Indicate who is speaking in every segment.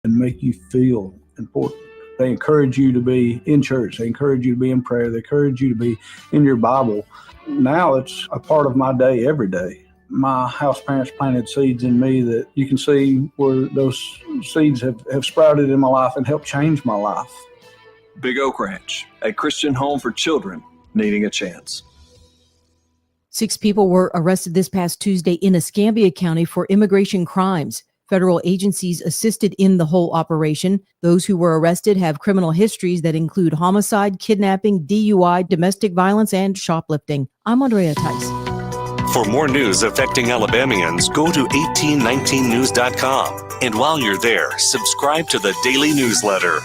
Speaker 1: and make you feel important. They encourage you to be in church. They encourage you to be in prayer. They encourage you to be in your Bible. Now it's a part of my day every day. My house parents planted seeds in me that you can see where those seeds have sprouted in my life and helped change my life.
Speaker 2: Big Oak Ranch, a Christian home for children needing a chance.
Speaker 3: 6 people were arrested this past Tuesday in Escambia County for immigration crimes. Federal agencies assisted in the whole operation. Those who were arrested have criminal histories that include homicide, kidnapping, DUI, domestic violence, and shoplifting. I'm Andrea Tice.
Speaker 4: For more news affecting Alabamians, go to 1819news.com. And while you're there, subscribe to the daily newsletter.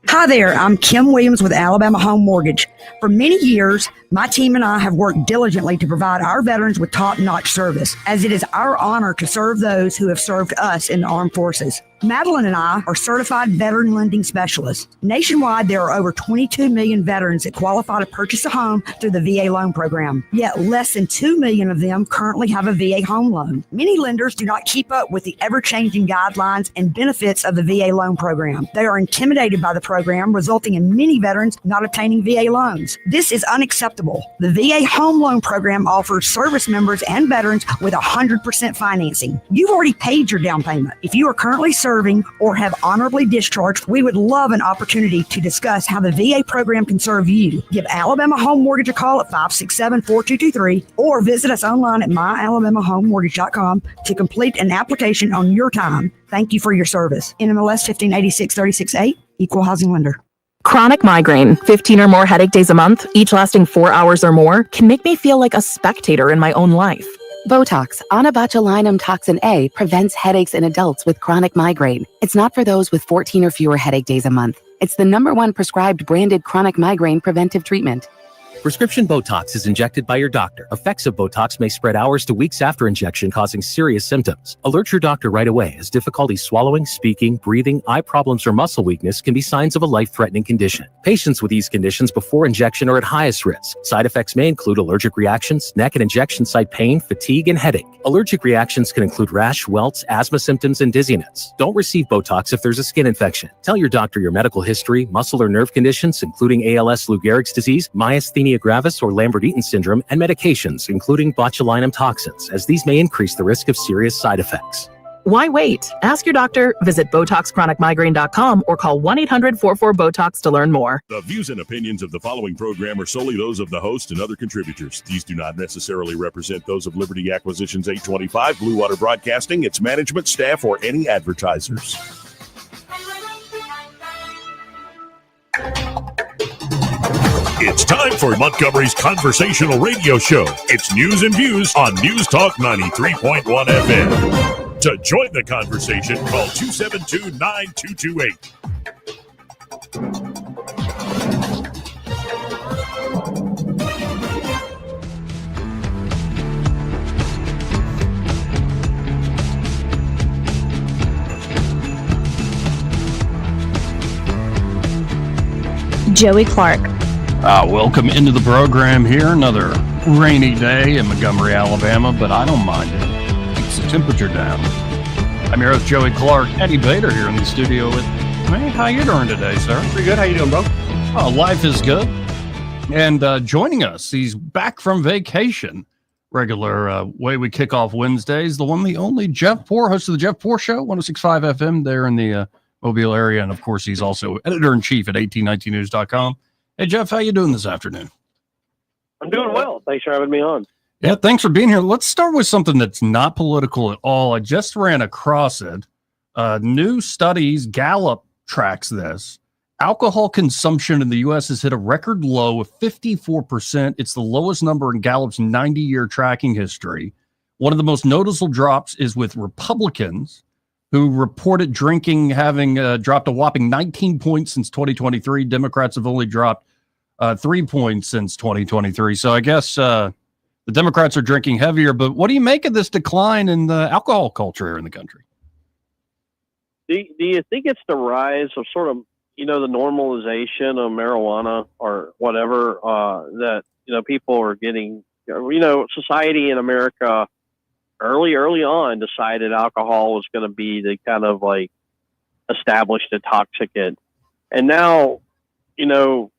Speaker 5: Hi there, I'm Kim Williams with Alabama Home Mortgage. For many years, my team and I have worked diligently to provide our veterans with top-notch service, as it is our honor to serve those who have served us in the armed forces. Madeline and I are certified veteran lending specialists. Nationwide, there are over 22 million veterans that qualify to purchase a home through the VA loan program. Yet less than 2 million of them currently have a VA home loan. Many lenders do not keep up with the ever-changing guidelines and benefits of the VA loan program. They are intimidated by the program, resulting in many veterans not obtaining VA loans. This is unacceptable. The VA home loan program offers service members and veterans with 100% financing. You've already paid your down payment. If you are currently serving or have honorably discharged, we would love an opportunity to discuss how the VA program can serve you. Give Alabama Home Mortgage a call at 567-4223 or visit us online at myalabamahomemortgage.com to complete an application on your time. Thank you for your service. NMLS 1586-36A, Equal Housing Lender.
Speaker 6: Chronic migraine, 15 or more headache days a month, each lasting 4 hours or more, can make me feel like a spectator in my own life.
Speaker 7: Botox, onabotulinum toxin A, prevents headaches in adults with chronic migraine. It's not for those with 14 or fewer headache days a month. It's the #1 prescribed branded chronic migraine preventive treatment.
Speaker 8: Prescription Botox is injected by your doctor. Effects of Botox may spread hours to weeks after injection, causing serious symptoms. Alert your doctor right away, as difficulty swallowing, speaking, breathing, eye problems, or muscle weakness can be signs of a life-threatening condition. Patients with these conditions before injection are at highest risk. Side effects may include allergic reactions, neck and injection site pain, fatigue, and headache. Allergic reactions can include rash, welts, asthma symptoms, and dizziness. Don't receive Botox if there's a skin infection. Tell your doctor your medical history, muscle or nerve conditions, including ALS, Lou Gehrig's disease, myasthenia gravis or Lambert-Eaton syndrome, and medications, including botulinum toxins, as these may increase the risk of serious side effects.
Speaker 6: Why wait? Ask your doctor, visit BotoxChronicMigraine.com, or call 1-800-44-BOTOX to learn more.
Speaker 9: The views and opinions of the following program are solely those of the host and other contributors. These do not necessarily represent those of Liberty Acquisitions 825, Blue Water Broadcasting, its management, staff, or any advertisers. It's time for Montgomery's conversational radio show. It's news and views on News Talk 93.1 FM. To join the conversation, call 272-9228.
Speaker 10: Joey Clark.
Speaker 11: Welcome into the program here. Another rainy day in Montgomery, Alabama, but I don't mind it. Keeps the temperature down. I'm your host, Joey Clark. Eddie Bader here in the studio with me. How you doing today, sir?
Speaker 12: Pretty good. How you doing, bro?
Speaker 11: Oh, life is good. And joining us, he's back from vacation. Regular way we kick off Wednesdays. The one, the only Jeff Poor, host of the Jeff Poor Show, 106.5 FM there in the Mobile area. And, of course, he's also editor-in-chief at 1819news.com. Hey, Jeff, how you doing this afternoon?
Speaker 12: I'm doing well. Thanks for having me on.
Speaker 11: Yeah, thanks for being here. Let's start with something that's not political at all. I just ran across it. New studies, Gallup tracks this. Alcohol consumption in the U.S. has hit a record low of 54%. It's the lowest number in Gallup's 90-year tracking history. One of the most noticeable drops is with Republicans, who reported drinking having dropped a whopping 19 points since 2023. Democrats have only dropped 3 points since 2023. So I guess the Democrats are drinking heavier. But what do you make of this decline in the alcohol culture here in the country?
Speaker 12: Do you think it's the rise of sort of, the normalization of marijuana or whatever that, people are getting, society in America early on decided alcohol was going to be the kind of like established intoxicant. And now, the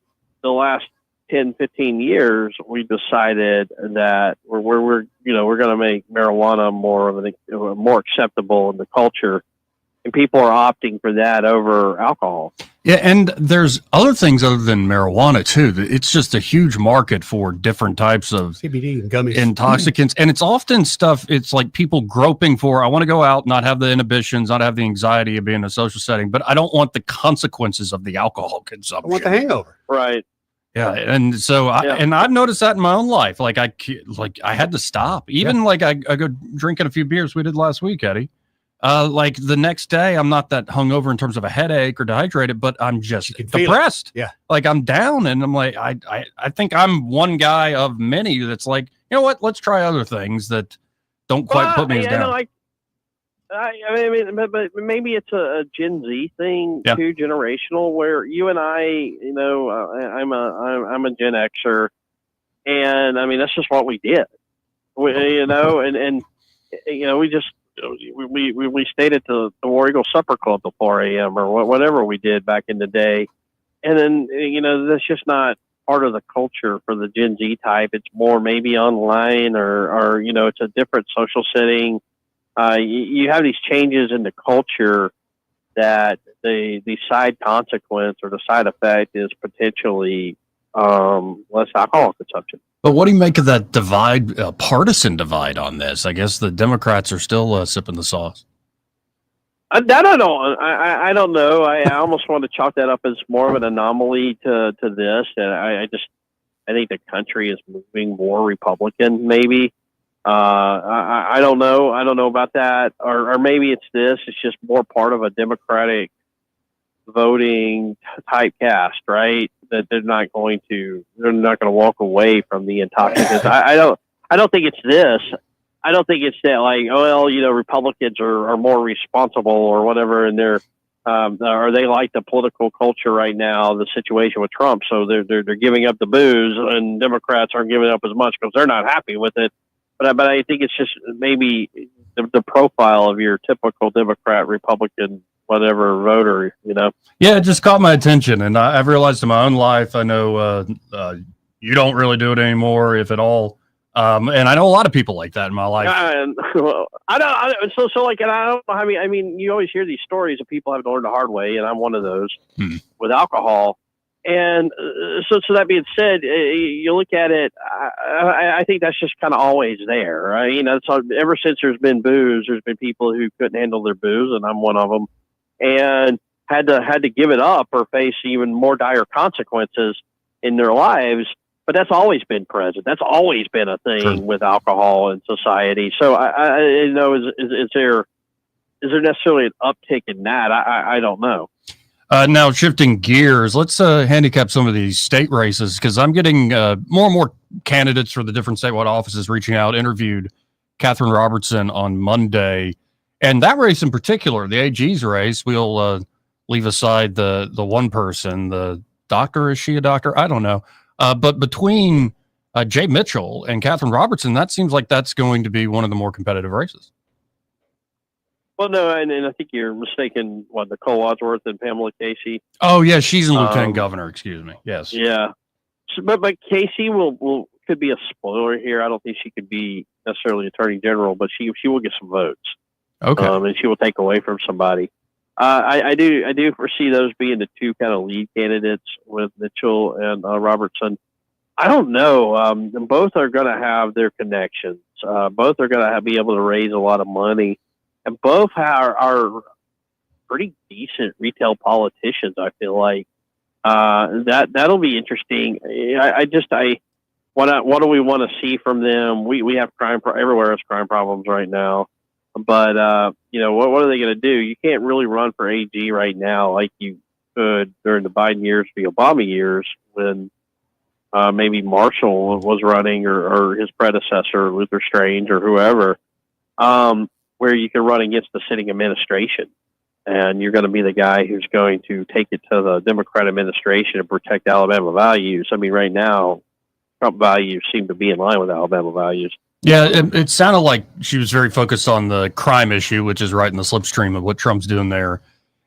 Speaker 12: last 10, 15 years, we decided that we're going to make marijuana more acceptable in the culture, and people are opting for that over alcohol.
Speaker 11: Yeah, and there's other things other than marijuana too. It's just a huge market for different types of
Speaker 13: CBD and gummies,
Speaker 11: intoxicants, and it's often stuff. It's like people groping for. I want to go out, not have the inhibitions, not have the anxiety of being in a social setting, but I don't want the consequences of the alcohol consumption.
Speaker 13: I want the hangover.
Speaker 12: Right.
Speaker 11: Yeah, and so I've noticed that in my own life. Like I had to stop. Even like I go drinking a few beers. We did last week, Eddie. Like the next day, I'm not that hungover in terms of a headache or dehydrated, but I'm just depressed.
Speaker 13: Yeah,
Speaker 11: like I'm down, and I'm like, I think I'm one guy of many that's like, you know what? Let's try other things that don't quite put me as down.
Speaker 12: I mean, but maybe it's a Gen Z thing too, generational. Where you and I, I'm a Gen Xer, and I mean that's just what we did. We just. We stayed at the War Eagle Supper Club till 4 a.m. or whatever we did back in the day. And then, that's just not part of the culture for the Gen Z type. It's more maybe online or it's a different social setting. You have these changes in the culture that the side consequence or the side effect is potentially less alcohol consumption.
Speaker 11: But what do you make of that divide, partisan divide on this? I guess the Democrats are still sipping the sauce.
Speaker 12: That I don't know. I almost want to chalk that up as more of an anomaly to this. And I think the country is moving more Republican, maybe. I don't know. I don't know about that. Or maybe it's this. It's just more part of a Democratic voting typecast, right? That they're not going to walk away from the intoxicants. I don't think it's this. I don't think it's that like, Republicans are more responsible or whatever, and they're or they like the political culture right now, the situation with Trump, so they're giving up the booze, and Democrats aren't giving up as much because they're not happy with it. But I think it's just maybe the profile of your typical Democrat, Republican, whatever voter,
Speaker 11: Yeah, it just caught my attention, and I've realized in my own life, I know you don't really do it anymore, if at all. And I know a lot of people like that in my life.
Speaker 12: And I don't know how many. I mean, you always hear these stories of people having to learn the hard way, and I'm one of those with alcohol. And so that being said, you look at it. I think that's just kind of always there, right? Ever since there's been booze, there's been people who couldn't handle their booze, and I'm one of them, and had to give it up or face even more dire consequences in their lives. But that's always been present. That's always been a thing with alcohol in society. So is there necessarily an uptick in that? I don't know.
Speaker 11: Now shifting gears, let's handicap some of these state races, because I'm getting more and more candidates for the different statewide offices reaching out. Interviewed Catherine Robertson on Monday, and that race in particular, the AG's race, we'll leave aside the one person, the doctor. Is she a doctor? I don't know. But between Jay Mitchell and Catherine Robertson, that seems like that's going to be one of the more competitive races.
Speaker 12: Well, no, and I think you're mistaken. Nicole Wadsworth and Pamela Casey?
Speaker 11: Oh, yeah, she's a lieutenant governor. Excuse me. Yes.
Speaker 12: Yeah, but Casey could be a spoiler here. I don't think she could be necessarily attorney general, but she will get some votes.
Speaker 11: Okay,
Speaker 12: and she will take away from somebody. I do foresee those being the two kind of lead candidates with Mitchell and Robertson. I don't know. Both are going to have their connections. Both are going to be able to raise a lot of money, and both are pretty decent retail politicians. I feel like that'll be interesting. What do we want to see from them? We have crime everywhere has crime problems right now. But, what are they going to do? You can't really run for AG right now like you could during the Biden years, the Obama years, when maybe Marshall was running or his predecessor, Luther Strange or whoever, where you can run against the sitting administration. And you're going to be the guy who's going to take it to the Democrat administration and protect Alabama values. I mean, right now, Trump values seem to be in line with Alabama values.
Speaker 11: Yeah, it sounded like she was very focused on the crime issue, which is right in the slipstream of what Trump's doing there.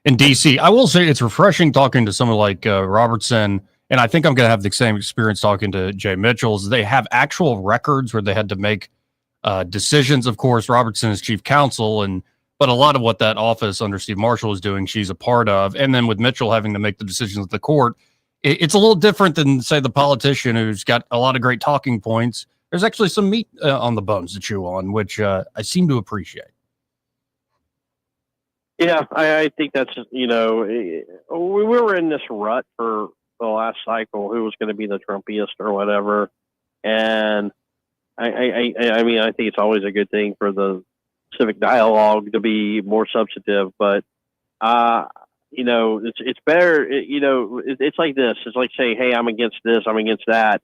Speaker 11: in DC. I will say it's refreshing talking to someone like Robertson, and I think I'm going to have the same experience talking to Jay Mitchell's. They have actual records where they had to make decisions. Of course, Robertson is chief counsel, but a lot of what that office under Steve Marshall is doing, she's a part of. And then with Mitchell having to make the decisions at the court, it's a little different than, say, the politician who's got a lot of great talking points. There's actually some meat on the bones to chew on, which I seem to appreciate.
Speaker 12: Yeah, I think that's, we were in this rut for the last cycle, who was going to be the Trumpiest or whatever. And I mean, I think it's always a good thing for the civic dialogue to be more substantive, but, it's better, it's like this. It's like saying, hey, I'm against this, I'm against that,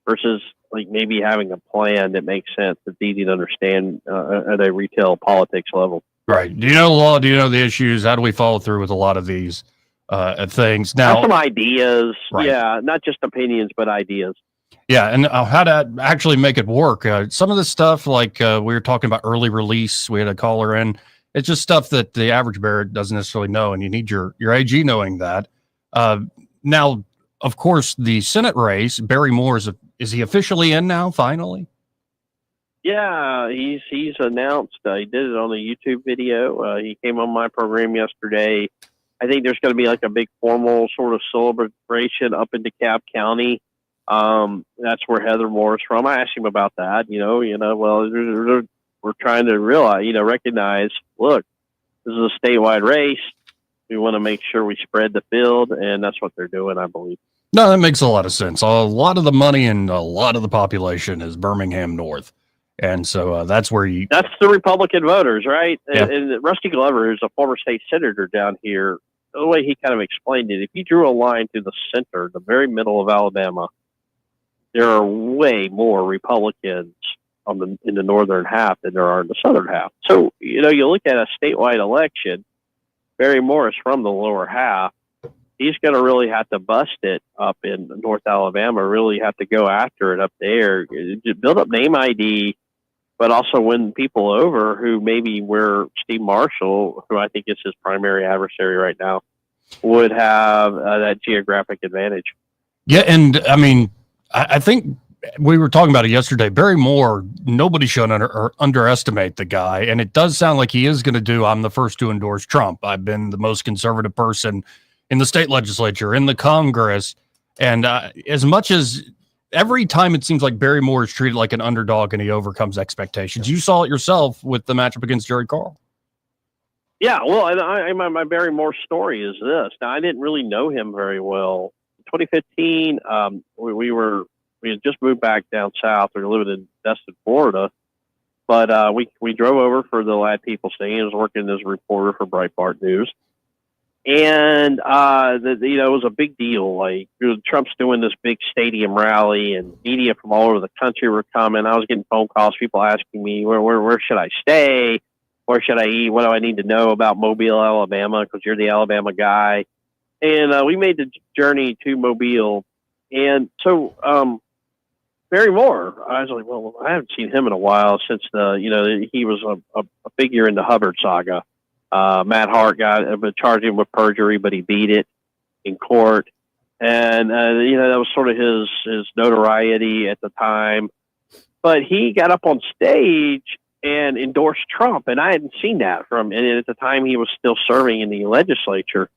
Speaker 12: versus like maybe having a plan that makes sense, that's easy to understand at a retail politics level.
Speaker 11: Right. Do you know the law? Do you know the issues? How do we follow through with a lot of these things? Now,
Speaker 12: some ideas.
Speaker 11: Right.
Speaker 12: Yeah, not just opinions, but ideas.
Speaker 11: Yeah, and how to actually make it work. Some of the stuff, like we were talking about early release, we had a caller in. It's just stuff that the average bear doesn't necessarily know, and you need your AG knowing that. Now, of course, the Senate race, Barry Moore, is he officially in now, finally?
Speaker 12: Yeah, he's announced. He did it on a YouTube video. He came on my program yesterday. I think there's going to be like a big formal sort of celebration up in DeKalb County. That's where Heather Moore is from. I asked him about that. Well, we're trying to recognize, look, this is a statewide race. We want to make sure we spread the field, and that's what they're doing, I believe.
Speaker 11: No, that makes a lot of sense. A lot of the money and a lot of the population is Birmingham North. And so that's where that's
Speaker 12: the Republican voters, right?
Speaker 11: Yeah.
Speaker 12: And Rusty Glover is a former state senator down here. The way he kind of explained it, if you drew a line through the center, the very middle of Alabama, there are way more Republicans in the northern half than there are in the southern half. So, you look at a statewide election, Barry Moore is from the lower half. He's going to really have to bust it up in North Alabama, really have to go after it up there, build up name ID, but also win people over who maybe where Steve Marshall, who I think is his primary adversary right now, would have that geographic advantage.
Speaker 11: Yeah, and I mean, I think we were talking about it yesterday. Barry Moore, nobody should underestimate the guy, and it does sound like he is going to do, I'm the first to endorse Trump. I've been the most conservative person in the state legislature, in the Congress, and as much as every time it seems like Barry Moore is treated like an underdog and he overcomes expectations. You saw it yourself with the matchup against Jerry Carl.
Speaker 12: Yeah, well, and my Barry Moore story is this. Now, I didn't really know him very well. In 2015, we had just moved back down south. We were living in Destin, Florida, but we drove over for the Lad People Sting. I was working as a reporter for Breitbart News. And, it was a big deal. Like, Trump's doing this big stadium rally, and media from all over the country were coming. I was getting phone calls, people asking me, where should I stay? Where should I eat? What do I need to know about Mobile, Alabama? Because you're the Alabama guy. And we made the journey to Mobile. And so Barry Moore, I was like, well, I haven't seen him in a while since he was a figure in the Hubbard saga. Matt Hart charged him with perjury, but he beat it in court. And, that was sort of his notoriety at the time. But he got up on stage and endorsed Trump, and I hadn't seen that from him. And at the time, he was still serving in the legislature.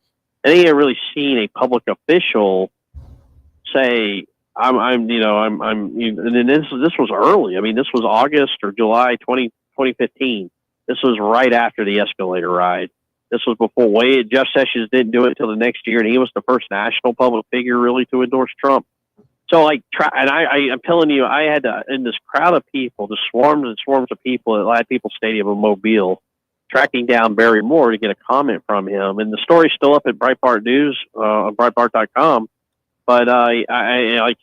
Speaker 12: And he hadn't really seen a public official say, and then this was early. I mean, this was August or July 2015. This was right after the escalator ride. This was before Jeff Sessions didn't do it until the next year, and he was the first national public figure really to endorse Trump. So, I'm telling you, I had to, in this crowd of people, the swarms and swarms of people at Lad People Stadium in Mobile, tracking down Barry Moore to get a comment from him. And the story's still up at Breitbart News, Breitbart.com. But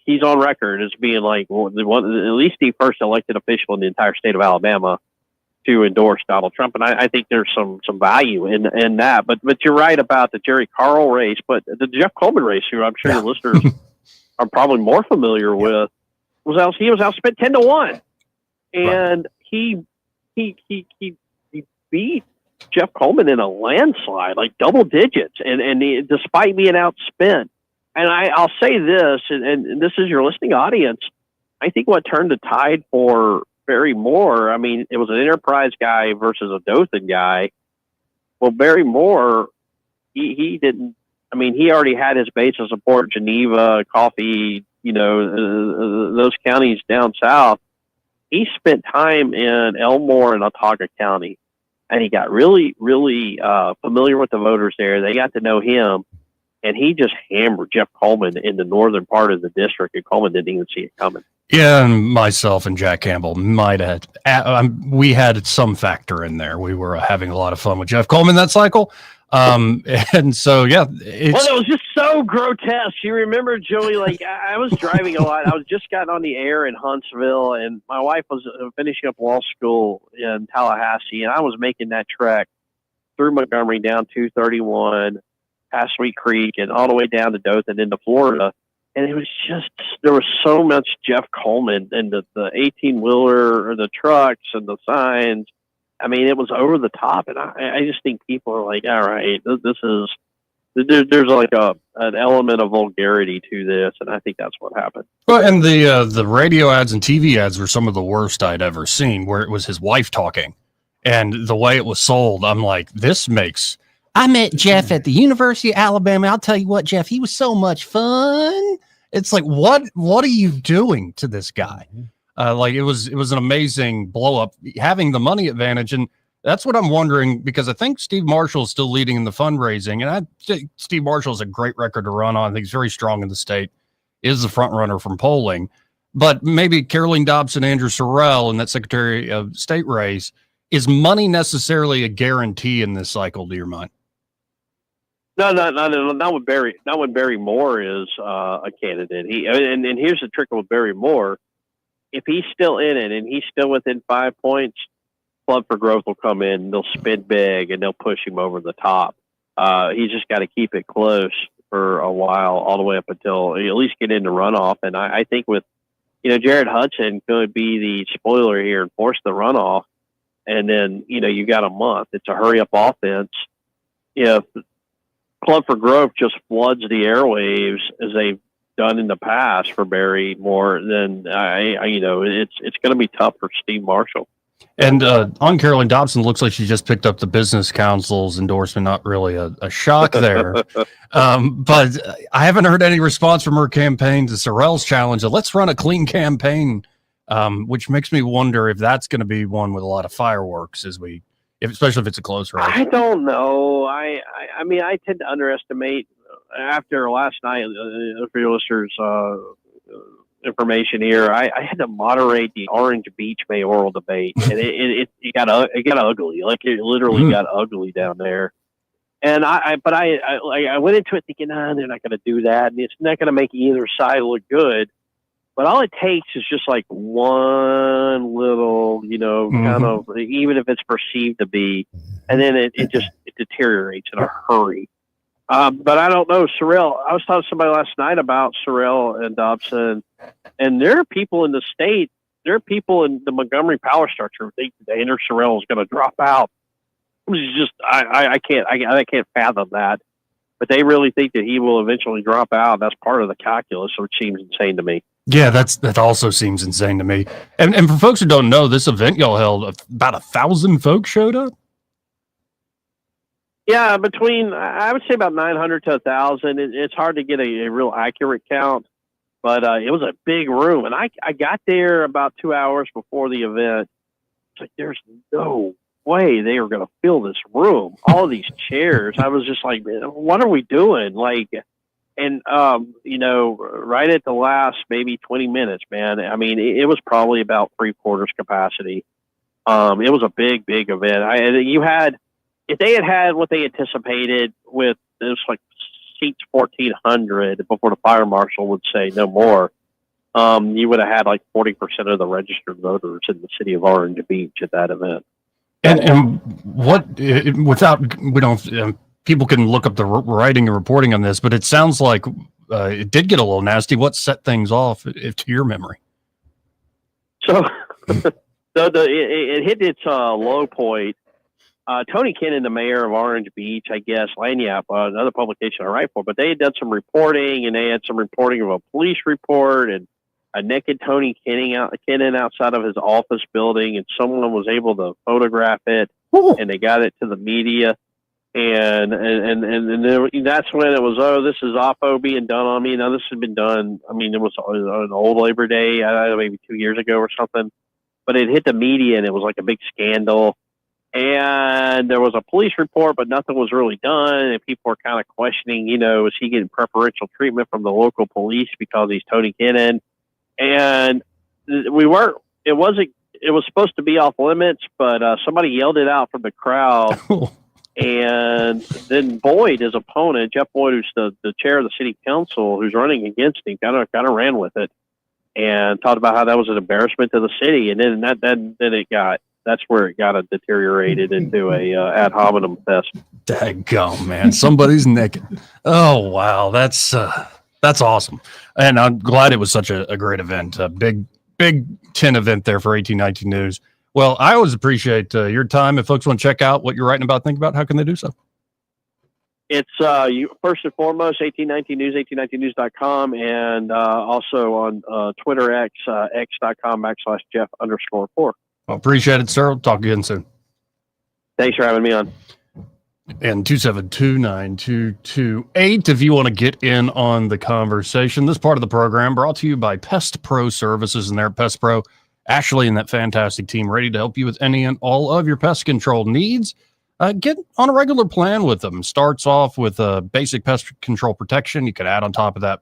Speaker 12: he's on record as being at least the first elected official in the entire state of Alabama to endorse Donald Trump. And I think there's some value in that. But you're right about the Jerry Carl race, but the Jeff Coleman race, who I'm sure your listeners are probably more familiar with, he was outspent 10-1. And he beat Jeff Coleman in a landslide, like double digits, and despite being outspent. And I'll say this, and this is your listening audience. I think what turned the tide for Barry Moore, I mean, it was an Enterprise guy versus a Dothan guy. Well, Barry Moore, he didn't. I mean, he already had his base of support, Geneva, Coffee, those counties down south. He spent time in Elmore and Autauga County, and he got really, really familiar with the voters there. They got to know him, and he just hammered Jeff Coleman in the northern part of the district, and Coleman didn't even see it coming. Yeah,
Speaker 11: and myself and Jack Campbell might have. We had some factor in there. We were having a lot of fun with Jeff Coleman that cycle. And so, yeah.
Speaker 12: It was just so grotesque. You remember, Joey, like I was driving a lot. I was just gotten on the air in Huntsville, and my wife was finishing up law school in Tallahassee, and I was making that trek through Montgomery down 231, past Sweet Creek, and all the way down to Dothan into Florida. And it was just, there was so much Jeff Coleman and the 18-wheeler or the trucks and the signs. I mean, it was over the top. And I just think people are like, all right, there's like an element of vulgarity to this. And I think that's what happened.
Speaker 11: Well, and the radio ads and TV ads were some of the worst I'd ever seen, where it was his wife talking. And the way it was sold, I'm like, this makes... I met Jeff at the University of Alabama. I'll tell you what, Jeff, he was so much fun. It's like, what are you doing to this guy? Like it was an amazing blow up, having the money advantage. And that's what I'm wondering, because I think Steve Marshall is still leading in the fundraising. And I think Steve Marshall has a great record to run on. I think he's very strong in the state, is the front runner from polling. But maybe Caroline Dobson, Andrew Sorrell in that Secretary of State race, is money necessarily a guarantee in this cycle, to your mind?
Speaker 12: No, not when Barry Moore is a candidate. And here's the trick with Barry Moore: if he's still in it and he's still within 5 points, Club for Growth will come in, they'll spin big, and they'll push him over the top. He's just got to keep it close for a while, all the way up until at least get into runoff. And I think with Jared Hudson could be the spoiler here and force the runoff, and then you got a month. It's a hurry up offense. If Club for Growth just floods the airwaves as they've done in the past for Barry Moore, then it's going to be tough for Steve Marshall.
Speaker 11: And on Caroline Dobson, looks like she just picked up the business council's endorsement. Not really a shock there, but I haven't heard any response from her campaign to Sorrell's challenge of let's run a clean campaign, which makes me wonder if that's going to be one with a lot of fireworks especially if it's a close race.
Speaker 12: I don't know. I mean, I tend to underestimate after last night, for your listeners' information here. I had to moderate the Orange Beach mayoral debate, and it got ugly. Like it literally got ugly down there. And I went into it thinking, they're not going to do that, and it's not going to make either side look good. But all it takes is just like one little, kind of, even if it's perceived to be, and then it deteriorates in a hurry. But I don't know, Sorrell. I was talking to somebody last night about Sorrell and Dobson, and there are people in the state, there are people in the Montgomery power structure who think that Andrew Sorrell is going to drop out. It's just I can't fathom that. But they really think that he will eventually drop out. That's part of the calculus, which seems insane to me.
Speaker 11: Yeah, that also seems insane to me. And for folks who don't know, this event y'all held, about 1,000 folks showed up?
Speaker 12: Yeah, I would say about 900 to 1,000. It's hard to get a real accurate count, but it was a big room. And I got there about 2 hours before the event. It's like, there's no way they were going to fill this room. All of these chairs. I was just like, man, what are we doing? Like, and, right at the last maybe 20 minutes, man, I mean, it was probably about 3/4 capacity. It was a big, big event. If they had what they anticipated with this, like seats 1,400 before the fire marshal would say no more, you would have had like 40% of the registered voters in the city of Orange Beach at that event.
Speaker 11: And people can look up the writing and reporting on this, but it sounds like it did get a little nasty. What set things off, to your memory?
Speaker 12: So it hit its low point Tony Kennan, the mayor of Orange Beach, I guess, Lanyap, another publication I write for, but they had done some reporting, and they had some reporting of a police report and a naked Tony Kennan outside of his office building, and someone was able to photograph it, and they got it to the media. And that's when it was, oh, this is Oppo being done on me. Now, this had been done, I mean, it was an old Labor Day, maybe 2 years ago or something, but it hit the media, and it was like a big scandal. And there was a police report, but nothing was really done. And people were kind of questioning, is he getting preferential treatment from the local police because he's Tony Kennan? And it was supposed to be off limits, but somebody yelled it out from the crowd. And then Boyd, his opponent, Jeff Boyd, who's the chair of the city council, who's running against him, kind of ran with it and talked about how that was an embarrassment to the city. And then that's where it got deteriorated into a ad hominem fest.
Speaker 11: Daggone, man. Somebody's naked. Oh, wow. That's awesome. And I'm glad it was such a great event. A big 10 event there for 1819 News. Well, I always appreciate your time. If folks want to check out what you're writing about, think about, how can they do so?
Speaker 12: It's first and foremost, 1819 News, 1819news.com, and also on Twitter, x.com/Jeff_4.
Speaker 11: Well, appreciate it, sir. We'll talk again soon.
Speaker 12: Thanks for having me on.
Speaker 11: And 2729228 if you want to get in on the conversation. This part of the program brought to you by Pest Pro Services, and they're at Pest Pro. Ashley and that fantastic team ready to help you with any and all of your pest control needs. Get on a regular plan with them. Starts off with basic pest control protection. You could add on top of that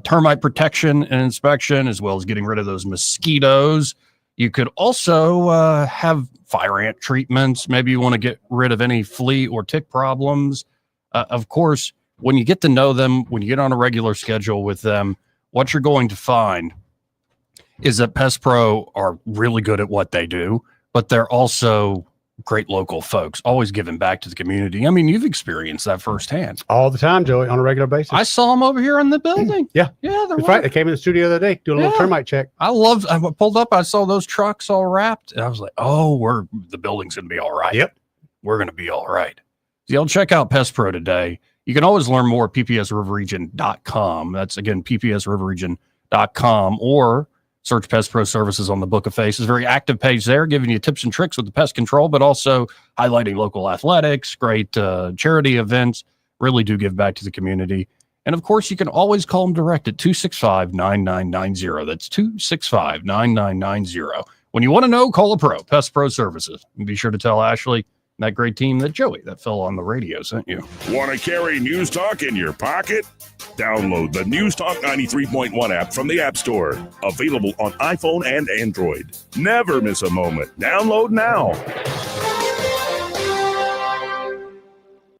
Speaker 11: termite protection and inspection, as well as getting rid of those mosquitoes. You could also have fire ant treatments. Maybe you want to get rid of any flea or tick problems. Of course, when you get to know them, when you get on a regular schedule with them, what you're going to find is that Pest Pro are really good at what they do, but they're also great local folks, always giving back to the community. I mean, you've experienced that firsthand.
Speaker 13: All the time, Joey, on a regular basis.
Speaker 11: I saw them over here in the building.
Speaker 13: Yeah.
Speaker 11: They're
Speaker 13: right. They came in the studio the other day, doing a little termite check.
Speaker 11: I pulled up, I saw those trucks all wrapped, and I was like, oh, the building's going to be all right.
Speaker 13: Yep.
Speaker 11: We're going to be all right. So y'all check out Pest Pro today. You can always learn more at ppsriverregion.com. That's, again, ppsriverregion.com, or search Pest Pro Services on the Book of Faces. Very active page there, giving you tips and tricks with the pest control, but also highlighting local athletics, great charity events. Really do give back to the community. And, of course, you can always call them direct at 265-9990. That's 265-9990. When you want to know, call a pro, Pest Pro Services. And be sure to tell Ashley and that great team that Joey, that fell on the radio, sent you.
Speaker 9: Want to carry News Talk in your pocket? Download the News Talk 93.1 app from the App Store. Available on iPhone and Android. Never miss a moment. Download now.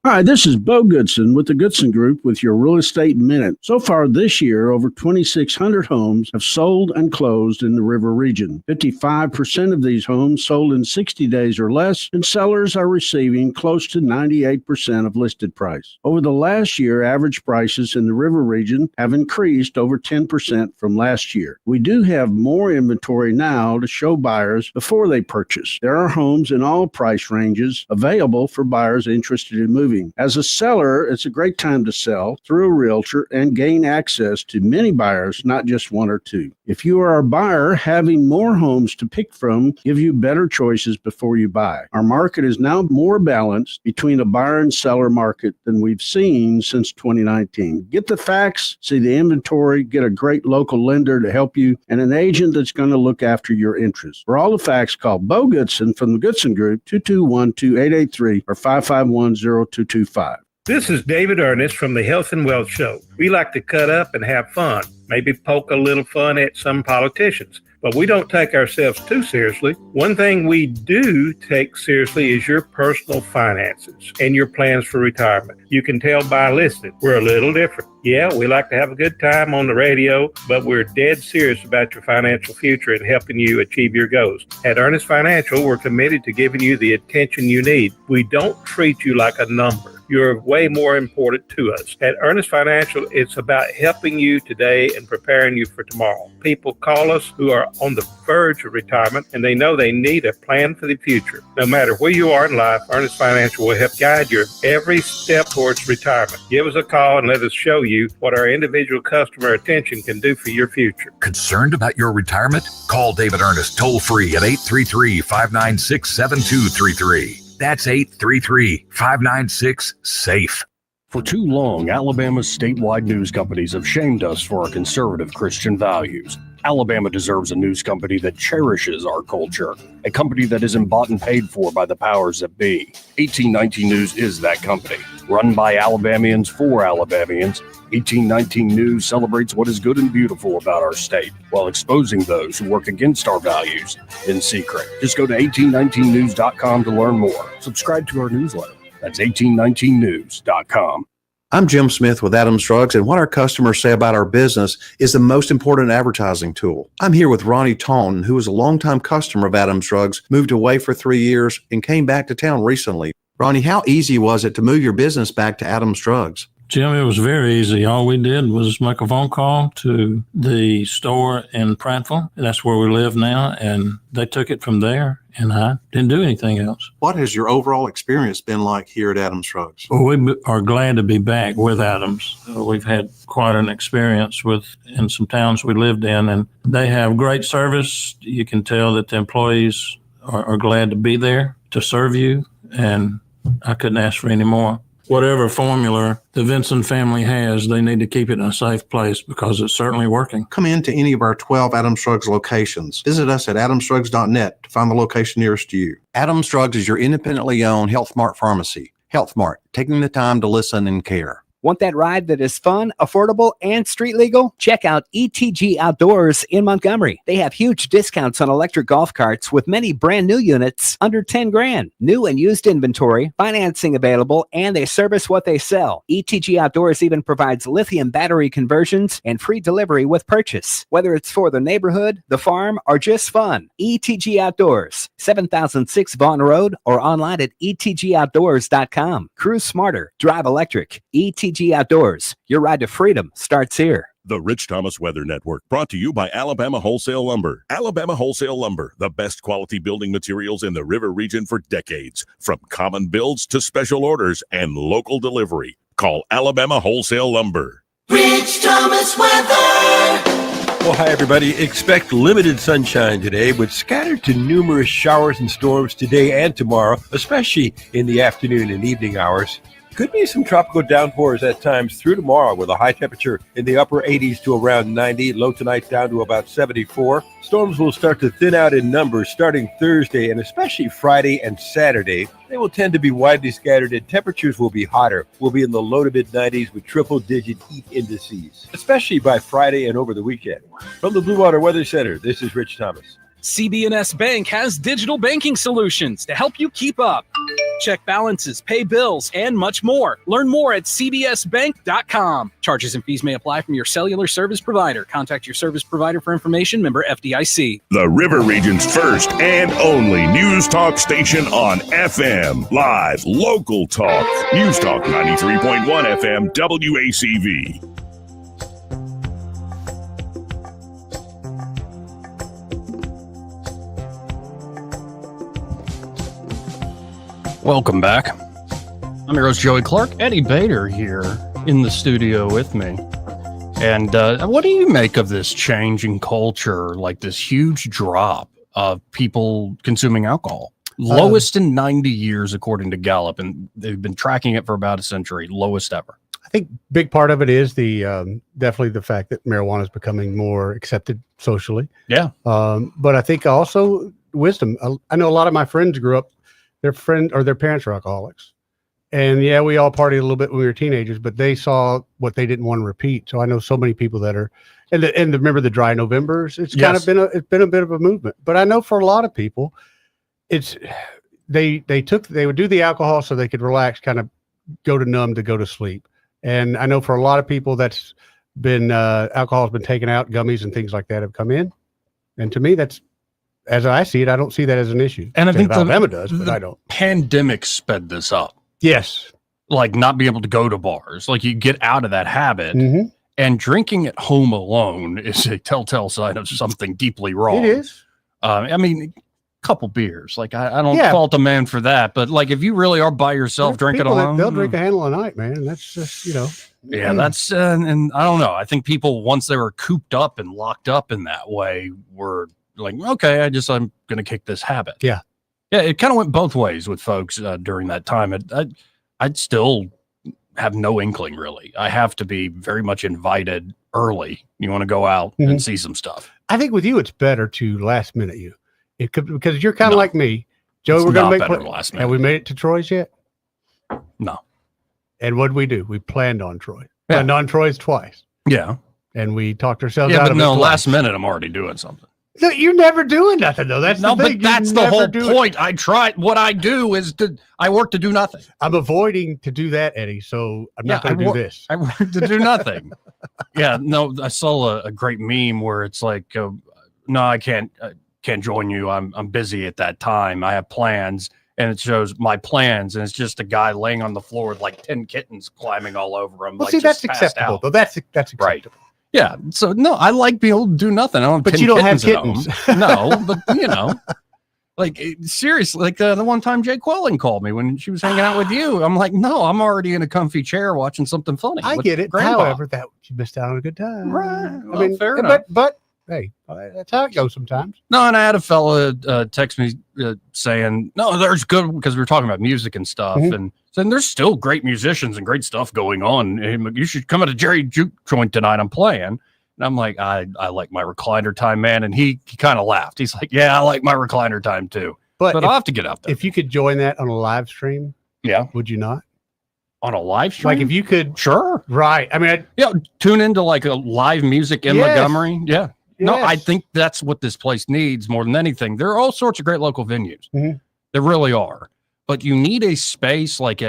Speaker 1: Hi, this is Bo Goodson with the Goodson Group with your Real Estate Minute. So far this year, over 2,600 homes have sold and closed in the River region. 55% of these homes sold in 60 days or less, and sellers are receiving close to 98% of listed price. Over the last year, average prices in the River region have increased over 10% from last year. We do have more inventory now to show buyers before they purchase. There are homes in all price ranges available for buyers interested in moving. As a seller, it's a great time to sell through a realtor and gain access to many buyers, not just one or two. If you are a buyer, having more homes to pick from give you better choices before you buy. Our market is now more balanced between a buyer and seller market than we've seen since 2019. Get the facts, see the inventory, get a great local lender to help you, and an agent that's going to look after your interests. For all the facts, call Bo Goodson from the Goodson Group, 221-2883 or 551-0225.
Speaker 14: This is David Ernest from the Health and Wealth Show. We like to cut up and have fun, maybe poke a little fun at some politicians, but we don't take ourselves too seriously. One thing we do take seriously is your personal finances and your plans for retirement. You can tell by listening, we're a little different. Yeah, we like to have a good time on the radio, but we're dead serious about your financial future and helping you achieve your goals. At Ernest Financial, we're committed to giving you the attention you need. We don't treat you like a number. you're way more important to us. At Earnest Financial, it's about helping you today and preparing you for tomorrow. People call us who are on the verge of retirement, and they know they need a plan for the future. No matter where you are in life, Earnest Financial will help guide your every step towards retirement. Give us a call and let us show you what our individual customer attention can do for your future.
Speaker 15: Concerned about your retirement? Call David Earnest toll-free at 833-596-7233. That's 833-596-SAFE.
Speaker 11: For too long, Alabama's statewide news companies have shamed us for our conservative Christian values. Alabama deserves a news company that cherishes our culture, a company that isn't bought and paid for by the powers that be. 1819 News is that company. Run by Alabamians for Alabamians, 1819 News celebrates what is good and beautiful about our state while exposing those who work against our values in secret. Just go to 1819news.com to learn more. Subscribe to our newsletter. That's 1819news.com.
Speaker 16: I'm Jim Smith with Adams Drugs, and what our customers say about our business is the most important advertising tool. I'm here with Ronnie Taunton, who is a longtime customer of Adams Drugs, moved away for 3 years, and came back to town recently. Ronnie, how easy was it to move your business back to Adams Drugs?
Speaker 17: Jim, it was very easy. All we did was make a phone call to the store in Prattville. That's where we live now, and they took it from there, and I didn't do anything else.
Speaker 16: What has your overall experience been like here at Adams Drugs?
Speaker 17: Well, we are glad to be back with Adams. We've had quite an experience in some towns we lived in, and they have great service. You can tell that the employees are glad to be there to serve you, and I couldn't ask for any more. Whatever formula the Vinson family has, they need to keep it in a safe place because it's certainly working.
Speaker 16: Come in to any of our 12 Adams Drugs locations. Visit us at adamsdrugs.net to find the location nearest you. Adams Drugs is your independently owned Health Mart pharmacy. Health Mart, taking the time to listen and care.
Speaker 18: Want that ride that is fun, affordable, and street legal? Check out ETG Outdoors in Montgomery. They have huge discounts on electric golf carts with many brand new units under 10 grand. New and used inventory, financing available, and they service what they sell. ETG Outdoors even provides lithium battery conversions and free delivery with purchase. Whether it's for the neighborhood, the farm, or just fun, ETG Outdoors, 7006 Vaughn Road, or online at etgoutdoors.com. Cruise smarter, drive electric. ETG Outdoors, your ride to freedom starts here.
Speaker 9: The Rich Thomas Weather Network, brought to you by Alabama Wholesale Lumber. Alabama Wholesale Lumber, the best quality building materials in the river region for decades. From common builds to special orders and local delivery. Call Alabama Wholesale Lumber.
Speaker 19: Rich Thomas Weather.
Speaker 20: Well, hi, everybody. Expect limited sunshine today with scattered to numerous showers and storms today and tomorrow, especially in the afternoon and evening hours. Could be some tropical downpours at times through tomorrow with a high temperature in the upper 80s to around 90, low tonight down to about 74. Storms will start to thin out in numbers starting Thursday and especially Friday and Saturday. They will tend to be widely scattered and temperatures will be hotter. We'll be in the low to mid 90s with triple-digit heat indices, especially by Friday and over the weekend. From the Blue Water Weather Center, this is Rich Thomas.
Speaker 21: CB&S Bank has digital banking solutions to help you keep up. Check balances, pay bills, and much more. Learn more at cbsbank.com. Charges and fees may apply from your cellular service provider. Contact your service provider for information. Member FDIC.
Speaker 9: The River Region's first and only news talk station on FM. Live, local talk. News Talk 93.1 FM WACV.
Speaker 11: Welcome back. I'm your host, Joey Clark. Eddie Bader here in the studio with me. And what do you make of this change in culture, like this huge drop of people consuming alcohol? Lowest in 90 years, according to Gallup, and they've been tracking it for about a century. Lowest ever.
Speaker 13: I think big part of it is the definitely the fact that marijuana is becoming more accepted socially.
Speaker 11: Yeah.
Speaker 13: But I think also wisdom. I know a lot of my friends grew up, their parents are alcoholics. And yeah, we all partied a little bit when we were teenagers, but they saw what they didn't want to repeat. So I know so many people that are, and remember the dry Novembers. It's kind of been a bit of a movement. But I know for a lot of people, it's they would do the alcohol so they could relax, kind of go to numb, to go to sleep. And I know for a lot of people that's been alcohol has been taken out, gummies and things like that have come in. And to me, that's, as I see it, I don't see that as an issue.
Speaker 11: And I think
Speaker 13: Alabama does, but I don't.
Speaker 11: Pandemic sped this up.
Speaker 13: Yes.
Speaker 11: like not being able to go to bars. Like you get out of that habit.
Speaker 13: Mm-hmm.
Speaker 11: And drinking at home alone is a telltale sign of something deeply wrong.
Speaker 13: It is.
Speaker 11: I mean, a couple beers. Like I don't
Speaker 13: Yeah.
Speaker 11: fault a man for that, but like if you really are by yourself drinking
Speaker 13: People that-
Speaker 11: alone,
Speaker 13: they'll drink a handle a night, man. And that's just,
Speaker 11: yeah, that's and I don't know. I think people once they were cooped up and locked up in that way were like, okay, I'm going to kick this habit.
Speaker 13: Yeah.
Speaker 11: Yeah, it kind of went both ways with folks during that time. I'd still have no inkling really. I have to be very much invited early. You want to go out and see some stuff.
Speaker 13: I think with you, it's better to last minute you. It could, because you're kind of like me. Joey,
Speaker 11: It's
Speaker 13: we're going
Speaker 11: not
Speaker 13: to make
Speaker 11: better last minute.
Speaker 13: Have we made it to Troy's yet?
Speaker 11: No.
Speaker 13: And what did we do? We planned on Troy.
Speaker 11: Yeah.
Speaker 13: Planned on Troy's twice.
Speaker 11: Yeah.
Speaker 13: And we talked ourselves
Speaker 11: Yeah,
Speaker 13: out
Speaker 11: but
Speaker 13: of it
Speaker 11: no,
Speaker 13: twice.
Speaker 11: last minute I'm already doing something.
Speaker 13: No, you're never doing nothing though. That's
Speaker 11: No,
Speaker 13: the thing.
Speaker 11: but that's
Speaker 13: You
Speaker 11: the
Speaker 13: never
Speaker 11: whole
Speaker 13: do it.
Speaker 11: point. I tried. What I do is I work to do nothing.
Speaker 13: I'm avoiding to do that, Eddie. So I'm not going to do this.
Speaker 11: I work to do nothing. Yeah, no, I saw a great meme where it's like, no, I can't join you. I'm busy at that time. I have plans, and it shows my plans, and it's just a guy laying on the floor with like 10 kittens climbing all over him.
Speaker 13: Well,
Speaker 11: like
Speaker 13: see,
Speaker 11: just
Speaker 13: that's
Speaker 11: passed
Speaker 13: acceptable
Speaker 11: out.
Speaker 13: though. That's acceptable.
Speaker 11: Right. Yeah. So no, I like being able to do nothing. I don't have
Speaker 13: But
Speaker 11: 10
Speaker 13: you don't have
Speaker 11: kittens at
Speaker 13: kittens.
Speaker 11: home. No, but like seriously, like the one time Jay Quelling called me when she was hanging out with you. I'm like, no, I'm already in a comfy chair watching something funny.
Speaker 13: I
Speaker 11: with
Speaker 13: get it.
Speaker 11: Grandpa.
Speaker 13: However, that you missed out on a good time.
Speaker 11: Right. Well, fair
Speaker 13: but
Speaker 11: enough.
Speaker 13: but hey, that's how it goes sometimes.
Speaker 11: No, and I had a fella text me saying, no, there's good, because we were talking about music and stuff, and saying there's still great musicians and great stuff going on. And you should come at a Jerry Juke joint tonight. I'm playing. And I'm like, I like my recliner time, man. And he kind of laughed. He's like, yeah, I like my recliner time too. But I'll have to get out there.
Speaker 13: If you could join that on a live stream,
Speaker 11: yeah,
Speaker 13: would you not?
Speaker 11: On a live stream?
Speaker 13: Like if you could,
Speaker 11: sure,
Speaker 13: right? I mean,
Speaker 11: tune into like a live music in
Speaker 13: Yes.
Speaker 11: Montgomery. Yeah. No, I
Speaker 13: Yes.
Speaker 11: think that's what this place needs more than anything. There are all sorts of great local venues. There really are. But you need a space like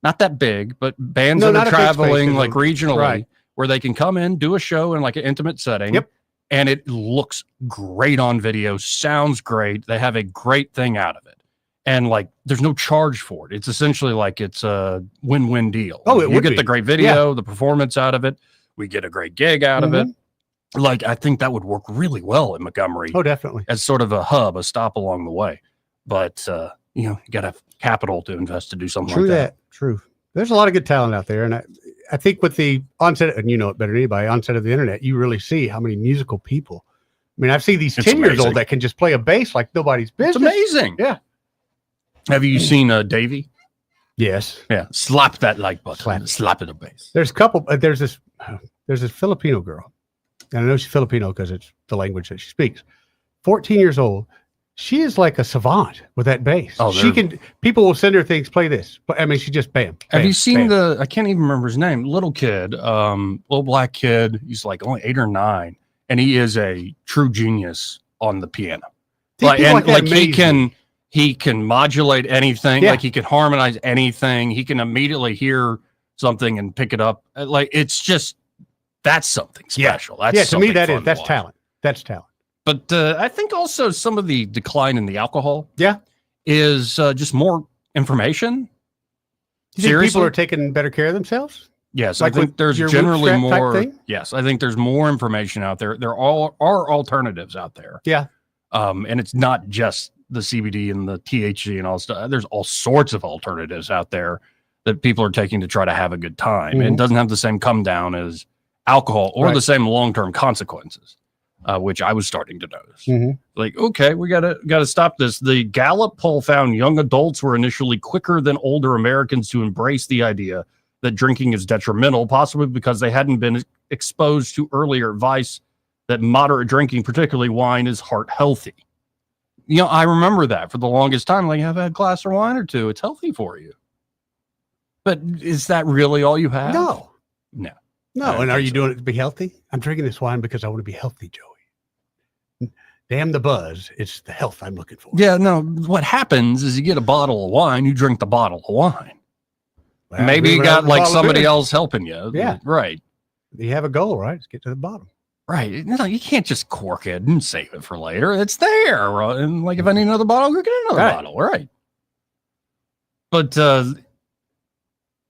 Speaker 11: not that big, but bands
Speaker 13: No,
Speaker 11: that
Speaker 13: not
Speaker 11: are
Speaker 13: a big space,
Speaker 11: traveling
Speaker 13: but
Speaker 11: like regionally,
Speaker 13: right.
Speaker 11: where they can come in, do a show in like an intimate setting.
Speaker 13: Yep.
Speaker 11: And it looks great on video, sounds great. They have a great thing out of it. And like, there's no charge for it. It's essentially like it's a win-win deal.
Speaker 13: Oh, it
Speaker 11: you
Speaker 13: would
Speaker 11: get
Speaker 13: be.
Speaker 11: the great video, the performance out of it. We get a great gig out of it. Like, I think that would work really well in Montgomery.
Speaker 13: Oh, definitely.
Speaker 11: As sort of a hub, a stop along the way. But, you got to have capital to invest to do something
Speaker 13: True
Speaker 11: like that.
Speaker 13: True. There's a lot of good talent out there. And I think with the onset, and you know it better than anybody, onset of the internet, you really see how many musical people. I mean, I've seen these
Speaker 11: It's
Speaker 13: 10 years
Speaker 11: amazing.
Speaker 13: old that can just play a bass like nobody's business.
Speaker 11: It's amazing.
Speaker 13: Yeah.
Speaker 11: Have you seen Davey?
Speaker 13: Yes.
Speaker 11: Yeah. Slap that like button. Slap it a bass.
Speaker 13: There's a couple. There's this Filipino girl, and I know she's Filipino because it's the language that she speaks. 14 years old. She is like a savant with that bass.
Speaker 11: Oh,
Speaker 13: she
Speaker 11: they're-
Speaker 13: can. People will send her things. Play this. But I mean, she just bam.
Speaker 11: Have
Speaker 13: bam,
Speaker 11: you seen
Speaker 13: bam.
Speaker 11: I can't even remember his name, little kid, little black kid. He's like only 8 or 9, and he is a true genius on the piano.
Speaker 13: See,
Speaker 11: Like,
Speaker 13: people
Speaker 11: and
Speaker 13: like that
Speaker 11: like he can modulate anything,
Speaker 13: Yeah.
Speaker 11: like he can harmonize anything. He can immediately hear something and pick it up. Like it's just that's something special. That's
Speaker 13: Yeah, to me
Speaker 11: something
Speaker 13: that
Speaker 11: fun
Speaker 13: is
Speaker 11: to
Speaker 13: that's
Speaker 11: watch.
Speaker 13: talent. That's talent.
Speaker 11: But I think also some of the decline in the alcohol,
Speaker 13: Yeah.
Speaker 11: is just more information.
Speaker 13: You think people are taking better care of themselves?
Speaker 11: Yes,
Speaker 13: Like
Speaker 11: I think
Speaker 13: with
Speaker 11: there's
Speaker 13: your root
Speaker 11: generally
Speaker 13: strap type
Speaker 11: more.
Speaker 13: thing?
Speaker 11: Yes, I think there's more information out there. There are alternatives out there.
Speaker 13: Yeah.
Speaker 11: And it's not just the CBD and the THC and all stuff. There's all sorts of alternatives out there that people are taking to try to have a good time. And
Speaker 13: Mhm.
Speaker 11: it doesn't have the same come down as alcohol or
Speaker 13: Right.
Speaker 11: the same long-term consequences, which I was starting to notice.
Speaker 13: Mhm.
Speaker 11: Like, okay, we gotta stop this. The Gallup poll found young adults were initially quicker than older Americans to embrace the idea that drinking is detrimental, possibly because they hadn't been exposed to earlier advice that moderate drinking, particularly wine, is heart healthy. You know, I remember that for the longest time. Like, have a glass of wine or two; it's healthy for you. But is that really all you have?
Speaker 13: No.
Speaker 11: No.
Speaker 13: No. And are you doing it to be healthy? I'm drinking this wine because I want to be healthy, Joey. Damn the buzz. It's the health I'm looking for.
Speaker 11: Yeah, no. What happens is you get a bottle of wine, you drink the bottle of wine.
Speaker 13: Well,
Speaker 11: Maybe
Speaker 13: we
Speaker 11: you
Speaker 13: were
Speaker 11: got
Speaker 13: having a
Speaker 11: like
Speaker 13: bottle of
Speaker 11: somebody
Speaker 13: beer.
Speaker 11: else helping you.
Speaker 13: Yeah.
Speaker 11: Right.
Speaker 13: You have a goal, right? Let's get to the bottom.
Speaker 11: Right. No, you can't just cork it and save it for later. It's there. Right? And like if I need another bottle, go get another
Speaker 13: Right.
Speaker 11: bottle. Right. But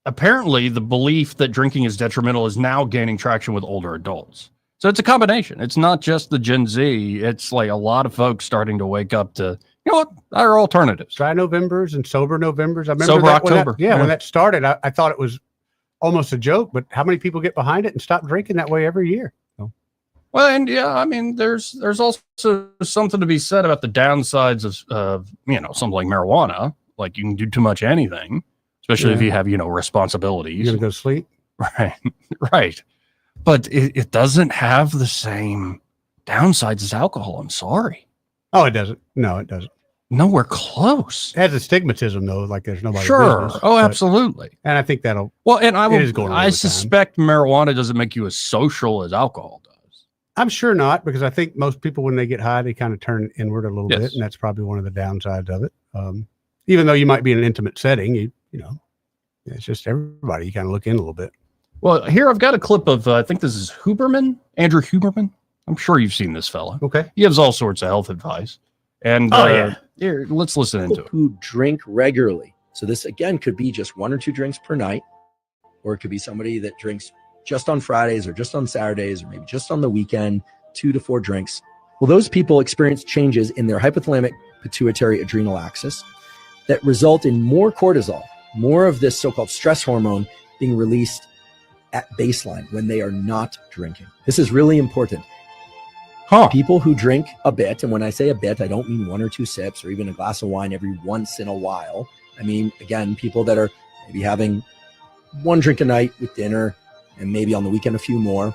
Speaker 11: apparently the belief that drinking is detrimental is now gaining traction with older adults. So it's a combination. It's not just the Gen Z. It's like a lot of folks starting to wake up to, you know what, there are alternatives.
Speaker 13: Dry Novembers and sober Novembers. I remember
Speaker 11: Sober
Speaker 13: that,
Speaker 11: October.
Speaker 13: when that started, I thought it was almost a joke, but how many people get behind it and stop drinking that way every year? So.
Speaker 11: Well, and yeah, I mean, there's also something to be said about the downsides of something like marijuana. Like, you can do too much anything, especially if you have, responsibilities.
Speaker 13: You're going to go to sleep?
Speaker 11: Right. Right. But it doesn't have the same downsides as alcohol. I'm sorry.
Speaker 13: Oh, it doesn't. No, it doesn't.
Speaker 11: Nowhere close.
Speaker 13: It has a stigmatism, though, like there's nobody.
Speaker 11: Sure.
Speaker 13: Business,
Speaker 11: Oh, absolutely.
Speaker 13: And I think that'll.
Speaker 11: Well, and I
Speaker 13: with
Speaker 11: suspect marijuana doesn't make you as social as alcohol does.
Speaker 13: I'm sure not, because I think most people, when they get high, they kind of turn inward a little bit, and that's probably one of the downsides of it. Even though you might be in an intimate setting, it's just everybody. You kind of look in a little bit.
Speaker 11: Well, here I've got a clip of, I think this is Andrew Huberman. I'm sure you've seen this fella.
Speaker 13: Okay.
Speaker 11: He gives all sorts of health advice. And here, let's listen into it.
Speaker 2: Who drink regularly. So this, again, could be just 1 or 2 drinks per night, or it could be somebody that drinks just on Fridays or just on Saturdays, or maybe just on the weekend, 2 to 4 drinks. Well, those people experience changes in their hypothalamic pituitary adrenal axis that result in more cortisol, more of this so-called stress hormone being released at baseline when they are not drinking. This is really important. People who drink a bit, and when I say a bit, I don't mean 1 or 2 sips or even a glass of wine every once in a while. I mean, again, people that are maybe having 1 drink a night with dinner and maybe on the weekend a few more.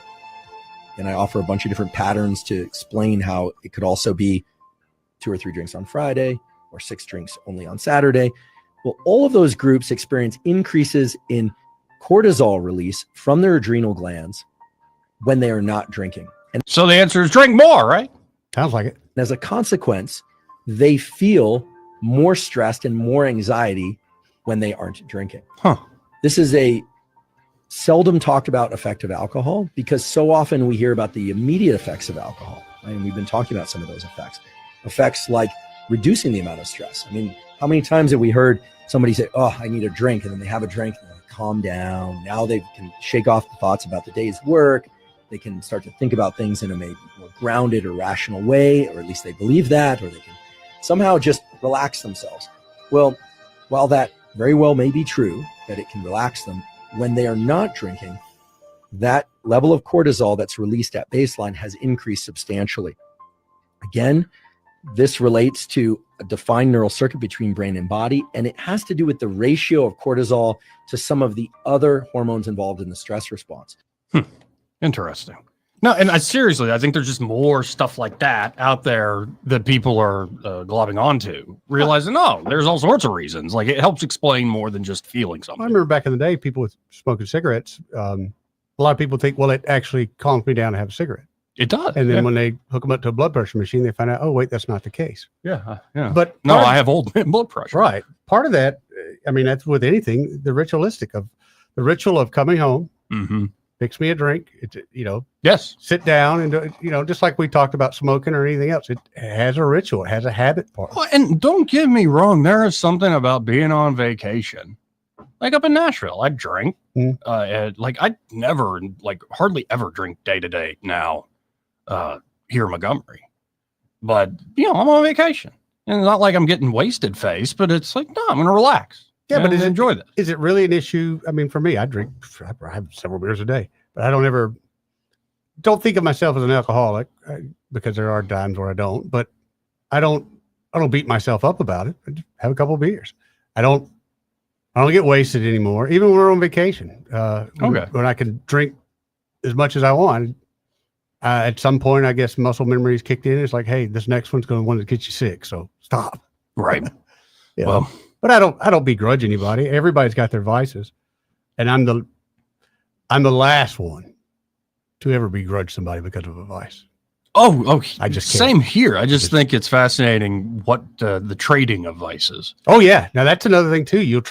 Speaker 2: And I offer a bunch of different patterns to explain how it could also be 2 or 3 drinks on Friday or 6 drinks only on Saturday. Well, all of those groups experience increases in cortisol release from their adrenal glands when they are not drinking. And
Speaker 11: so the answer is drink more, right?
Speaker 13: Sounds like it.
Speaker 2: As a consequence, they feel more stressed and more anxiety when they aren't drinking. This is a seldom talked about effect of alcohol, because so often we hear about the immediate effects of alcohol. Right? And we've been talking about some of those effects like reducing the amount of stress. I mean, how many times have we heard somebody say, "Oh, I need a drink," and then they have a drink and they calm down. Now they can shake off the thoughts about the day's work. They can start to think about things in a maybe more grounded or rational way, or at least they believe that, or they can somehow just relax themselves. Well, while that very well may be true, that it can relax them, when they are not drinking, that level of cortisol that's released at baseline has increased substantially. Again, this relates to a defined neural circuit between brain and body, and it has to do with the ratio of cortisol to some of the other hormones involved in the stress response.
Speaker 11: Interesting. No, and I think there's just more stuff like that out there that people are globbing onto, realizing, there's all sorts of reasons. Like, it helps explain more than just feeling something.
Speaker 13: I remember back in the day, people with smoking cigarettes, a lot of people think, well, it actually calms me down to have a cigarette.
Speaker 11: It does.
Speaker 13: And then when they hook them up to a blood pressure machine, they find out, oh, wait, that's not the case.
Speaker 11: Yeah.
Speaker 13: But
Speaker 11: no, I have old blood pressure.
Speaker 13: Right. Part of that, I mean, that's with anything, the ritual of coming home, fix me a drink. It's,
Speaker 11: yes,
Speaker 13: sit down and, just like we talked about smoking or anything else, it has a ritual. It has a habit part.
Speaker 11: Well, and don't get me wrong. There is something about being on vacation. Like up in Nashville, I drink. I never, hardly ever drink day to day now here in Montgomery. But, I'm on vacation. And it's not like I'm getting wasted face, but it's like, no, I'm going to relax.
Speaker 13: Yeah, but
Speaker 11: enjoy that.
Speaker 13: Is it really an issue? I mean, for me, I have several beers a day, but I don't think of myself as an alcoholic because there are times where I don't, but I don't beat myself up about it. I just have a couple of beers. I don't get wasted anymore, even when we're on vacation. When I can drink as much as I want. At some point, I guess muscle memory's kicked in. It's like, hey, this next one's going to want to get you sick, so stop.
Speaker 11: Right.
Speaker 13: Well, but I don't begrudge anybody. Everybody's got their vices, and I'm the last one to ever begrudge somebody because of a vice.
Speaker 11: Oh,
Speaker 13: I just can't.
Speaker 11: Same here. I just think it's fascinating what the trading of vices.
Speaker 13: Oh yeah, now that's another thing too.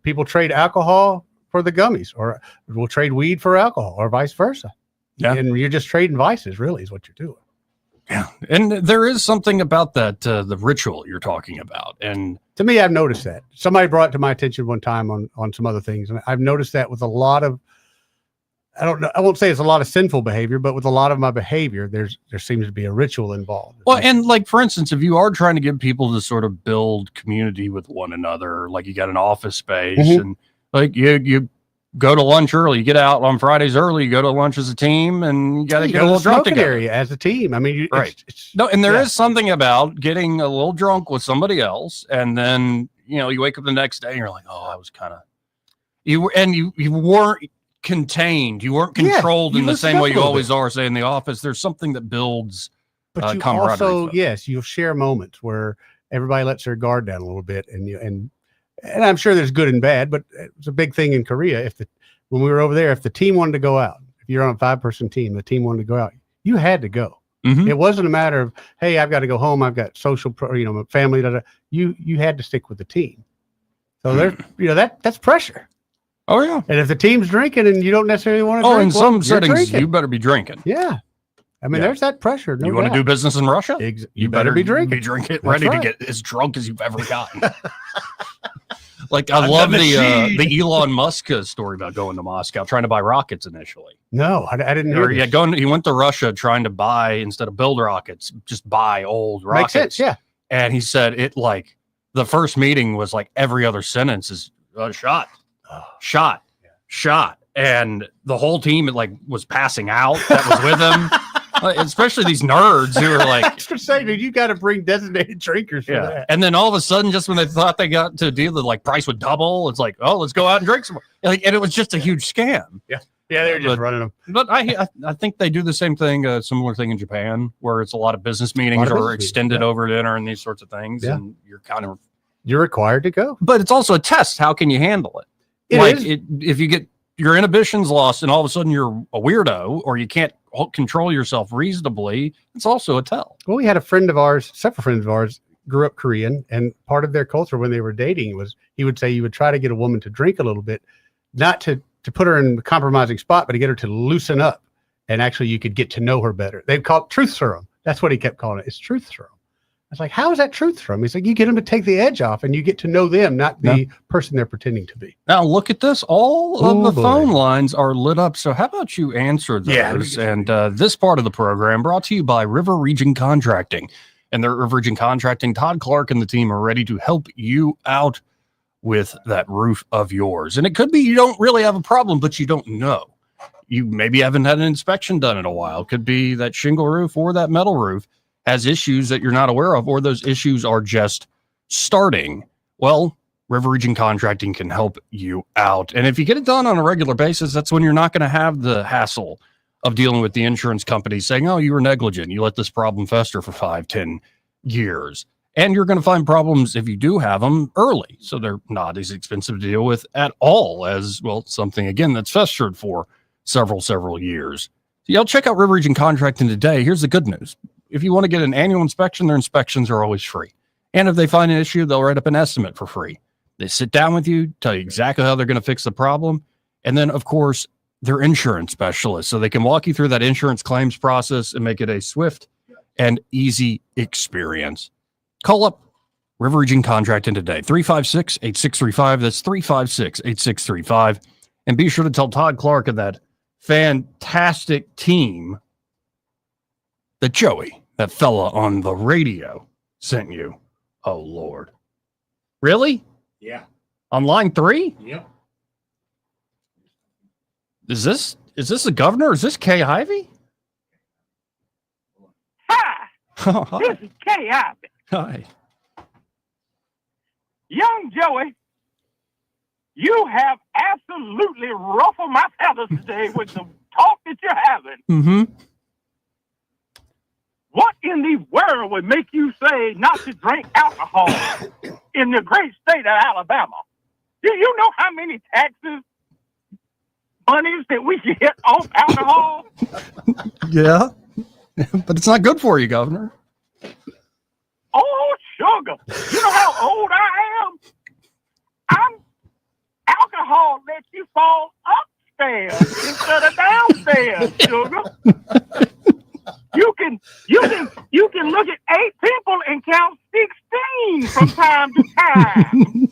Speaker 13: People trade alcohol for the gummies, or we'll trade weed for alcohol, or vice versa.
Speaker 11: Yeah,
Speaker 13: and you're just trading vices. Really, is what you're doing.
Speaker 11: Yeah, and there is something about that the ritual you're talking about, and
Speaker 13: to me, I've noticed that. Somebody brought it to my attention one time on some other things, and I've noticed that with a lot of, I don't know, I won't say it's a lot of sinful behavior, but with a lot of my behavior, there seems to be a ritual involved.
Speaker 11: Well, and like for instance, if you are trying to get people to sort of build community with one another, like you got an office space, and like you go to lunch early, you get out on Fridays early, you go to lunch as a team, and you got to get a little drunk together.
Speaker 13: Area as a team. I mean,
Speaker 11: right? No, and there is something about getting a little drunk with somebody else, and then you wake up the next day and you're like, oh, I was kind of you weren't contained, you weren't controlled in the same way you always are. Say in the office, there's something that builds
Speaker 13: but you
Speaker 11: camaraderie.
Speaker 13: Also, yes, you'll share moments where everybody lets their guard down a little bit, and I'm sure there's good and bad, but it's a big thing in Korea. When we were over there, if the team wanted to go out, if you're on a 5-person team, the team wanted to go out, you had to go. It wasn't a matter of, hey, I've got to go home, I've got social, family. You had to stick with the team. So there's, that's pressure.
Speaker 11: Oh yeah.
Speaker 13: And if the team's drinking and you don't necessarily want to drink,
Speaker 11: in some settings, you better be drinking.
Speaker 13: Yeah. I mean, there's that pressure. No
Speaker 11: you want to do business in Russia?
Speaker 13: You better be drinking.
Speaker 11: Be drinking, ready to get as drunk as you've ever gotten. Like I love the Elon Musk story about going to Moscow, trying to buy rockets initially.
Speaker 13: No, I didn't hear this.
Speaker 11: He went to Russia trying to buy, instead of build rockets, just buy old rockets.
Speaker 13: Makes sense, yeah.
Speaker 11: And he said the first meeting was like every other sentence is shot. And the whole team was passing out that was with him. Especially these nerds who are like,
Speaker 13: I was saying, dude, you got to bring designated drinkers for that.
Speaker 11: And then all of a sudden, just when they thought they got to a deal that price would double, it's like, oh, let's go out and drink some more. And it was just a huge scam.
Speaker 13: Yeah, they were just running them.
Speaker 11: But I think they do the same thing, a similar thing in Japan, where it's a lot of business meetings or extended over dinner and these sorts of things, and
Speaker 13: you're required to go.
Speaker 11: But it's also a test. How can you handle it? If you get your inhibitions lost and all of a sudden you're a weirdo or you can't control yourself reasonably, it's also a tell.
Speaker 13: Well, we had several friends of ours grew up Korean, and part of their culture when they were dating was he would say you would try to get a woman to drink a little bit, not to put her in a compromising spot, but to get her to loosen up, and actually you could get to know her better. They'd call it truth serum. That's what he kept calling it. It's truth serum. I was like, how is that truth serum? He's like, you get them to take the edge off and you get to know them, not the person they're pretending to be.
Speaker 11: Now look at this. All of the phone lines are lit up. So how about you answer those? And this part of the program brought to you by River Region Contracting. And their River Region Contracting, Todd Clark and the team are ready to help you out with that roof of yours. And it could be you don't really have a problem, but you don't know. You maybe haven't had an inspection done in a while. It could be that shingle roof or that metal roof has issues that you're not aware of, or those issues are just starting. Well, River Region Contracting can help you out. And if you get it done on a regular basis, that's when you're not going to have the hassle of dealing with the insurance company saying, oh, you were negligent. You let this problem fester for 5-10 years. And you're going to find problems if you do have them early. So they're not as expensive to deal with at all as, well, something, again, that's festered for several years. So y'all check out River Region Contracting today. Here's the good news. If you want to get an annual inspection, their inspections are always free. And if they find an issue, they'll write up an estimate for free. They sit down with you, tell you exactly how they're going to fix the problem. And then, of course, they're insurance specialists. So they can walk you through that insurance claims process and make it a swift and easy experience. Call up River Region Contracting today, 356-8635. That's 356-8635. And be sure to tell Todd Clark and that fantastic team that Joey, that fella on the radio, sent you. Oh, Lord. Really?
Speaker 13: Yeah.
Speaker 11: On line 3?
Speaker 13: Yep.
Speaker 11: Is this the governor? Is this Kay Ivey?
Speaker 3: Hi. This is Kay Ivey.
Speaker 11: Hi.
Speaker 3: Young Joey, you have absolutely ruffled my feathers today with the talk that you're having.
Speaker 11: Mm-hmm.
Speaker 3: What in the world would make you say not to drink alcohol in the great state of Alabama? Do you know how many taxes, monies that we get off alcohol?
Speaker 11: Yeah. But it's not good for you, Governor.
Speaker 3: Oh, sugar. You know how old I am? Alcohol lets you fall upstairs instead of downstairs, sugar. You can You can look at 8 people and count 16 from time to time.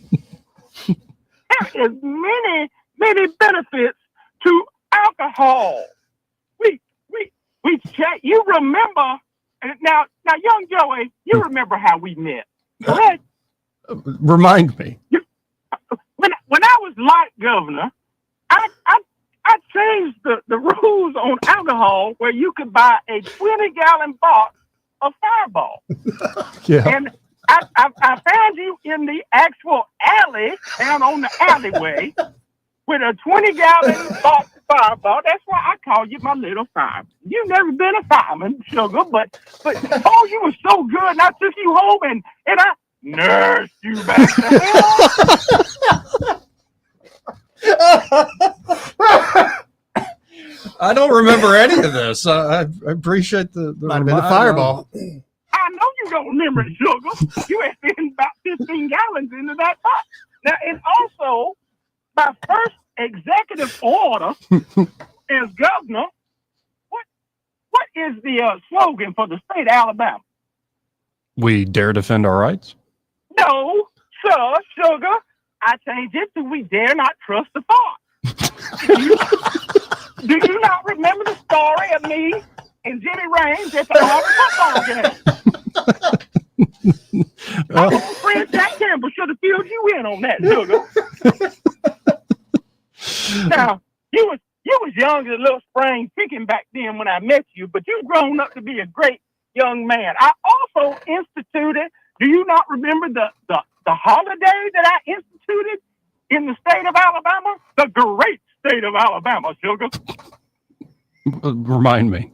Speaker 3: There is many benefits to alcohol. We chat. You remember now, young Joey, you remember how we met, correct?
Speaker 11: Remind me.
Speaker 3: When I was light governor, I changed the rules on alcohol where you could buy a 20-gallon box of Fireball.
Speaker 11: Yeah.
Speaker 3: And I found you in the actual alley, down on the alleyway, with a 20-gallon box of Fireball. That's why I call you my little fireman. You've never been a fireman, sugar, but oh, you were so good, and I took you home and I nursed you back to health.
Speaker 11: I don't remember any of this. I appreciate the
Speaker 13: Might have been the Fireball.
Speaker 3: I know you don't remember it, sugar. You had been about 15 gallons into that box. Now, and also, my first executive order as governor, what is the slogan for the state of Alabama?
Speaker 11: We dare defend our rights?
Speaker 3: No, sir, sugar. I changed it to we dare not trust the fox. Do you not remember the story of me and Jimmy Raines at the Auburn football game? My old friend Jack Campbell should have filled you in on that, sugar. Now, you was young as a little spring chicken back then when I met you, but you've grown up to be a great young man. I also instituted, do you not remember the holiday that I instituted in the state of Alabama? The great state of Alabama, sugar.
Speaker 11: Remind me.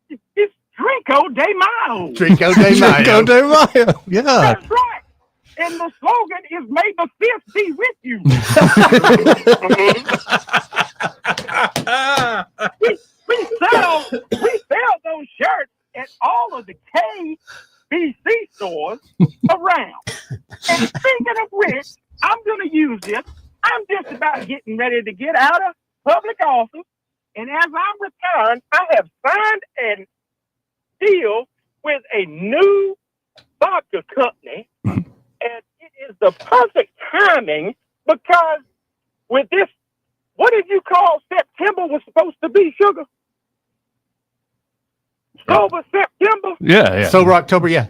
Speaker 3: It's Drinko de Mayo.
Speaker 13: Drinko de Mayo.
Speaker 11: Drinko de Mayo. Yeah.
Speaker 3: That's right. And the slogan is "May the 5th be with you." we sell those shirts at all of the KBC stores around. And speaking of which, I'm going to use this. I'm just about getting ready to get out of public office, and as I'm retiring, I have signed a deal with a new vodka company. And it is the perfect timing because with this, what did you call September was supposed to be, sugar? Sober September?
Speaker 11: Yeah.
Speaker 13: Sober October, yeah.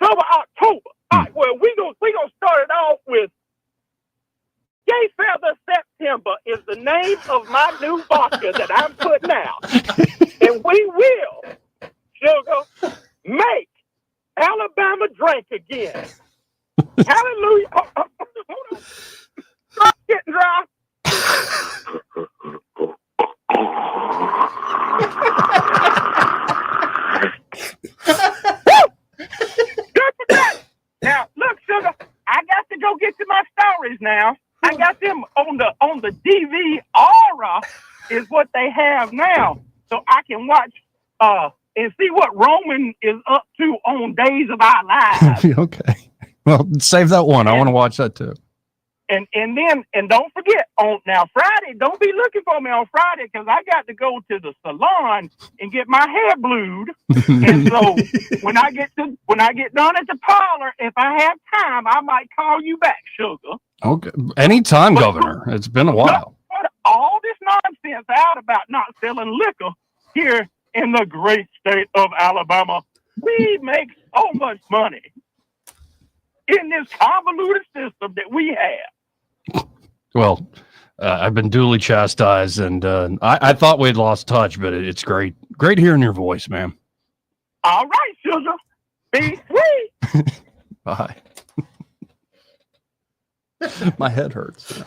Speaker 3: Sober October. All right, well, we're gonna start it off with Gay Feather September is the name of my new vodka that I'm putting out. And we will, sugar, make Alabama drink again. Hallelujah. Hold on. Stop getting dry. Now, look, sugar, I got to go get to my stories now. I got them on the DV Aura is what they have now. So I can watch and see what Roman is up to on Days of Our Lives.
Speaker 11: Okay. Well, save that one. I want to watch that too.
Speaker 3: And then don't forget on Friday. Don't be looking for me on Friday because I got to go to the salon and get my hair blued. And so when I get done at the parlor, if I have time, I might call you back, sugar.
Speaker 11: Okay. Anytime, Governor. It's been a while.
Speaker 3: Put all this nonsense out about not selling liquor here in the great state of Alabama. We make so much money in this convoluted system that we have.
Speaker 11: Well, I've been duly chastised, and I thought we'd lost touch, but it's great hearing your voice, man.
Speaker 3: All right, sugar. Be sweet.
Speaker 11: Bye. My head hurts.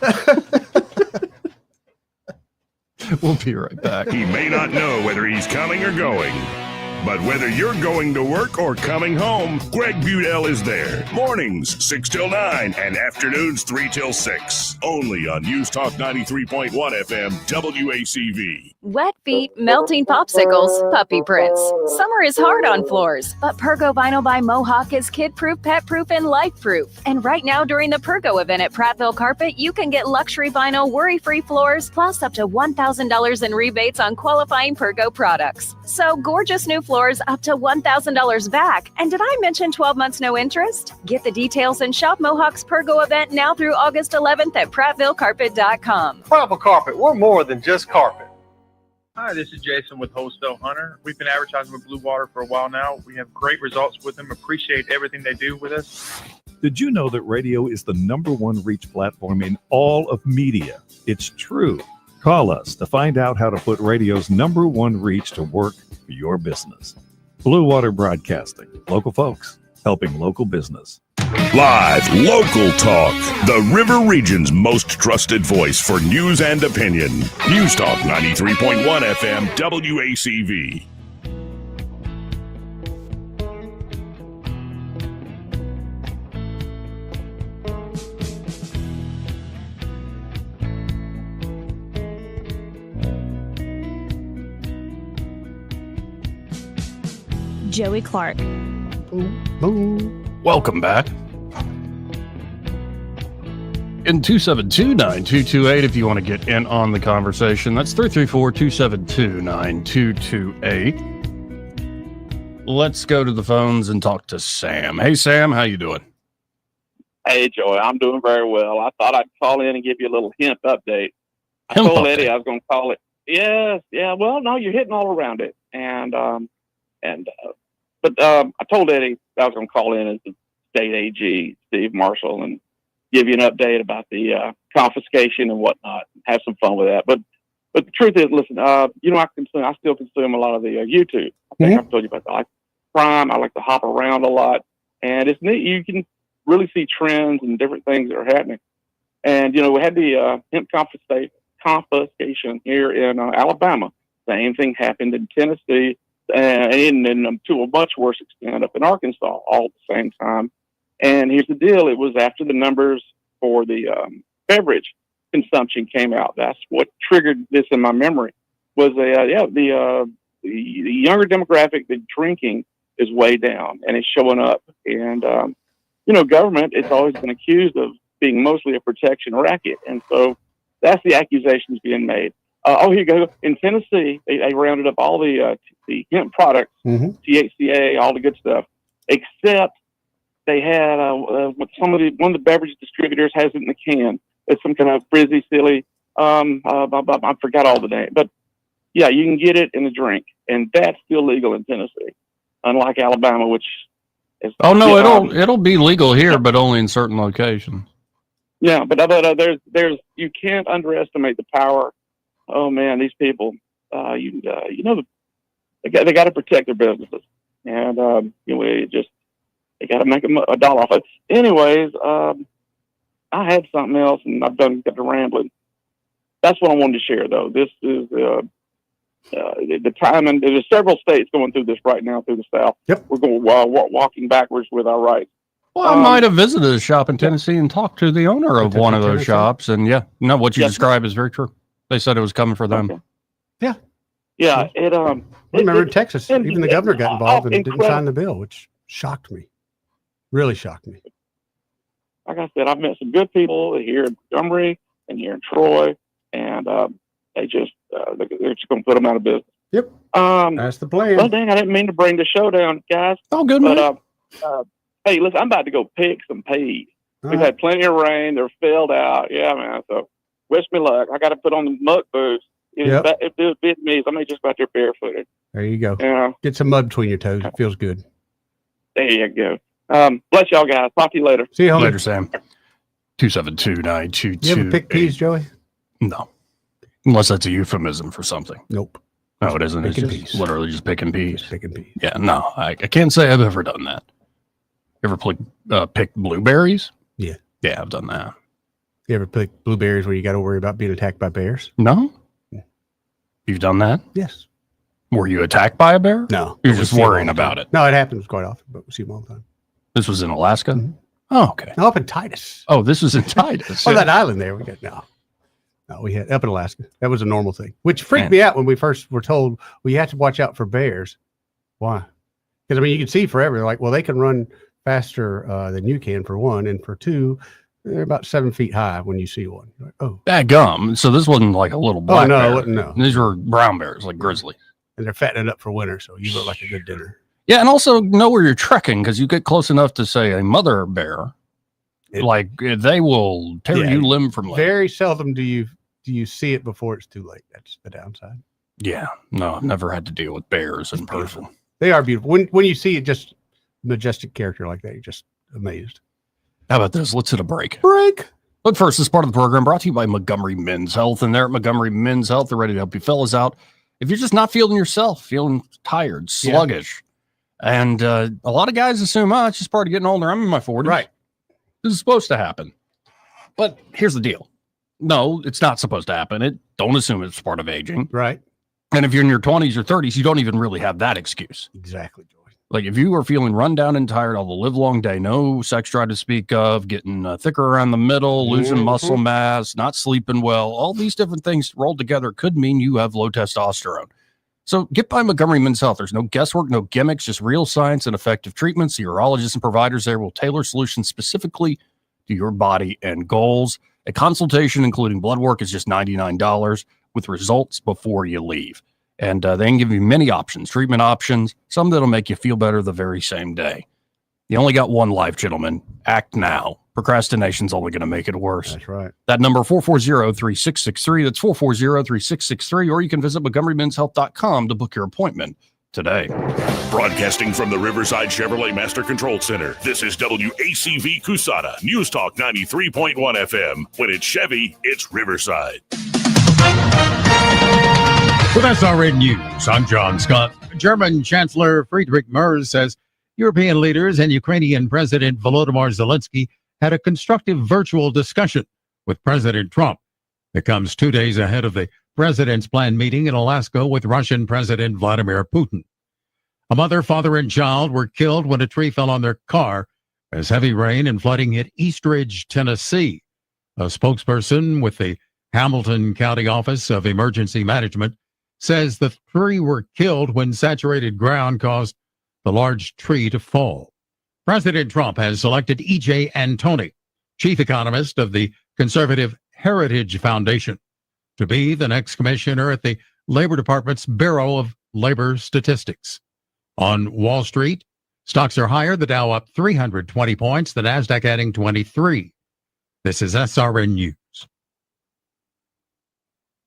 Speaker 11: We'll be right back.
Speaker 9: He may not know whether he's coming or going, but whether you're going to work or coming home, Greg Budell is there. Mornings, 6 till 9, and afternoons, 3 till 6. Only on News Talk 93.1 FM, WACV.
Speaker 4: Wet feet, melting popsicles, puppy prints. Summer is hard on floors, but Pergo Vinyl by Mohawk is kid-proof, pet-proof, and life-proof. And right now during the Pergo event at Prattville Carpet, you can get luxury vinyl, worry-free floors, plus up to $1,000 in rebates on qualifying Pergo products. So gorgeous new floors up to $1,000 back. And did I mention 12 months no interest? Get the details and shop Mohawk's Pergo event now through August 11th at PrattvilleCarpet.com.
Speaker 5: Prattville Carpet, we're more than just carpet.
Speaker 22: Hi, this is Jason with Wholesale Hunter. We've been advertising with Blue Water for a while now. We have great results with them. Appreciate everything they do with us.
Speaker 23: Did you know that radio is the #1 reach platform in all of media? It's true. Call us to find out how to put radio's #1 reach to work for your business. Blue Water Broadcasting. Local folks helping local business.
Speaker 9: Live local talk. The River Region's most trusted voice for news and opinion. News Talk 93.1 FM WACV.
Speaker 10: Joey Clark.
Speaker 11: Welcome back. In 272-9228, if you want to get in on the conversation, that's 334-272-9228. Let's go to the phones and talk to Sam. Hey, Sam, how you doing?
Speaker 24: Hey, Joey, I'm doing very well. I thought I'd call in and give you a little hemp update. I told Eddie I was going to call it. Yes, yeah. Well, no, you're hitting all around it, but I told Eddie I was going to call in as the state AG, Steve Marshall, and give you an update about the confiscation and whatnot. Have some fun with that. But the truth is, listen, I still consume a lot of the YouTube. I think I've told you about that. I like Prime. I like to hop around a lot, and it's neat. You can really see trends and different things that are happening. And we had the hemp confiscation here in Alabama. Same thing happened in Tennessee. And to a much worse extent up in Arkansas all at the same time. And here's the deal. It was after the numbers for the beverage consumption came out. That's what triggered this in my memory was the younger demographic, the drinking is way down and it's showing up. And, government, it's always been accused of being mostly a protection racket. And so that's the accusations being made. Here you go. In Tennessee, they rounded up all the hemp products, THCA, all the good stuff, except they had one of the beverage distributors has it in the can. It's some kind of frizzy, silly. I forgot all the name, but yeah, you can get it in a drink, and that's still legal in Tennessee, unlike Alabama, which is.
Speaker 11: Oh no, it'll be legal here, but only in certain locations.
Speaker 24: Yeah, but there's you can't underestimate the power. Oh man, these people, they got to protect their businesses, and they got to make a dollar off it. Anyways, I had something else, and I've got to rambling. That's what I wanted to share, though. This is the time, and there's several states going through this right now through the South.
Speaker 13: Yep,
Speaker 24: we're going walking backwards with our rights.
Speaker 11: Well, I might have visited a shop in Tennessee and talked to the owner of one of those shops, and what you describe is very true. They said it was coming for them.
Speaker 24: Okay. Yeah. It.
Speaker 13: I remember in Texas, even the governor got involved and didn't sign the bill, which shocked me. Really shocked me.
Speaker 24: Like I said, I've met some good people here in Montgomery and here in Troy, and they're just going to put them out of business.
Speaker 13: Yep. That's the plan.
Speaker 24: Well, dang, I didn't mean to bring the show down, guys.
Speaker 11: Oh, good, man.
Speaker 24: But hey, listen, I'm about to go pick some peas. We've had plenty of rain. They're filled out. Yeah, man. So wish me luck. I got to put on the muck boots. If it bit me, I may just go out there barefooted.
Speaker 13: There you go.
Speaker 24: Yeah.
Speaker 13: Get some mud between your toes. It feels good.
Speaker 24: There you go. Bless y'all, guys. Talk to you later.
Speaker 13: See you home.
Speaker 11: Later, Sam. 272-922.
Speaker 13: You ever pick peas, Joey?
Speaker 11: No. Unless that's a euphemism for something.
Speaker 13: Nope.
Speaker 11: No, it isn't. It's
Speaker 13: Picking
Speaker 11: just
Speaker 13: peas.
Speaker 11: literally just picking peas.
Speaker 13: Just picking peas.
Speaker 11: Yeah, no. I can't say I've ever done that. Ever picked blueberries?
Speaker 13: Yeah.
Speaker 11: Yeah, I've done that.
Speaker 13: You ever pick blueberries where you got to worry about being attacked by bears?
Speaker 11: No. You've done that?
Speaker 13: Yes.
Speaker 11: Were you attacked by a bear?
Speaker 13: No.
Speaker 11: You're just worrying about it.
Speaker 13: No, it happens quite often, but we see them all the time.
Speaker 11: This was in Alaska? Oh, okay.
Speaker 13: No, up in Titus.
Speaker 11: Oh, this was in Titus.
Speaker 13: Oh, that island there. We got no, we had up in Alaska. That was a normal thing, which freaked me out when we first were told we have to watch out for bears. Why? Because you can see forever. They're like, well, they can run faster than you can for one, and for two, they're about 7 feet high when you see one. Like, oh,
Speaker 11: that gum. So this wasn't like a little black bear.
Speaker 13: No.
Speaker 11: These were brown bears, like grizzly.
Speaker 13: and they're fattening up for winter. So you look like a good dinner.
Speaker 11: Yeah, and also know where you're trekking, because you get close enough to say a mother bear, they will tear you limb from limb.
Speaker 13: Very seldom do you see it before it's too late. That's the downside.
Speaker 11: Yeah, no, I've never had to deal with bears in person.
Speaker 13: They are beautiful. When you see it, just majestic character like that, you're just amazed.
Speaker 11: How about this? Let's hit a break. But first, this part of the program brought to you by Montgomery Men's Health. And there at Montgomery Men's Health, they're ready to help you fellas out. If you're just not feeling yourself, feeling tired, sluggish, and a lot of guys assume, it's just part of getting older. I'm in my 40s.
Speaker 13: Right.
Speaker 11: This is supposed to happen. But here's the deal. No, it's not supposed to happen. Don't assume it's part of aging.
Speaker 13: Right.
Speaker 11: And if you're in your 20s or 30s, you don't even really have that excuse.
Speaker 13: Exactly, Joey.
Speaker 11: Like if you are feeling run down and tired all the live long day, no sex drive to speak of, getting thicker around the middle, losing muscle mass, not sleeping well, all these different things rolled together could mean you have low testosterone. So get by Montgomery Men's Health. There's no guesswork, no gimmicks, just real science and effective treatments. The urologists and providers there will tailor solutions specifically to your body and goals. A consultation, including blood work, is just $99 with results before you leave. And they can give you many options, treatment options, some that'll make you feel better the very same day. You only got one life, gentlemen. Act now. Procrastination's only going to make it worse.
Speaker 13: That's right.
Speaker 11: That number, 440-3663. That's 440-3663. Or you can visit MontgomeryMen'sHealth.com to book your appointment today.
Speaker 9: Broadcasting from the Riverside Chevrolet Master Control Center, this is WACV Cusada, News Talk 93.1 FM. When it's Chevy, it's Riverside.
Speaker 6: With SRN News, I'm John Scott. German Chancellor Friedrich Merz says European leaders and Ukrainian President Volodymyr Zelensky had a constructive virtual discussion with President Trump. It comes 2 days ahead of the president's planned meeting in Alaska with Russian President Vladimir Putin. A mother, father, and child were killed when a tree fell on their car as heavy rain and flooding hit Eastridge, Tennessee. A spokesperson with the Hamilton County Office of Emergency Management says the three were killed when saturated ground caused the large tree to fall. President Trump has selected E.J. Antoni, chief economist of the conservative Heritage Foundation, to be the next commissioner at the Labor Department's Bureau of Labor Statistics. On Wall Street, stocks are higher, the Dow up 320 points, the Nasdaq adding 23. This is SRN News.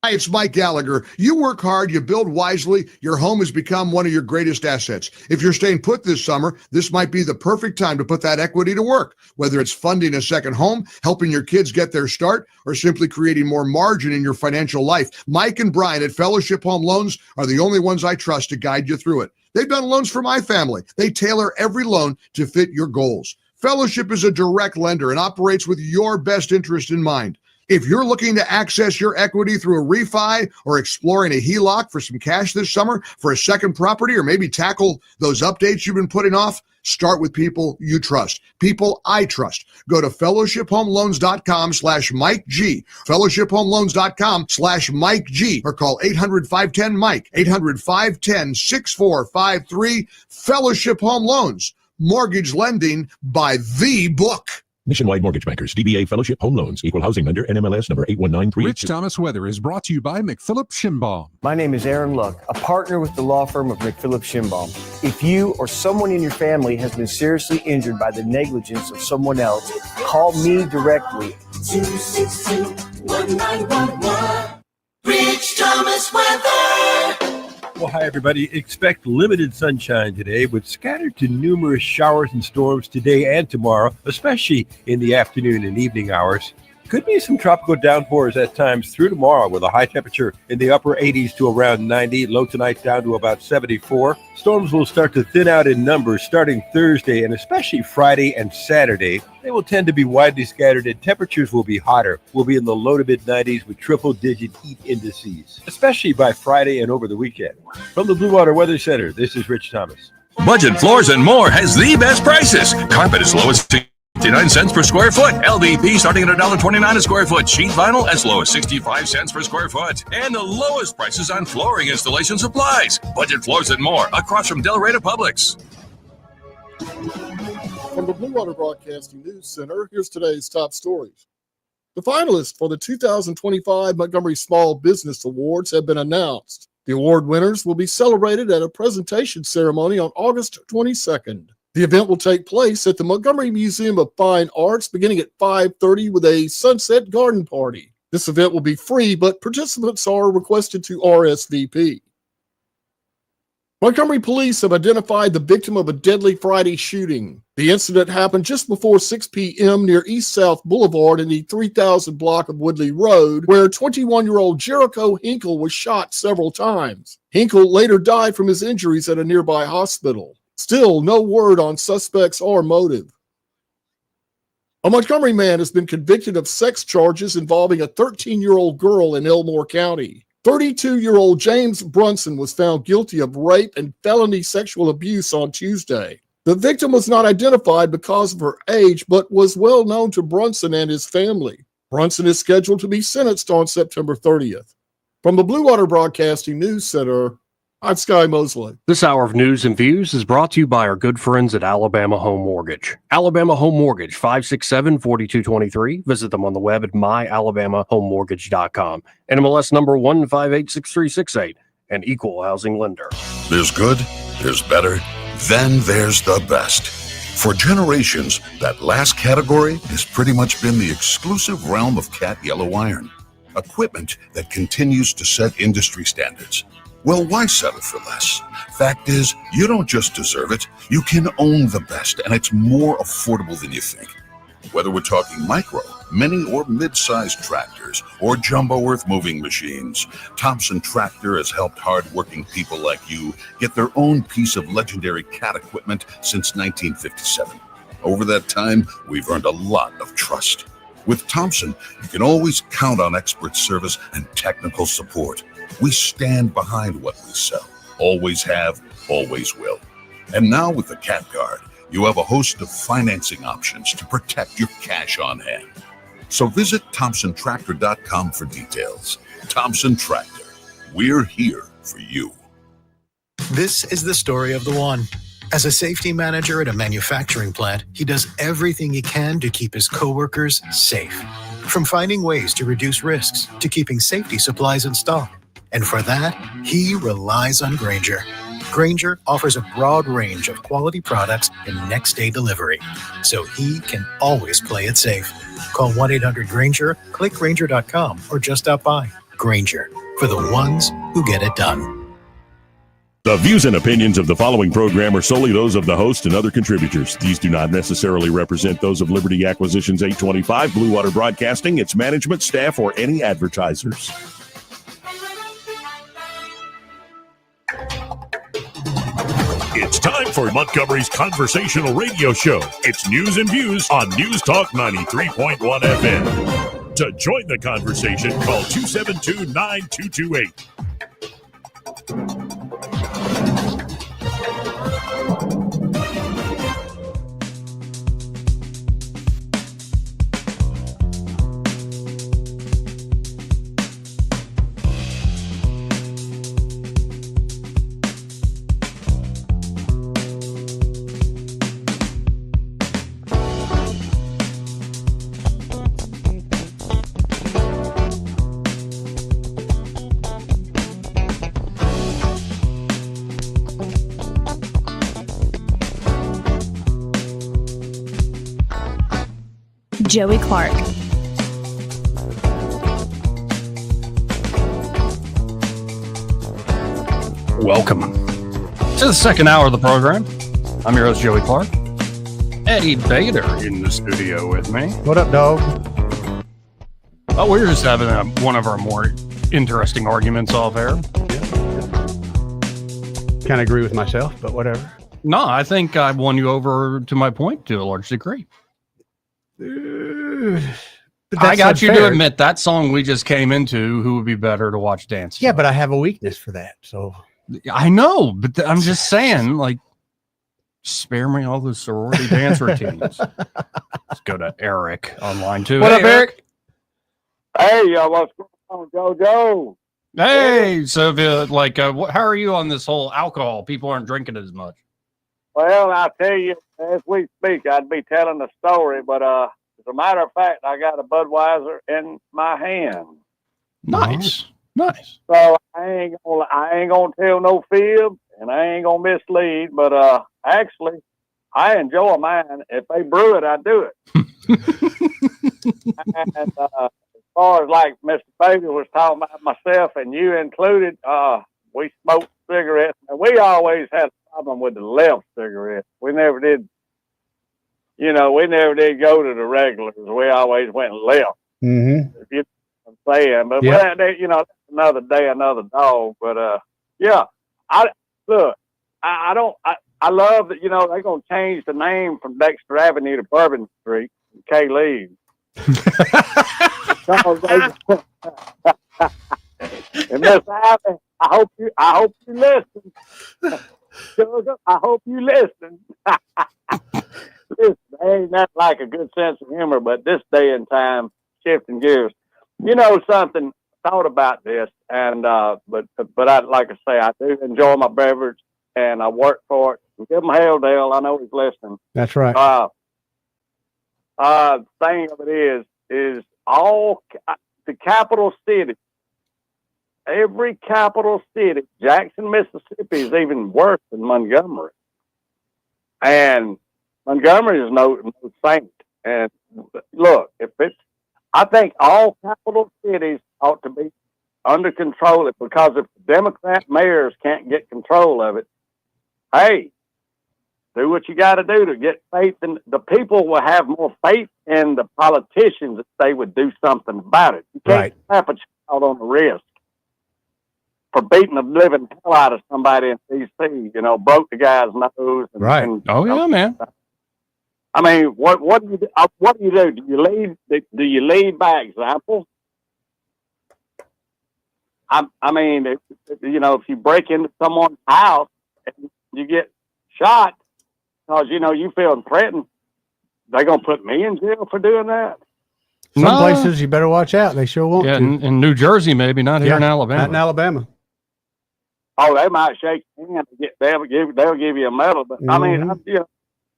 Speaker 7: Hi, it's Mike Gallagher. You work hard, you build wisely, your home has become one of your greatest assets. If you're staying put this summer, this might be the perfect time to put that equity to work, whether it's funding a second home, helping your kids get their start, or simply creating more margin in your financial life. Mike and Brian at Fellowship Home Loans are the only ones I trust to guide you through it. They've done loans for my family. They tailor every loan to fit your goals. Fellowship is a direct lender and operates with your best interest in mind. If you're looking to access your equity through a refi or exploring a HELOC for some cash this summer for a second property, or maybe tackle those updates you've been putting off, start with people you trust, people I trust. Go to fellowshiphomeloans.com/Mike G, fellowshiphomeloans.com/Mike G, or call 800-510-MIKE, 800-510-6453. Fellowship Home Loans, mortgage lending by the book.
Speaker 8: Nationwide Mortgage Bankers, DBA Fellowship Home Loans, Equal Housing Lender, NMLS number 8193.
Speaker 12: Rich Thomas Weather is brought to you by McPhillips Schimbaum.
Speaker 25: My name is Aaron Luck, a partner with the law firm of McPhillips Schimbaum. If you or someone in your family has been seriously injured by the negligence of someone else, call me directly.
Speaker 19: 262-1911. Rich Thomas Weather.
Speaker 20: Well, hi, everybody. Expect limited sunshine today with scattered to numerous showers and storms today and tomorrow, especially in the afternoon and evening hours. Could be some tropical downpours at times through tomorrow with a high temperature in the upper 80s to around 90, low tonight down to about 74. Storms will start to thin out in numbers starting Thursday and especially Friday and Saturday. They will tend to be widely scattered and temperatures will be hotter. We'll be in the low to mid 90s with triple-digit heat indices, especially by Friday and over the weekend. From the Blue Water Weather Center, this is Rich Thomas.
Speaker 9: Budget Floors and More has the best prices. Carpet as low as 59 cents per square foot. LVP starting at $1.29 a square foot. Sheet vinyl as low as 65 cents per square foot. And the lowest prices on flooring installation supplies. Budget Floors and More across from Del Rey to Publix.
Speaker 26: From the Blue Water Broadcasting News Center, here's today's top stories. The finalists for the 2025 Montgomery Small Business Awards have been announced. The award winners will be celebrated at a presentation ceremony on August 22nd. The event will take place at the Montgomery Museum of Fine Arts beginning at 5:30 with a sunset garden party. This event will be free, but participants are requested to RSVP. Montgomery police have identified the victim of a deadly Friday shooting. The incident happened just before 6 p.m. near East South Boulevard in the 3000 block of Woodley Road, where 21-year-old Jericho Hinkle was shot several times. Hinkle later died from his injuries at a nearby hospital. Still, no word on suspects or motive. A Montgomery man has been convicted of sex charges involving a 13-year-old girl in Elmore County. 32-year-old James Brunson was found guilty of rape and felony sexual abuse on Tuesday. The victim was not identified because of her age, but was well known to Brunson and his family. Brunson is scheduled to be sentenced on September 30th. From the Blue Water Broadcasting News Center, I'm Sky Mosley.
Speaker 1: This hour of news and views is brought to you by our good friends at Alabama Home Mortgage. Alabama Home Mortgage, 567-4223. Visit them on the web at myalabamahomemortgage.com. NMLS number 1586368, an equal housing lender.
Speaker 14: There's good, there's better, then there's the best. For generations, that last category has pretty much been the exclusive realm of Cat Yellow Iron. Equipment that continues to set industry standards. Well, why settle for less? Fact is, you don't just deserve it, you can own the best, and it's more affordable than you think. Whether we're talking micro, mini, or mid-sized tractors, or jumbo earth moving machines, Thompson Tractor has helped hard-working people like you get their own piece of legendary Cat equipment since 1957. Over that time, we've earned a lot of trust. With Thompson, you can always count on expert service and technical support. We stand behind what we sell. Always have, always will. And now with the Cat Guard, you have a host of financing options to protect your cash on hand. So visit ThompsonTractor.com for details. Thompson Tractor. We're here for you.
Speaker 15: This is the story of the one. As a safety manager at a manufacturing plant, he does everything he can to keep his coworkers safe. From finding ways to reduce risks to keeping safety supplies in stock. And for that, he relies on Grainger. Grainger offers a broad range of quality products and next-day delivery, so he can always play it safe. Call 1-800-GRAINGER, click Grainger.com, or just stop by. Grainger, for the ones who get it done.
Speaker 9: The views and opinions of the following program are solely those of the host and other contributors. These do not necessarily represent those of Liberty Acquisitions 825, Blue Water Broadcasting, its management, staff, or any advertisers. It's time for Montgomery's conversational radio show. It's news and views on News Talk 93.1 FM. To join the conversation, call 272-9228.
Speaker 10: Joey Clark.
Speaker 11: Welcome to the second hour of the program. I'm your host, Joey Clark. Eddie Bader in the studio with me.
Speaker 13: What up, dog?
Speaker 11: Oh, we're just having one of our more interesting arguments off air.
Speaker 13: Kind of agree with myself, but whatever.
Speaker 11: No, I think I won you over to my point to a large degree. I got you to admit that song we just came into, who would be better to watch dance?
Speaker 13: Yeah, but I have a weakness for that. So
Speaker 11: I know, but I'm just saying, like, spare me all the sorority dance routines. Let's go to Eric online too.
Speaker 16: What up, Eric? Hey, what's going on, JoJo?
Speaker 11: Hey, so how are you on this whole alcohol? People aren't drinking as much.
Speaker 16: Well, I'll tell you, as we speak, I'd be telling the story, but as a matter of fact, I got a Budweiser in my hand.
Speaker 11: Nice. Nice.
Speaker 16: So I ain't gonna tell no fib, and I ain't gonna mislead. But actually, I enjoy mine. If they brew it, I do it. And as far as like Mr. Baby was talking about myself and you included, we smoked cigarettes, and we always had a problem with the left cigarette. We never did. We never did go to the regulars. We always went left.
Speaker 13: Mm-hmm.
Speaker 16: If you know what I'm saying, but
Speaker 13: Yep.
Speaker 16: that's another day, another dog. But yeah, I love that. They're gonna change the name from Dexter Avenue to Bourbon Street. K. Lee. And Miss Abby, I hope you listen. Sugar, I hope you listen. Listen, ain't that like a good sense of humor, but this day and time, shifting gears. You know something, thought about this, and but I like I say, I do enjoy my beverage, and I work for it. Give him hell, Dale. I know he's listening.
Speaker 13: That's right.
Speaker 16: Thing of it is all the capital city. Every capital city, Jackson, Mississippi, is even worse than Montgomery. And Montgomery is no saint. And look, I think all capital cities ought to be under control, because if the Democrat mayors can't get control of it, hey, do what you got to do to get faith in the people. Will have more faith in the politicians if they would do something about it. You can't slap a child on the wrist for beating the living hell out of somebody in D.C. Broke the guy's nose.
Speaker 11: Oh yeah, man.
Speaker 16: I mean, what do you do? What do you do? Do you lead by example? I mean, if you break into someone's house and you get shot because you feel threatened, they gonna put me in jail for doing that?
Speaker 13: Some places you better watch out. They sure won't.
Speaker 11: Yeah,
Speaker 13: to.
Speaker 11: in New Jersey, maybe not here in Alabama.
Speaker 13: Not in Alabama.
Speaker 16: Oh, they might shake your hand. They'll give you a medal. But I mean, I'm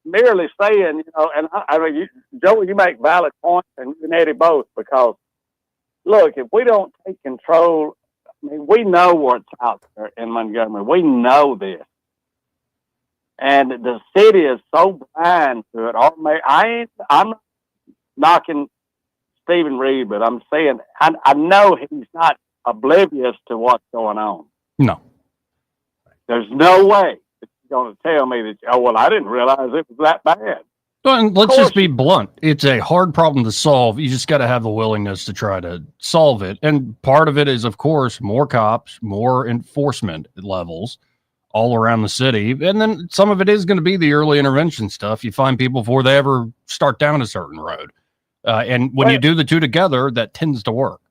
Speaker 16: merely saying, and I mean, Joey, you make valid points, and you and Eddie both, because look, if we don't take control, I mean, we know what's out there in Montgomery. We know this, and the city is so blind to it. I'm not knocking Stephen Reed, but I'm saying I know he's not oblivious to what's going on.
Speaker 11: No.
Speaker 16: There's no way that you're going to tell me that, I didn't realize it was that bad.
Speaker 11: Well, and let's just be blunt. It's a hard problem to solve. You just got to have the willingness to try to solve it. And part of it is, of course, more cops, more enforcement levels all around the city. And then some of it is going to be the early intervention stuff. You find people before they ever start down a certain road. And when you do the two together, that tends to work.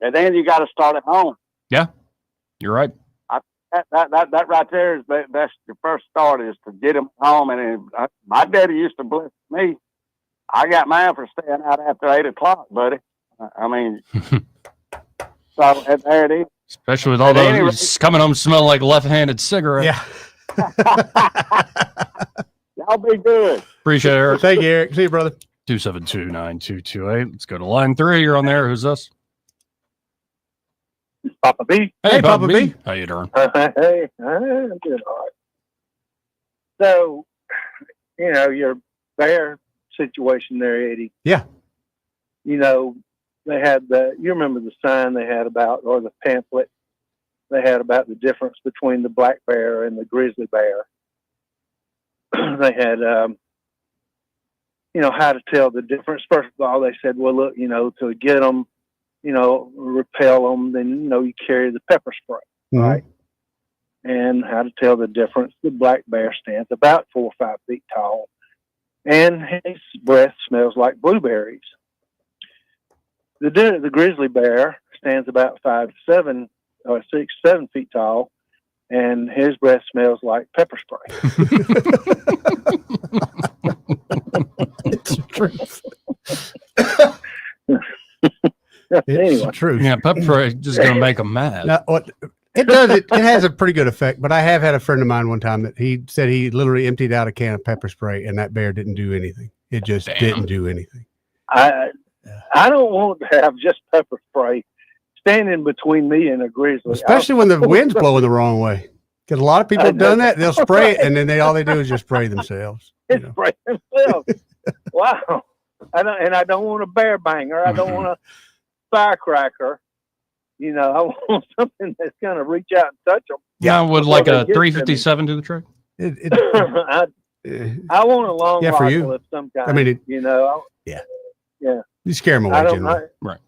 Speaker 16: And then you got to start at home.
Speaker 11: Yeah, you're right.
Speaker 16: That right there is that's your first start, is to get them home. And my daddy used to bless me. I got mine for staying out after 8 o'clock, buddy. I mean, so there it is.
Speaker 11: Especially with all those coming home smelling like left-handed cigarette.
Speaker 13: Yeah.
Speaker 16: Y'all be good.
Speaker 11: Appreciate it, Eric.
Speaker 13: Thank you, Eric. See you, brother.
Speaker 11: 272-9228. Let's go to line 3. You're on there. Who's this?
Speaker 2: Papa B.
Speaker 11: Hey, Papa B. How you doing?
Speaker 2: Hey, I'm doing all right. So, your bear situation there, Eddie.
Speaker 13: Yeah.
Speaker 2: They had you remember the sign they had about, or the pamphlet they had about the difference between the black bear and the grizzly bear. They had, how to tell the difference. First of all, they said, well, look, to get them, repel them, then, you carry the pepper spray, right? And how to tell the difference. The black bear stands about 4 or 5 feet tall, and his breath smells like blueberries. The grizzly bear stands about 5 to 7 or 6, 7 feet tall, and his breath smells like pepper spray.
Speaker 13: It's the truth.
Speaker 2: Anyway.
Speaker 13: The truth.
Speaker 11: Yeah, pepper spray is just going to make them mad.
Speaker 13: Now, it does. It has a pretty good effect. But I have had a friend of mine one time that he said he literally emptied out a can of pepper spray, and that bear didn't do anything. It just didn't do anything.
Speaker 2: I don't want to have just pepper spray standing between me and a grizzly.
Speaker 13: Especially when the wind's blowing the wrong way. Because a lot of people have done that. They'll spray it, and then all they do is just spray themselves.
Speaker 2: Spray themselves. Wow. I don't want a bear banger. I don't want a firecracker. You know, I want something that's going to reach out and touch them.
Speaker 11: Yeah, would like a 357 do the trick?
Speaker 2: I want a long
Speaker 13: Yeah, for
Speaker 2: rifle
Speaker 13: you.
Speaker 2: of some kind.
Speaker 13: I mean,
Speaker 2: you know.
Speaker 13: Yeah.
Speaker 2: Yeah.
Speaker 13: You scare them away, generally.
Speaker 11: Right.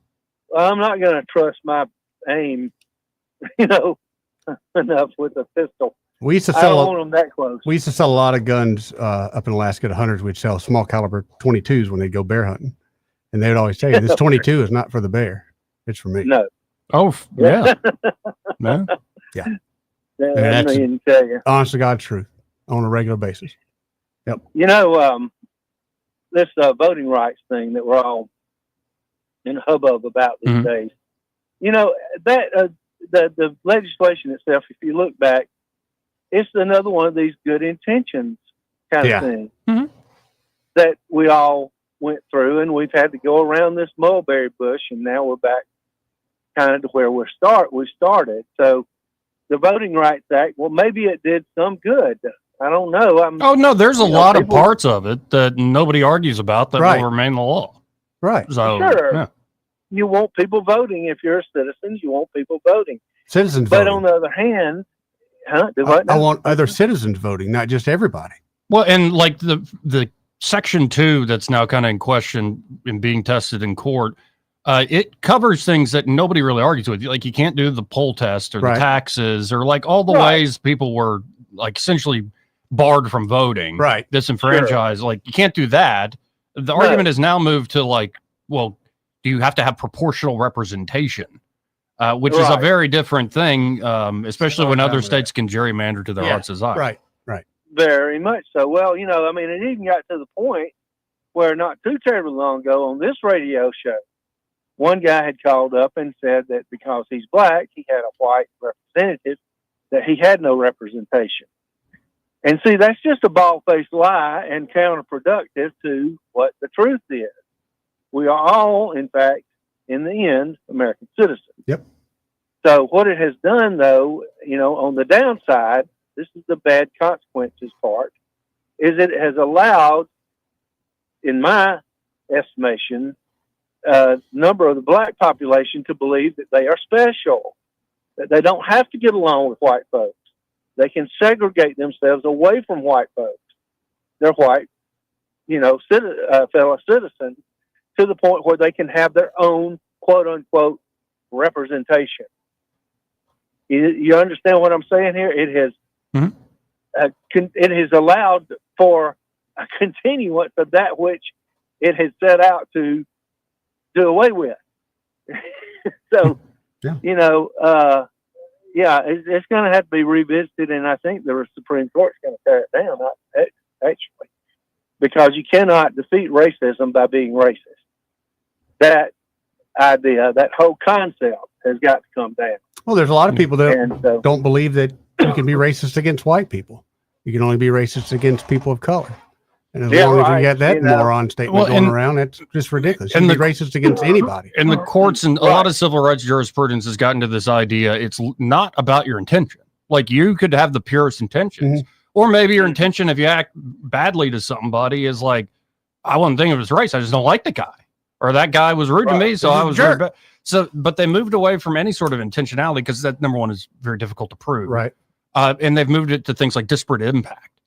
Speaker 2: I'm not going to trust my aim, you know, enough with a pistol.
Speaker 13: We used to
Speaker 2: I
Speaker 13: sell.
Speaker 2: don't want them that close.
Speaker 13: We used to sell a lot of guns up in Alaska to hunters. We'd sell small caliber 22s when they'd go bear hunting, and they would always tell you, "This 22 is not for the bear; it's for me."
Speaker 2: No.
Speaker 11: Oh, yeah. No.
Speaker 13: Yeah.
Speaker 2: Yeah,
Speaker 13: And that's
Speaker 2: I mean, tell you.
Speaker 13: honest to God truth on a regular basis. Yep.
Speaker 2: You know, this voting rights thing that we're all in a hubbub about these days. You know, that the legislation itself, if you look back, it's another one of these good intentions kind of things that we all went through, and we've had to go around this mulberry bush, and now we're back kind of to where we started. So the Voting Rights Act, well, maybe it did some good. I don't know.
Speaker 11: Oh no, there's a lot of parts of it that nobody argues about that will remain the law.
Speaker 13: Right.
Speaker 11: So
Speaker 2: sure.
Speaker 11: yeah.
Speaker 2: You want people voting. If you're a citizen, you want people voting.
Speaker 13: Citizens
Speaker 2: But
Speaker 13: voting.
Speaker 2: on the other hand,
Speaker 13: I want other citizens voting, not just everybody.
Speaker 11: Well, and like the Section 2 that's now kind of in question and being tested in court, it covers things that nobody really argues with. Like you can't do the poll test or the taxes or like all the ways people were like essentially barred from voting, disenfranchised. Like you can't do that. The argument has now moved to like, well, do you have to have proportional representation? Which is a very different thing, especially when other states can gerrymander to their heart's desire.
Speaker 13: Right.
Speaker 2: very much so. Well, you know, I mean, it even got to the point where not too terribly long ago on this radio show, one guy had called up and said that because he's black, he had a white representative, that he had no representation. And see, that's just a bald-faced lie and counterproductive to what the truth is. We are all, in fact, in the end, American citizens.
Speaker 13: Yep.
Speaker 2: So what it has done, though, you know, on the downside, this is the bad consequences part, is it has allowed, in my estimation, a number of the black population to believe that they are special, that they don't have to get along with white folks. They can segregate themselves away from white folks. They're white, you know, fellow citizens, to the point where they can have their own quote unquote representation. You understand what I'm saying here? It has it has allowed for a continuance of that which it has set out to do away with. So, you know, it's going to have to be revisited, and I think the Supreme Court's going to tear it down, actually, because you cannot defeat racism by being racist. That idea, that whole concept has got to come down.
Speaker 13: Well, there's a lot of people that don't believe that you can be racist against white people. You can only be racist against people of color. And as long as you got that moron statement going around, that's just ridiculous. You can be racist against anybody.
Speaker 11: And the courts and a lot of civil rights jurisprudence has gotten to this idea. It's not about your intention. Like you could have the purest intentions, or maybe your intention, if you act badly to somebody, is like, I wasn't thinking of his race. I just don't like the guy, or that guy was rude to me. So I was rude back. So, but they moved away from any sort of intentionality because that, number one, is very difficult to prove.
Speaker 13: Right.
Speaker 11: And they've moved it to things like disparate impact.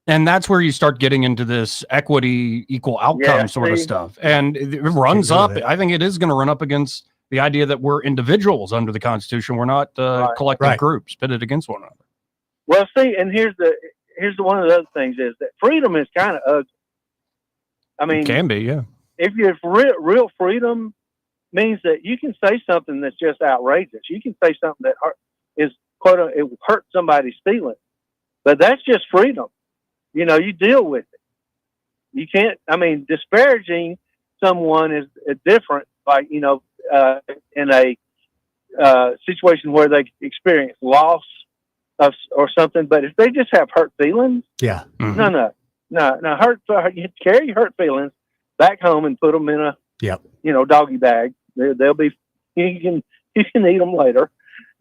Speaker 11: And that's where you start getting into this equity, equal outcome sort of stuff. And it runs up. I think it is going to run up against the idea that we're individuals under the Constitution. We're not collective groups pitted against one another.
Speaker 2: Well, see, and here's one of the other things is that freedom is kind of ugly. I mean,
Speaker 11: it can be, yeah.
Speaker 2: If you're real freedom means that you can say something that's just outrageous. You can say something that is it will hurt somebody's feelings, but that's just freedom. You know, you deal with it. You can't, I mean, disparaging someone is different, like, you know, in a situation where they experience loss or something. But if they just have hurt feelings, no, you carry your hurt feelings back home and put them in a, you know, doggy bag. They'll be, you can You can eat them later,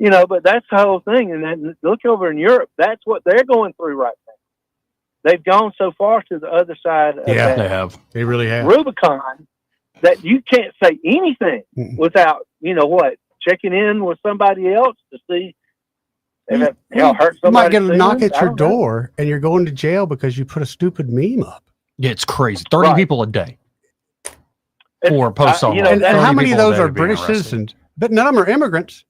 Speaker 2: but that's the whole thing. And then look over in Europe, that's what they're going through right now. They've gone so far to the other side of that
Speaker 11: they have.
Speaker 13: They really have.
Speaker 2: Rubicon that you can't say anything without, checking in with somebody else to see if it hurt somebody.
Speaker 13: You might get a knock
Speaker 2: feelings.
Speaker 13: at your door and you're going to jail because you put a stupid meme up.
Speaker 11: Yeah, it's crazy. 30 people a day. Or posts on.
Speaker 13: And how many of those are British citizens? But none of them are immigrants.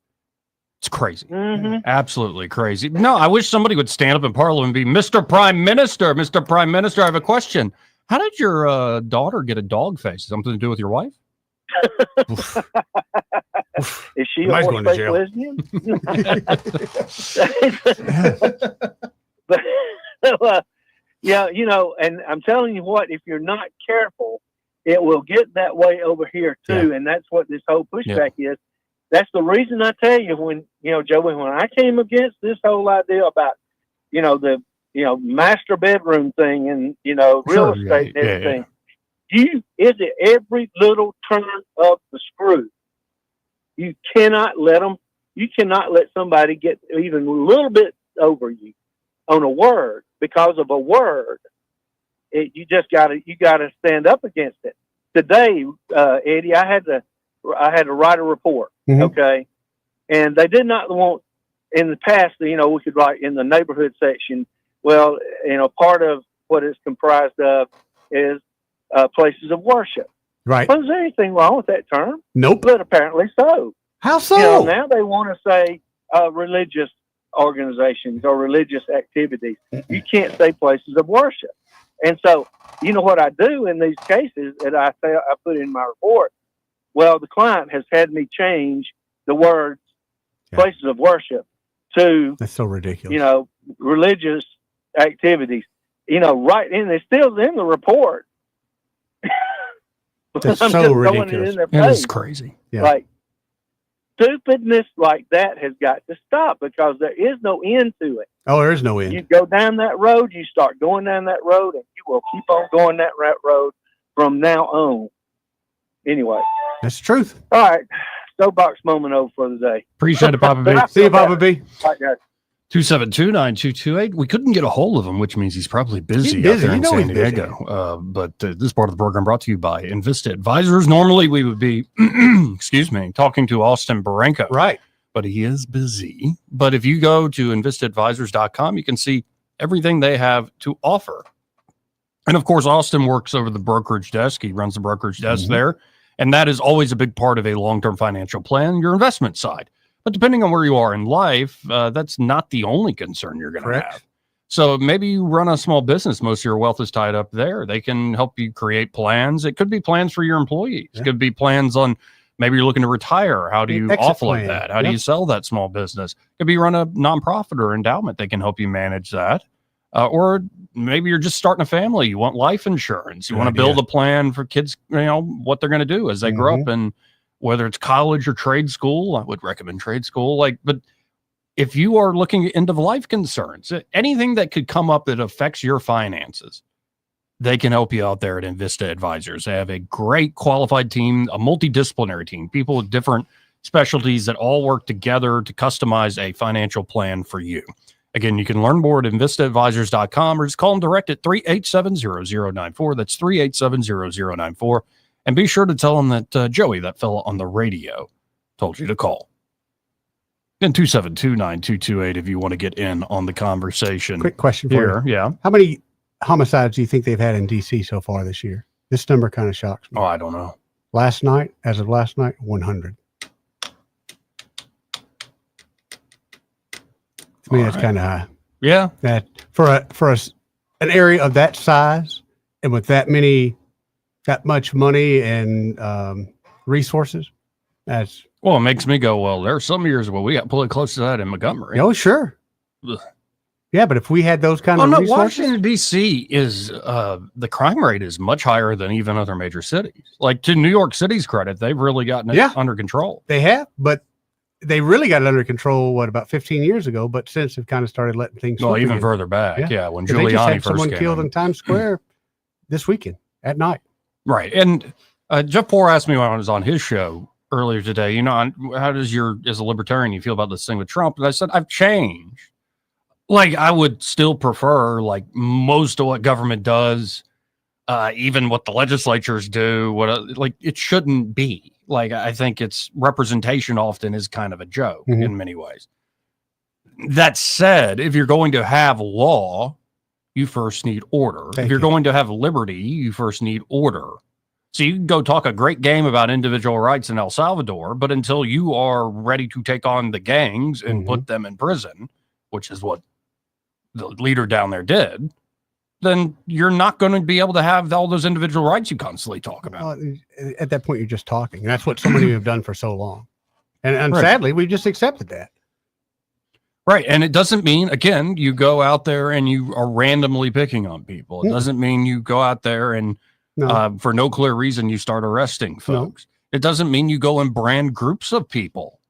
Speaker 11: It's crazy.
Speaker 2: Mm-hmm.
Speaker 11: Absolutely crazy. No, I wish somebody would stand up in Parliament and be, Mr. Prime Minister, Mr. Prime Minister, I have a question. How did your daughter get a dog face? Something to do with your wife?
Speaker 2: Is she
Speaker 13: Somebody's
Speaker 2: a
Speaker 13: going to jail.
Speaker 2: lesbian? And I'm telling you what, if you're not careful, it will get that way over here too. And that's what this whole pushback is. That's the reason I tell you when, Joey, when I came against this whole idea about, the, master bedroom thing and, real estate and everything, is it every little turn of the screw. You cannot let somebody get even a little bit over you on a word because of a word. You gotta stand up against it. Today, Eddie, I had to write a report.
Speaker 13: Mm-hmm.
Speaker 2: Okay. And they did not want, in the past, we could write in the neighborhood section. Well, part of what it's comprised of is places of worship.
Speaker 13: Right.
Speaker 2: Well, is there anything wrong with that term?
Speaker 13: Nope.
Speaker 2: But apparently so.
Speaker 13: How so?
Speaker 2: Now they want to say religious organizations or religious activities. You can't say places of worship. And so, what I do in these cases that I put in my report, well, the client has had me change the words places of worship to,
Speaker 13: that's so ridiculous.
Speaker 2: religious activities, right in, it's still in the report.
Speaker 13: That's
Speaker 2: I'm
Speaker 13: so
Speaker 2: just
Speaker 13: ridiculous.
Speaker 2: throwing it in their
Speaker 11: That is
Speaker 2: face.
Speaker 11: crazy.
Speaker 13: Yeah.
Speaker 2: Like, stupidness like that has got to stop because there is no end to it.
Speaker 13: Oh, there is no end.
Speaker 2: You go down that road, you start going down that road, and you will keep on going that road from now on. Anyway.
Speaker 13: That's the truth.
Speaker 2: All right. Soapbox moment over for the day.
Speaker 11: Appreciate it, Papa B.
Speaker 13: See you, Papa B.
Speaker 2: All right, guys.
Speaker 11: 272-9228. We couldn't get a hold of him, which means he's probably busy,
Speaker 13: He's busy.
Speaker 11: out there in
Speaker 13: You know
Speaker 11: San
Speaker 13: he's busy.
Speaker 11: Diego. But this part of the program brought to you by Invista Advisors. Normally we would be, talking to Austin Baranko.
Speaker 13: Right.
Speaker 11: But he is busy. But if you go to InvistaAdvisors.com, you can see everything they have to offer. And of course, Austin works over the brokerage desk. He runs the brokerage desk there. And that is always a big part of a long-term financial plan, your investment side. But depending on where you are in life, that's not the only concern you're going to have. So maybe you run a small business. Most of your wealth is tied up there. They can help you create plans. It could be plans for your employees. It could be plans on maybe you're looking to retire. How do you offload that? How do you sell that small business? It could be run a nonprofit or endowment. They can help you manage that. Or maybe you're just starting a family. You want life insurance. You want to build a plan for kids, what they're going to do as they grow up. And whether it's college or trade school, I would recommend trade school. But if you are looking at end of life concerns, anything that could come up that affects your finances, they can help you out there at Invista Advisors. They have a great qualified team, a multidisciplinary team, people with different specialties that all work together to customize a financial plan for you. Again, you can learn more at InvistaAdvisors.com or just call them direct at 387-0094. That's 387-0094. And be sure to tell them that Joey, that fella on the radio, told you to call. And 272-9228 if you want to get in on the conversation.
Speaker 13: Quick question for you.
Speaker 11: Yeah.
Speaker 13: How many homicides do you think they've had in D.C. so far this year? This number kind of shocks me.
Speaker 11: Oh, I don't know.
Speaker 13: As of last night, 100. To me, that's kind of high.
Speaker 11: Yeah.
Speaker 13: That for an area of that size and with that much money and resources, that's.
Speaker 11: Well, it makes me go, well, there are some years where we got pretty close to that in Montgomery.
Speaker 13: Oh, sure.
Speaker 11: Ugh.
Speaker 13: Yeah, but if we had those kind of resources.
Speaker 11: Washington, D.C. is, the crime rate is much higher than even other major cities. Like, to New York City's credit, they've really gotten it under control.
Speaker 13: They have, but they really got it under control, about 15 years ago, but since have kind of started letting things
Speaker 11: Well,
Speaker 13: slip
Speaker 11: even
Speaker 13: again.
Speaker 11: further back, when
Speaker 13: They just
Speaker 11: Giuliani
Speaker 13: had
Speaker 11: first
Speaker 13: someone
Speaker 11: came
Speaker 13: killed
Speaker 11: in.
Speaker 13: in Times Square this weekend at night.
Speaker 11: Right. And Jeff Poor asked me when I was on his show, earlier today, you know, how does as a libertarian, you feel about this thing with Trump? And I said, I've changed. Like, I would still prefer like most of what government does, even what the legislatures do, like it shouldn't be. Like, I think it's representation often is kind of a joke in many ways. That said, if you're going to have law, you first need order. If you're going to have liberty, you first need order. So you can go talk a great game about individual rights in El Salvador, but until you are ready to take on the gangs and put them in prison, which is what the leader down there did, then you're not going to be able to have all those individual rights you constantly talk about.
Speaker 13: At that point, you're just talking. And that's what so many have done for so long. And sadly, we just accepted that.
Speaker 11: Right. And it doesn't mean, again, you go out there and you are randomly picking on people. It doesn't mean you go out there and for no clear reason you start arresting folks. It doesn't mean you go and brand groups of people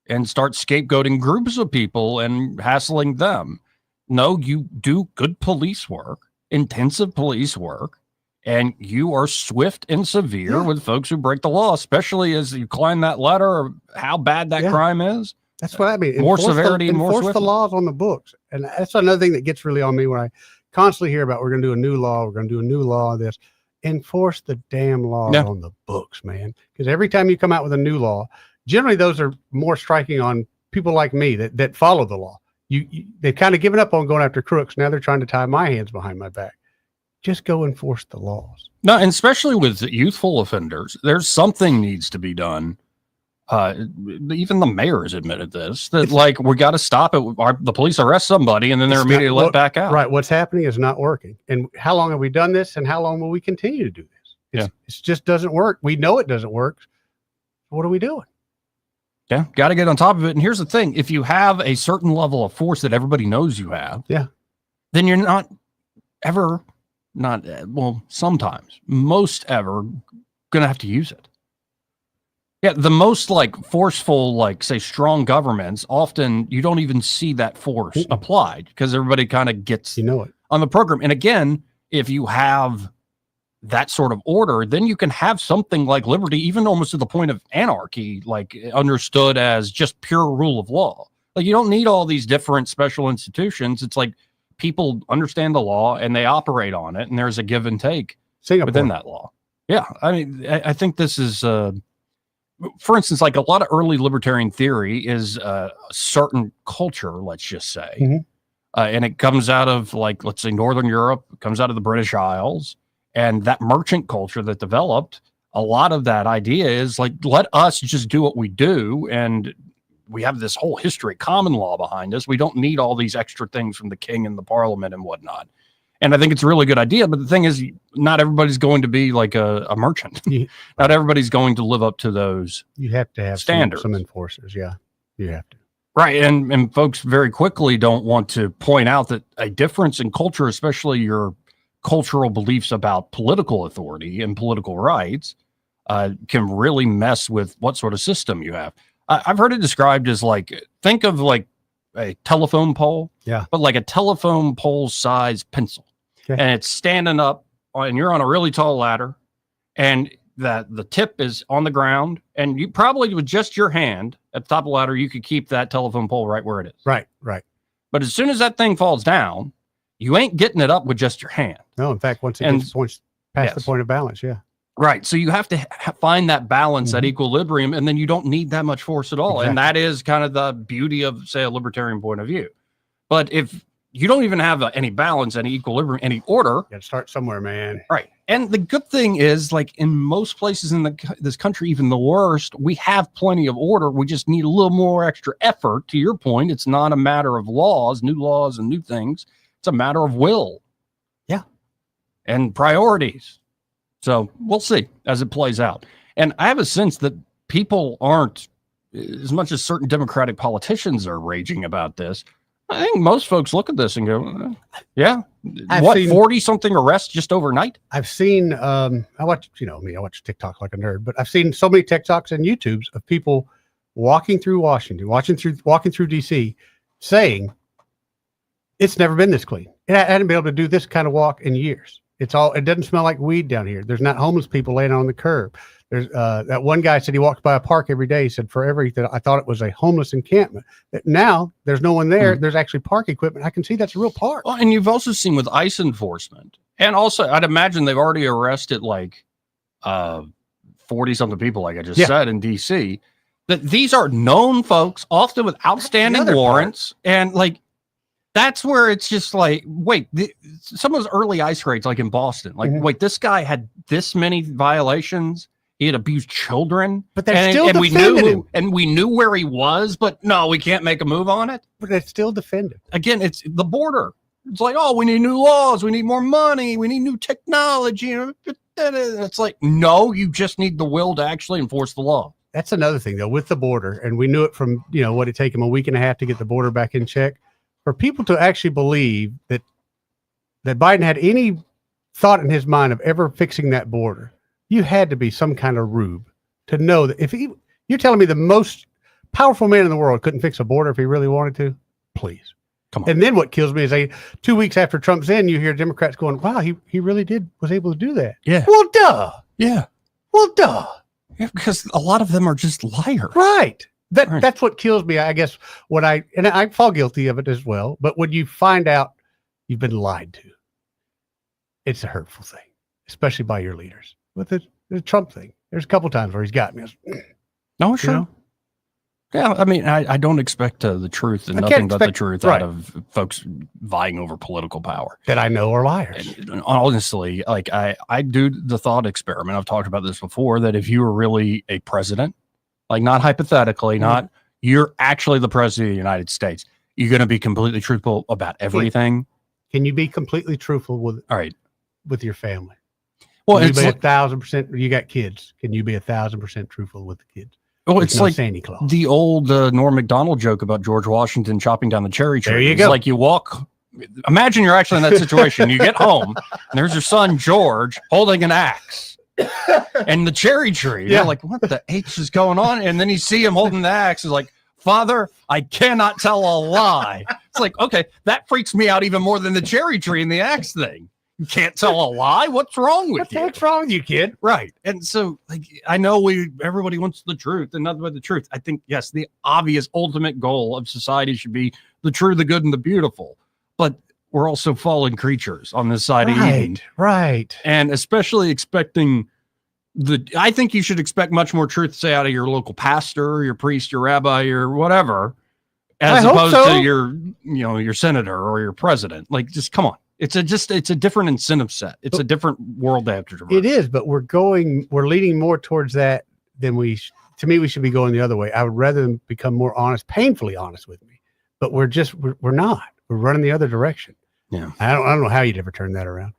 Speaker 11: and start scapegoating groups of people and hassling them. No, you do good police work, intensive police work, and you are swift and severe with folks who break the law, especially as you climb that ladder of how bad that crime is.
Speaker 13: That's what I mean.
Speaker 11: More severity and more
Speaker 13: enforce the laws on the books. And that's another thing that gets really on me when I constantly hear about we're going to do a new law, we're going to do a new law, this. Enforce the damn laws on the books, man. Because every time you come out with a new law, generally those are more striking on people like me that follow the law. They've kind of given up on going after crooks. Now they're trying to tie my hands behind my back. Just go enforce the laws.
Speaker 11: No, and especially with youthful offenders, there's something needs to be done. Even the mayor has admitted this, that like we got to stop it. The police arrest somebody and then they're immediately let back out.
Speaker 13: Right. What's happening is not working. And how long have we done this? And how long will we continue to do this? It just doesn't work. We know it doesn't work. What are we doing?
Speaker 11: Yeah. Got to get on top of it. And here's the thing. If you have a certain level of force that everybody knows you have, then you're sometimes, most ever going to have to use it. Yeah, the most like forceful, like say strong governments, often you don't even see that force applied because everybody kind of gets on the program. And again, if you have that sort of order, then you can have something like liberty, even almost to the point of anarchy, like understood as just pure rule of law. Like you don't need all these different special institutions. It's like people understand the law and they operate on it, and there's a give and take within that law. Yeah, I mean, I think this is. For instance, like a lot of early libertarian theory is a certain culture, let's just say, and it comes out of like, let's say Northern Europe, it comes out of the British Isles, and that merchant culture that developed, a lot of that idea is like, let us just do what we do. And we have this whole history, common law behind us. We don't need all these extra things from the king and the parliament and whatnot. And I think it's a really good idea. But the thing is, not everybody's going to be like a merchant. Not everybody's going to live up to those.
Speaker 13: You have to have
Speaker 11: standards.
Speaker 13: Some enforcers. Yeah, you have to.
Speaker 11: Right. And folks very quickly don't want to point out that a difference in culture, especially your cultural beliefs about political authority and political rights, can really mess with what sort of system you have. I've heard it described as like, think of like a telephone pole, but like a telephone pole size pencil. And it's standing up and you're on a really tall ladder and that the tip is on the ground, and you probably with just your hand at the top of the ladder, you could keep that telephone pole right where it is.
Speaker 13: Right.
Speaker 11: But as soon as that thing falls down, you ain't getting it up with just your hand.
Speaker 13: No, in fact, once it gets past the point of balance,
Speaker 11: Right. So you have to find that balance, that equilibrium, and then you don't need that much force at all. And that is kind of the beauty of, say, a libertarian point of view. But if you don't even have any balance, any equilibrium, any order.
Speaker 13: You got to start somewhere, man.
Speaker 11: Right. And the good thing is, like in most places in this country, even the worst, we have plenty of order. We just need a little more extra effort. To your point, it's not a matter of laws, new laws and new things. It's a matter of will.
Speaker 13: Yeah.
Speaker 11: And priorities. So we'll see as it plays out. And I have a sense that people aren't, as much as certain Democratic politicians are raging about this, I think most folks look at this and go, yeah, 40-something arrests just overnight?
Speaker 13: I've seen, I watch TikTok like a nerd, but I've seen so many TikToks and YouTubes of people walking through Washington, walking through DC, saying, it's never been this clean. I hadn't been able to do this kind of walk in years. It doesn't smell like weed down here. There's not homeless people laying on the curb. There's that one guy said he walked by a park every day. He said for everything, I thought it was a homeless encampment. Now there's no one there. There's actually park equipment. I can see that's a real park.
Speaker 11: Well, and you've also seen with ICE enforcement, and also I'd imagine they've already arrested like 40-something people, like I just said, in DC. That these are known folks, often with outstanding warrants, and like that's where it's just like, wait, some of those early ICE raids, like in Boston, like wait, this guy had this many violations. He had abused children,
Speaker 13: but they're still defending him.
Speaker 11: And we knew where he was, but no, we can't make a move on it.
Speaker 13: But they're still defending.
Speaker 11: Again, it's the border. It's like, oh, we need new laws, we need more money, we need new technology. It's like, no, you just need the will to actually enforce the law.
Speaker 13: That's another thing, though, with the border, and we knew it from what it take him a week and a half to get the border back in check. For people to actually believe that Biden had any thought in his mind of ever fixing that border, you had to be some kind of rube to know that if you're telling me the most powerful man in the world couldn't fix a border if he really wanted to, please.
Speaker 11: Come on.
Speaker 13: And then what kills me is 2 weeks after Trump's in, you hear Democrats going, wow, he really was able to do that.
Speaker 11: Yeah.
Speaker 13: Well, duh.
Speaker 11: Yeah.
Speaker 13: Well, duh.
Speaker 11: Yeah, because a lot of them are just liars.
Speaker 13: Right. That's what kills me. I guess and I fall guilty of it as well. But when you find out you've been lied to, it's a hurtful thing, especially by your leaders. With the Trump thing, there's a couple times where he's got me.
Speaker 11: No, sure. Yeah, I mean, I don't expect the truth and nothing but the truth out of folks vying over political power
Speaker 13: that I know are liars.
Speaker 11: And honestly, like I do the thought experiment. I've talked about this before, that if you were really a president, like not hypothetically, not you're actually the president of the United States, you're going to be completely truthful about everything.
Speaker 13: Can you be completely truthful with your family?
Speaker 11: Well,
Speaker 13: can you
Speaker 11: it's
Speaker 13: be
Speaker 11: like
Speaker 13: 1,000%. You got kids. Can you be 1,000% truthful with the kids?
Speaker 11: Well, it's like
Speaker 13: Santa Claus.
Speaker 11: The old Norm Macdonald joke about George Washington chopping down the cherry tree.
Speaker 13: There you
Speaker 11: It's
Speaker 13: go.
Speaker 11: like you walk. Imagine you're actually in that situation. You get home, and there's your son George holding an axe and the cherry tree. You're like, what the H is going on? And then you see him holding the axe. He's like, Father, I cannot tell a lie. It's like, okay, that freaks me out even more than the cherry tree and the axe thing. You can't tell a lie. What's wrong with you?
Speaker 13: What's wrong with you, kid?
Speaker 11: Right. And so, like, I know everybody wants the truth and nothing but the truth. I think, yes, the obvious ultimate goal of society should be the true, the good, and the beautiful. But we're also fallen creatures on this side of Eden.
Speaker 13: Right.
Speaker 11: And especially expecting I think you should expect much more truth, say, out of your local pastor, your priest, your rabbi, or whatever, as opposed to your senator or your president. Like, just come on. It's a different incentive set. It's a different world they have to traverse.
Speaker 13: It is, but we're leaning more towards that than to me, we should be going the other way. I would rather them become more honest, painfully honest with me, but we're not. We're running the other direction.
Speaker 11: Yeah.
Speaker 13: I don't know how you'd ever turn that around.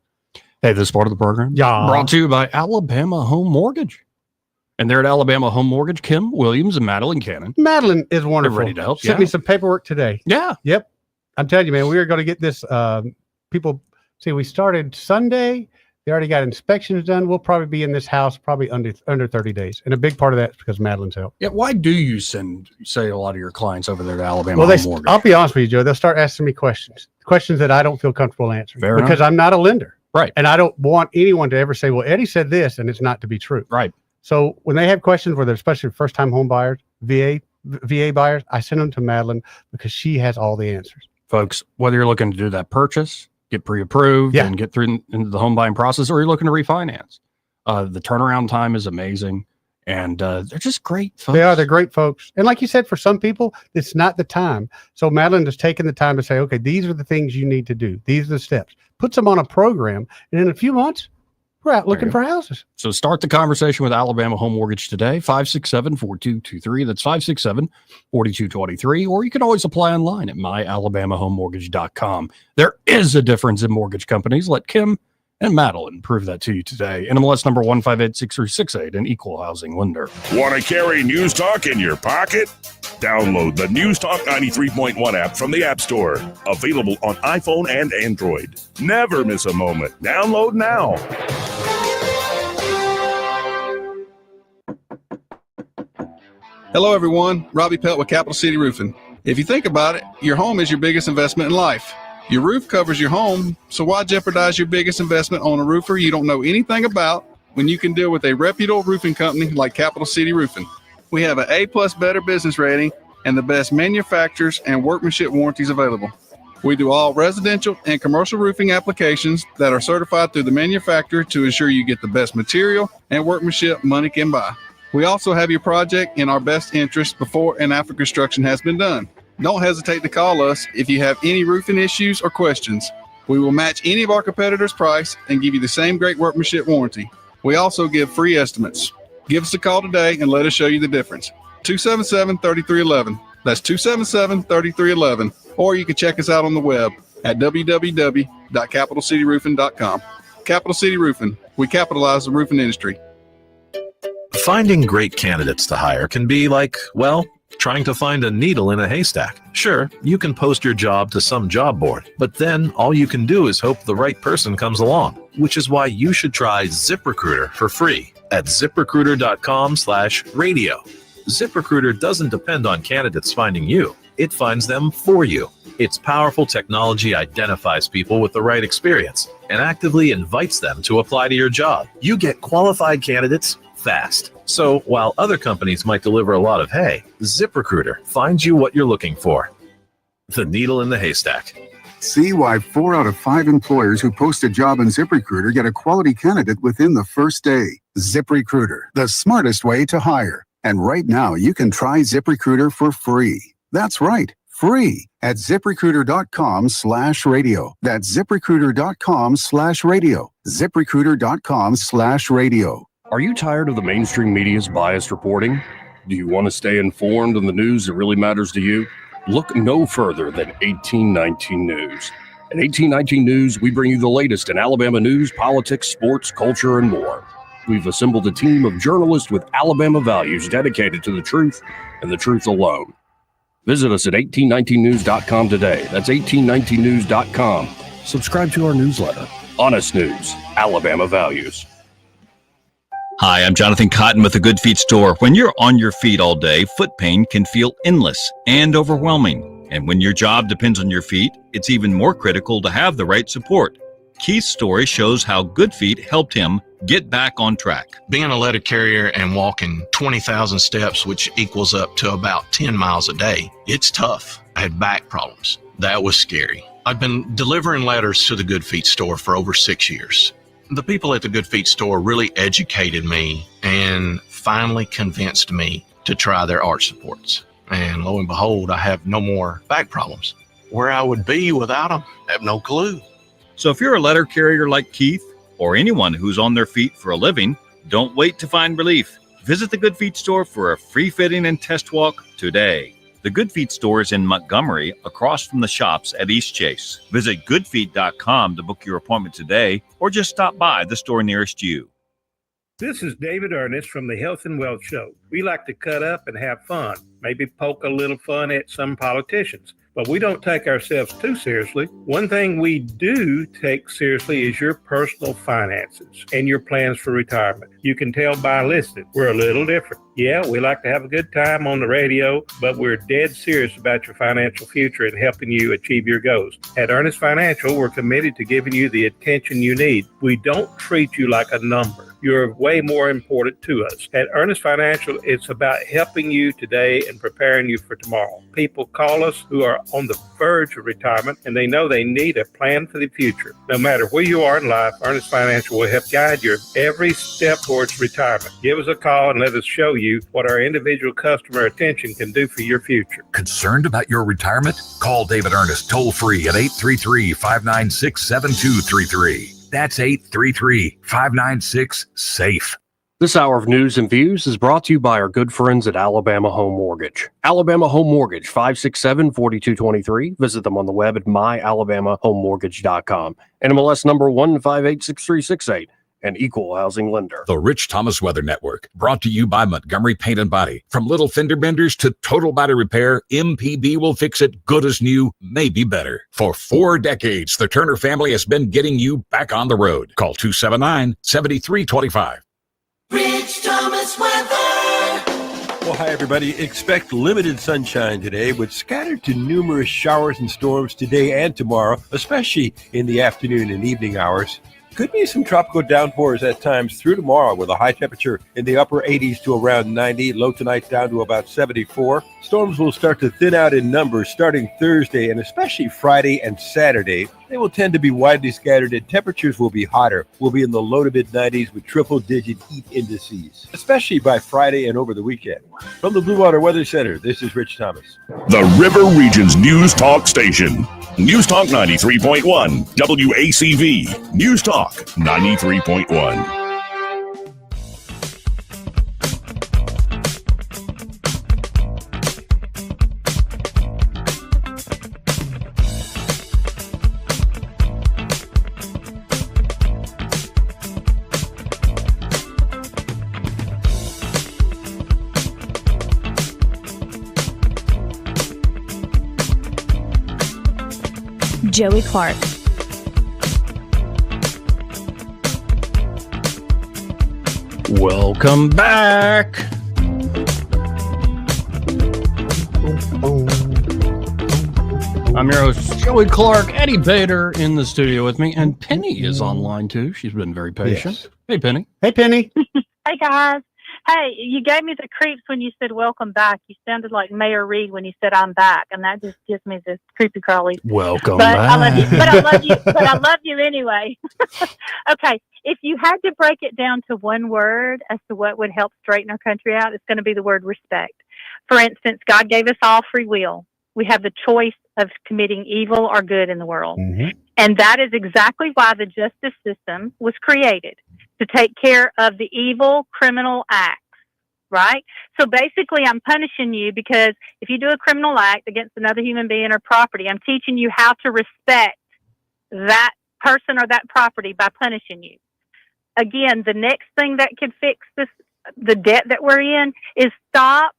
Speaker 11: Hey, this part of the program brought to you by Alabama Home Mortgage. And they're at Alabama Home Mortgage, Kim Williams and Madeline Cannon.
Speaker 13: Madeline is wonderful.
Speaker 11: They're ready to help.
Speaker 13: Sent me some paperwork today.
Speaker 11: Yeah.
Speaker 13: Yep. I'm telling you, man, we are going to get this. People see, we started Sunday. They already got inspections done. We'll probably be in this house probably under 30 days. And a big part of that is because Madeline's help.
Speaker 11: Yeah. Why do you say a lot of your clients over there to Alabama
Speaker 13: Home
Speaker 11: Mortgage?
Speaker 13: I'll be honest with you, Joe. They'll start asking me questions that I don't feel comfortable answering.
Speaker 11: Fair
Speaker 13: because
Speaker 11: enough.
Speaker 13: I'm not a lender.
Speaker 11: Right.
Speaker 13: And I don't want anyone to ever say, well, Eddie said this and it's not to be true.
Speaker 11: Right.
Speaker 13: So when they have questions, where they're especially first-time home buyers, VA buyers, I send them to Madeline because she has all the answers.
Speaker 11: Folks, whether you're looking to do that purchase, get pre-approved, and get through into the home buying process, or you're looking to refinance, the turnaround time is amazing, and they're just great folks.
Speaker 13: They're great folks. And like you said, for some people, it's not the time. So Madeline has taken the time to say, okay, these are the things you need to do. These are the steps. Puts them on a program, and in a few months, we're out looking for houses.
Speaker 11: So start the conversation with Alabama Home Mortgage today, 567-4223. That's 567-4223. Or you can always apply online at myalabamahomemortgage.com. There is a difference in mortgage companies. Let Kim and Madeline prove that to you today. NMLS number 1586368, an equal housing lender.
Speaker 9: Want to carry News Talk in your pocket? Download the News Talk 93.1 app from the App Store. Available on iPhone and Android. Never miss a moment. Download now.
Speaker 3: Hello, everyone. Robbie Pelt with Capital City Roofing. If you think about it, your home is your biggest investment in life. Your roof covers your home, so why jeopardize your biggest investment on a roofer you don't know anything about when you can deal with a reputable roofing company like Capital City Roofing. We have an A+ Better Business rating and the best manufacturers and workmanship warranties available. We do all residential and commercial roofing applications that are certified through the manufacturer to ensure you get the best material and workmanship money can buy. We also have your project in our best interest before and after construction has been done. Don't hesitate to call us if you have any roofing issues or questions. We will match any of our competitors' price and give you the same great workmanship warranty. We also give free estimates. Give us a call today and let us show you the difference. 277-3311. That's 277-3311. Or you can check us out on the web at www.capitalcityroofing.com. Capital City Roofing. We capitalize the roofing industry.
Speaker 4: Finding great candidates to hire can be like, well, trying to find a needle in a haystack. Sure, you can post your job to some job board, but then all you can do is hope the right person comes along, which is why you should try ZipRecruiter for free at ZipRecruiter.com/radio. ZipRecruiter doesn't depend on candidates finding you. It finds them for you. Its powerful technology identifies people with the right experience and actively invites them to apply to your job. You get qualified candidates fast. So while other companies might deliver a lot of hay, ZipRecruiter finds you what you're looking for. The needle in the haystack.
Speaker 5: See why 4 out of 5 employers who post a job on ZipRecruiter get a quality candidate within the first day. ZipRecruiter, the smartest way to hire. And right now, you can try ZipRecruiter for free. That's right, free at ZipRecruiter.com/radio. That's ZipRecruiter.com/radio. ZipRecruiter.com/radio.
Speaker 1: Are you tired of the mainstream media's biased reporting? Do you want to stay informed on the news that really matters to you? Look no further than 1819 News. At 1819 News, we bring you the latest in Alabama news, politics, sports, culture, and more. We've assembled a team of journalists with Alabama values dedicated to the truth and the truth alone. Visit us at 1819news.com today. That's 1819news.com. Subscribe to our newsletter. Honest News, Alabama Values.
Speaker 17: Hi, I'm Jonathan Cotton with the Good Feet Store. When you're on your feet all day, foot pain can feel endless and overwhelming. And when your job depends on your feet, it's even more critical to have the right support. Keith's story shows how Good Feet helped him get back on track.
Speaker 18: Being a letter carrier and walking 20,000 steps, which equals up to about 10 miles a day, it's tough. I had back problems. That was scary. I've been delivering letters to the Good Feet Store for over 6 years. The people at the Good Feet Store really educated me and finally convinced me to try their arch supports. And lo and behold, I have no more back problems. Where I would be without them, I have no clue.
Speaker 17: So if you're a letter carrier like Keith, or anyone who's on their feet for a living, don't wait to find relief. Visit the Good Feet Store for a free fitting and test walk today. The Good Feet Store is in Montgomery, across from the shops at East Chase. Visit goodfeet.com to book your appointment today, or just stop by the store nearest you.
Speaker 21: This is David Ernest from the Health and Wealth Show. We like to cut up and have fun, maybe poke a little fun at some politicians. But we don't take ourselves too seriously. One thing we do take seriously is your personal finances and your plans for retirement. You can tell by listening, we're a little different. Yeah, we like to have a good time on the radio, but we're dead serious about your financial future and helping you achieve your goals. At Ernest Financial, we're committed to giving you the attention you need. We don't treat you like a number. You're way more important to us. At Ernest Financial, it's about helping you today and preparing you for tomorrow. People call us who are on the verge of retirement, and they know they need a plan for the future. No matter where you are in life, Ernest Financial will help guide your every step towards retirement. Give us a call and let us show you what our individual customer attention can do for your future.
Speaker 22: Concerned about your retirement? Call David Ernest toll-free at 833-596-7233. That's 833-596-SAFE.
Speaker 1: This hour of news and views is brought to you by our good friends at Alabama Home Mortgage. Alabama Home Mortgage, 567-4223. Visit them on the web at myalabamahomemortgage.com. NMLS number 1586368. An equal housing lender.
Speaker 22: The Rich Thomas Weather Network, brought to you by Montgomery Paint and Body. From little fender benders to total body repair, MPB will fix it good as new, maybe better. For 4 decades, the Turner family has been getting you back on the road. Call 279-7325.
Speaker 19: Rich Thomas Weather.
Speaker 20: Well, hi, everybody. Expect limited sunshine today, with scattered to numerous showers and storms today and tomorrow, especially in the afternoon and evening hours. Could be some tropical downpours at times through tomorrow with a high temperature in the upper 80s to around 90, low tonight down to about 74. Storms will start to thin out in numbers starting Thursday and especially Friday and Saturday. They will tend to be widely scattered and temperatures will be hotter. We'll be in the low to mid 90s with triple-digit heat indices, especially by Friday and over the weekend. From the Blue Water Weather Center, this is Rich Thomas.
Speaker 9: The River Region's News Talk Station. News Talk 93.1, WACV. News Talk 93.1.
Speaker 10: Joey Clark.
Speaker 11: Welcome back. I'm your host, Joey Clark. Eddie Bader in the studio with me, and Penny is online too. She's been very patient.
Speaker 13: Yes.
Speaker 11: Hey, Penny.
Speaker 13: Hey, Penny.
Speaker 6: Hey, guys. Hey, you gave me the creeps when you said welcome back. You sounded like Mayor Reed when you said I'm back, and that just gives me this creepy crawlies.
Speaker 11: Welcome
Speaker 6: but
Speaker 11: back.
Speaker 6: I love you. But I love you. But I love you anyway. Okay, if you had to break it down to one word as to what would help straighten our country out, it's going to be the word respect. For instance, God gave us all free will. We have the choice of committing evil or good in the world.
Speaker 13: Mm-hmm.
Speaker 6: And that is exactly why the justice system was created, to take care of the evil criminal acts, right? So basically, I'm punishing you because if you do a criminal act against another human being or property, I'm teaching you how to respect that person or that property by punishing you. Again, the next thing that could fix this, the debt that we're in, is stop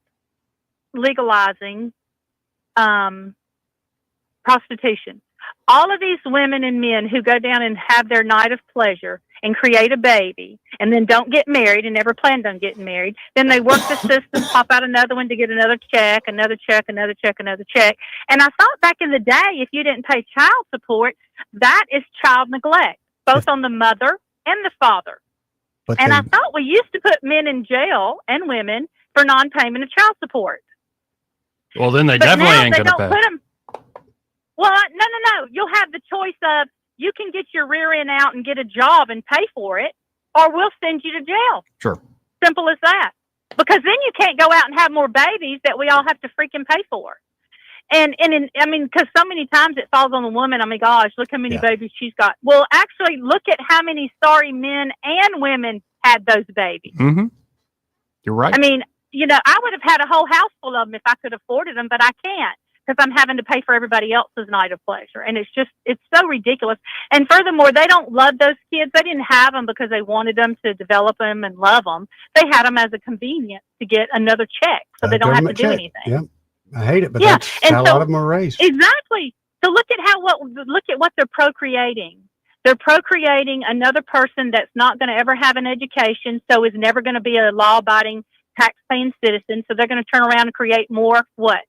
Speaker 6: legalizing prostitution. All of these women and men who go down and have their night of pleasure and create a baby and then don't get married and never planned on getting married, then they work the system, pop out another one to get another check, another check, another check, another check. And I thought back in the day, if you didn't pay child support, that is child neglect, both on the mother and the father. And I thought we used to put men in jail and women for non-payment of child support.
Speaker 11: Well, then they
Speaker 6: But
Speaker 11: definitely
Speaker 6: now
Speaker 11: ain't
Speaker 6: they
Speaker 11: going to
Speaker 6: don't
Speaker 11: pay.
Speaker 6: put them. Well, no. You'll have the choice of you can get your rear end out and get a job and pay for it, or we'll send you to jail.
Speaker 11: Sure.
Speaker 6: Simple as that. Because then you can't go out and have more babies that we all have to freaking pay for. Because so many times it falls on the woman. I mean, gosh, look how many babies she's got. Well, actually, look at how many sorry men and women had those babies.
Speaker 11: Mm-hmm. You're right.
Speaker 6: I mean, I would have had a whole house full of them if I could afford them, but I can't because I'm having to pay for everybody else's night of pleasure. And it's so ridiculous. And furthermore, they don't love those kids. They didn't have them because they wanted them to develop them and love them. They had them as a convenience to get another check so they don't have to do anything.
Speaker 13: Yep. I hate it, but
Speaker 6: Yeah,
Speaker 13: that's
Speaker 6: and
Speaker 13: how a
Speaker 6: so-
Speaker 13: lot of them are raised.
Speaker 6: Exactly. So look at what they're procreating. They're procreating another person that's not going to ever have an education, so is never going to be a law-abiding, tax-paying citizen. So they're going to turn around and create more what?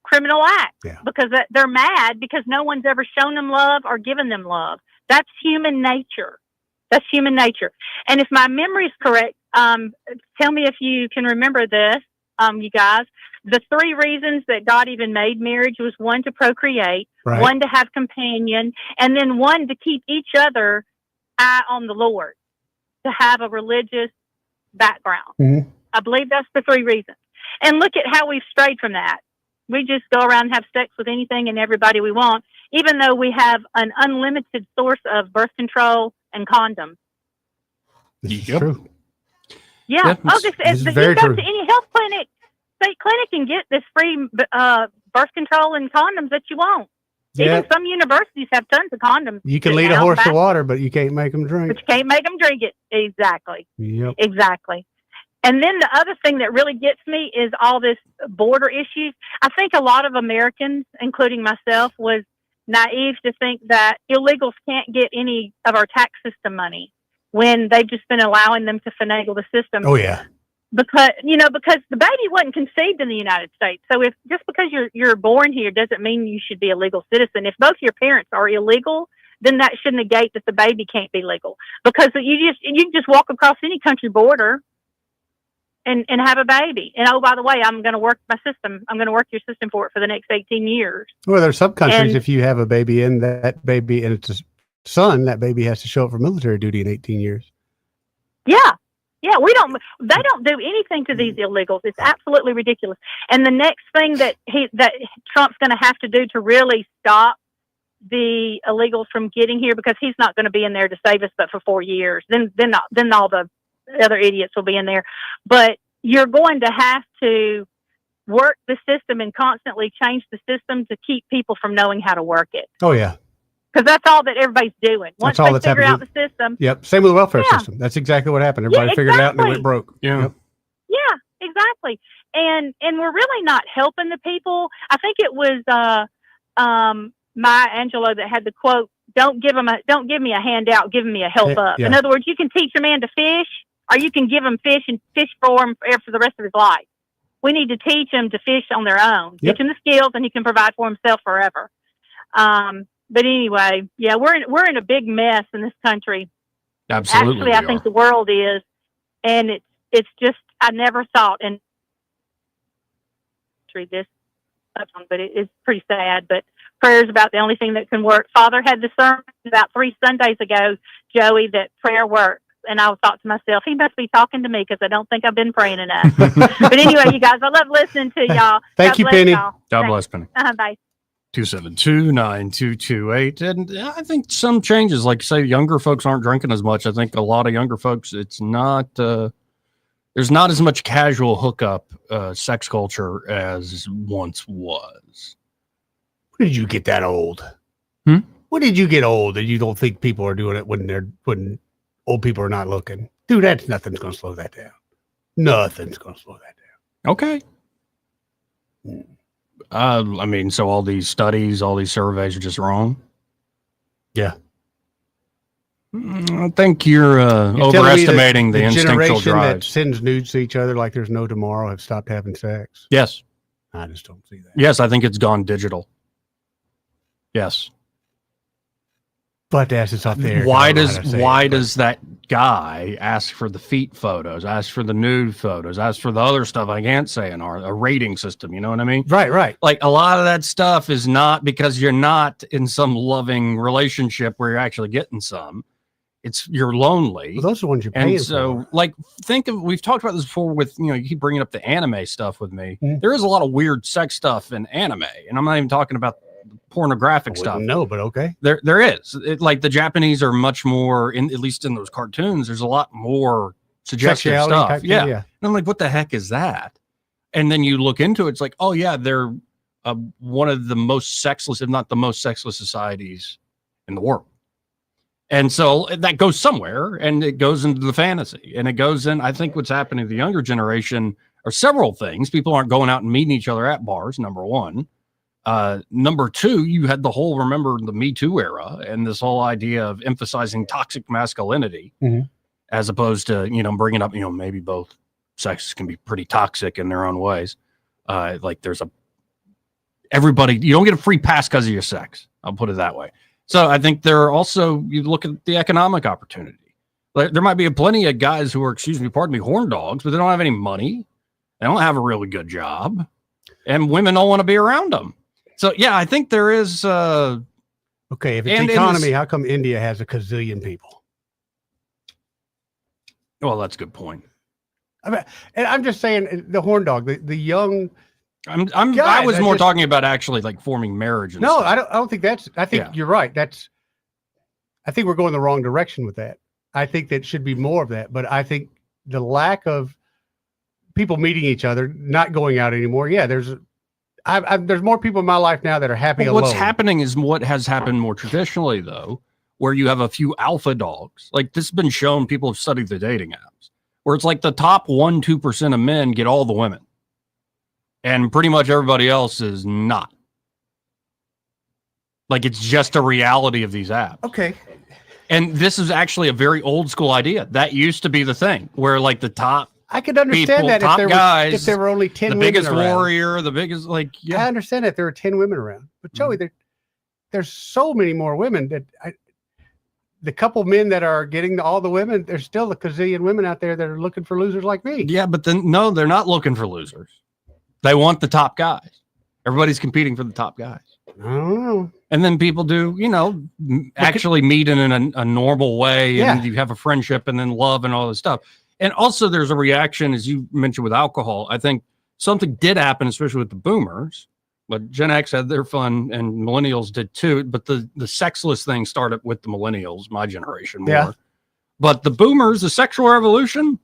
Speaker 6: Criminal acts.
Speaker 13: Yeah.
Speaker 6: Because they're mad because no one's ever shown them love or given them love. That's human nature. That's human nature. And if my memory is correct, tell me if you can remember this, you guys. The 3 reasons that God even made marriage was 1, to procreate,
Speaker 13: Right.
Speaker 6: 1, to have companion, and then 1, to keep each other eye on the Lord, to have a religious background.
Speaker 13: Mm-hmm.
Speaker 6: I believe that's the 3 reasons. And look at how we've strayed from that. We just go around and have sex with anything and everybody we want, even though we have an unlimited source of birth control and condoms.
Speaker 13: This is true.
Speaker 6: Yeah.
Speaker 11: Yep,
Speaker 13: this is
Speaker 6: You
Speaker 13: very
Speaker 6: go
Speaker 13: true.
Speaker 6: to any health clinic, state clinic, and get this free birth control and condoms that you want.
Speaker 13: Yeah.
Speaker 6: Even some universities have tons of condoms.
Speaker 13: You can
Speaker 6: sitting
Speaker 13: lead a
Speaker 6: out
Speaker 13: horse to
Speaker 6: back,
Speaker 13: water, but you can't make them drink.
Speaker 6: but you can't make them drink it. Exactly.
Speaker 13: Yep.
Speaker 6: Exactly. And then the other thing that really gets me is all this border issues. I think a lot of Americans, including myself, was naive to think that illegals can't get any of our tax system money when they've just been allowing them to finagle the system.
Speaker 13: Oh, yeah.
Speaker 6: Because the baby wasn't conceived in the United States. So just because you're born here doesn't mean you should be a legal citizen. If both your parents are illegal, then that should negate that the baby can't be legal, because you can just walk across any country border and have a baby. And oh, by the way, I'm going to work my system. I'm going to work your system for it for the next 18 years.
Speaker 13: Well, there's some countries,
Speaker 6: And-
Speaker 13: if you have a baby and that baby and it's a son, that baby has to show up for military duty in 18 years.
Speaker 6: Yeah. Yeah, they don't do anything to these illegals. It's absolutely ridiculous. And the next thing that Trump's going to have to do to really stop the illegals from getting here, because he's not going to be in there to save us but for 4 years. Then all the other idiots will be in there. But you're going to have to work the system and constantly change the system to keep people from knowing how to work it.
Speaker 13: Oh, yeah.
Speaker 6: Because that's all that everybody's doing. Once they figure out the system.
Speaker 13: Yep. Same with the welfare system. That's exactly what happened. Everybody figured it out and it went broke.
Speaker 11: Yeah.
Speaker 13: Yep.
Speaker 6: Yeah, exactly. And we're really not helping the people. I think it was Maya Angelou that had the quote, don't give me a handout, give me a help up.
Speaker 13: Yeah.
Speaker 6: In other words, you can teach a man to fish, or you can give him fish and fish for him for the rest of his life. We need to teach him to fish on their own.
Speaker 13: Yep.
Speaker 6: Teach him the skills, and he can provide for himself forever. But anyway, yeah, we're in a big mess in this country.
Speaker 11: Absolutely.
Speaker 6: Actually, I think the world is, and it's just, I never thought in this, but it's pretty sad. But prayer is about the only thing that can work. Father had the sermon about 3 Sundays ago, Joey, that prayer works. And I thought to myself, he must be talking to me, because I don't think I've been praying enough. But anyway, you guys, I love listening to y'all.
Speaker 13: Thank you, Penny.
Speaker 11: God bless, Penny.
Speaker 6: Bye.
Speaker 11: 272-9228. And I think some changes, like you say, younger folks aren't drinking as much. I think a lot of younger folks, it's not, there's not as much casual hookup sex culture as once was.
Speaker 13: When did you get that old? When did you get old that you don't think people are doing it when old people are not looking? Dude, nothing's going to slow that down. Nothing's going to slow that down.
Speaker 11: Okay. I mean, so all these studies, all these surveys are just wrong?
Speaker 13: Yeah.
Speaker 11: I think you're overestimating the instinctual
Speaker 13: generation
Speaker 11: drive.
Speaker 13: that sends nudes to each other like there's no tomorrow have stopped having sex.
Speaker 11: Yes.
Speaker 13: I just don't see that.
Speaker 11: Yes, I think it's gone digital. Yes.
Speaker 13: But as it's up there.
Speaker 11: Why does that guy ask for the feet photos, ask for the nude photos, ask for the other stuff I can't say in a rating system? You know what I mean?
Speaker 13: Right.
Speaker 11: Like a lot of that stuff is not because you're not in some loving relationship where you're actually getting some. It's you're lonely.
Speaker 13: Well, those are the ones you're paying
Speaker 11: and so,
Speaker 13: for.
Speaker 11: like, we've talked about this before with, you keep bringing up the anime stuff with me. There is a lot of weird sex stuff in anime, and I'm not even talking about pornographic stuff.
Speaker 13: No, but okay.
Speaker 11: There is. Like the Japanese are much more, at least in those cartoons, there's a lot more suggestive
Speaker 13: Sexuality
Speaker 11: stuff. Yeah.
Speaker 13: yeah.
Speaker 11: And I'm like, what the heck is that? And then you look into it, it's like, oh yeah, they're one of the most sexless, if not the most sexless societies in the world. And so that goes somewhere, and it goes into the fantasy, and it goes in. I think what's happening to the younger generation are several things. People aren't going out and meeting each other at bars, number one. Number two, you had remember the Me Too era and this whole idea of emphasizing toxic masculinity as opposed to, bringing up, maybe both sexes can be pretty toxic in their own ways. Like everybody, you don't get a free pass because of your sex. I'll put it that way. So I think there are also, you look at the economic opportunity. There might be plenty of guys who are, pardon me, horn dogs, but they don't have any money. They don't have a really good job, and women don't want to be around them. So, yeah, I think there is.
Speaker 13: Okay, if it's economy, how come India has a gazillion people?
Speaker 11: Well, that's a good point.
Speaker 13: And I'm just saying, the horn dog, the young.
Speaker 11: I was more talking about actually like forming marriage. And stuff.
Speaker 13: I don't think that's. I think you're right. I think we're going the wrong direction with that. I think that should be more of that. But I think the lack of people meeting each other, not going out anymore. Yeah, there's more people in my life now that are happy alone.
Speaker 11: What's happening is what has happened more traditionally, though, where you have a few alpha dogs. Like this has been shown, people have studied the dating apps, where it's like the top 1-2% of men get all the women. And pretty much everybody else is not. Like it's just a reality of these apps.
Speaker 13: Okay.
Speaker 11: And this is actually a very old school idea. That used to be the thing where like the top
Speaker 13: I could understand that if there were only 10
Speaker 11: the
Speaker 13: women
Speaker 11: biggest
Speaker 13: around.
Speaker 11: warrior, the biggest
Speaker 13: I understand that there are 10 women around. But Joey, there's so many more women that the couple men that are getting all the women, there's still a gazillion women out there that are looking for losers like me.
Speaker 11: Yeah, but then no, they're not looking for losers. They want the top guys. Everybody's competing for the top guys.
Speaker 13: I don't know.
Speaker 11: And then people do, actually meet in a normal way, and you have a friendship and then love and all this stuff. And also there's a reaction, as you mentioned, with alcohol. I think something did happen, especially with the boomers, but Gen X had their fun and millennials did too. But the sexless thing started with the millennials, my generation more. Yeah. But the boomers, the sexual revolution,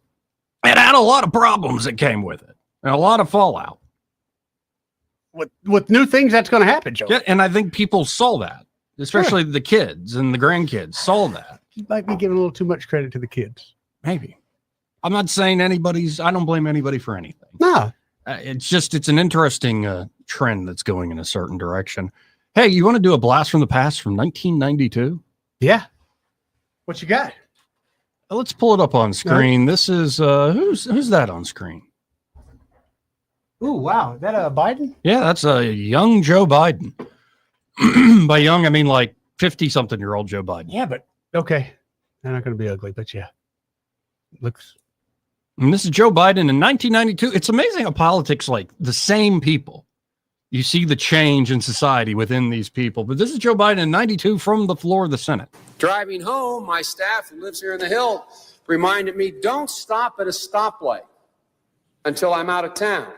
Speaker 11: it had a lot of problems that came with it and a lot of fallout.
Speaker 13: With new things, that's going to happen, Joe.
Speaker 11: Yeah, and I think people saw that, especially the kids and the grandkids saw that.
Speaker 13: You might be giving a little too much credit to the kids.
Speaker 11: Maybe. I'm not saying I don't blame anybody for anything.
Speaker 13: No.
Speaker 11: It's an interesting trend that's going in a certain direction. Hey, you want to do a blast from the past from 1992?
Speaker 13: Yeah. What you got?
Speaker 11: Let's pull it up on screen. No. This is who's that on screen?
Speaker 13: Oh, wow. Is that Biden?
Speaker 11: Yeah, that's a young Joe Biden. By young, I mean like 50-something-year-old Joe Biden.
Speaker 13: Yeah, but okay. They're not going to be ugly, but yeah. Looks.
Speaker 11: And this is Joe Biden in 1992. It's amazing how politics, like the same people, you see the change in society within these people. But this is Joe Biden in 92 from the floor of the Senate.
Speaker 7: Driving home, my staff who lives here in the Hill reminded me, don't stop at a stoplight until I'm out of town.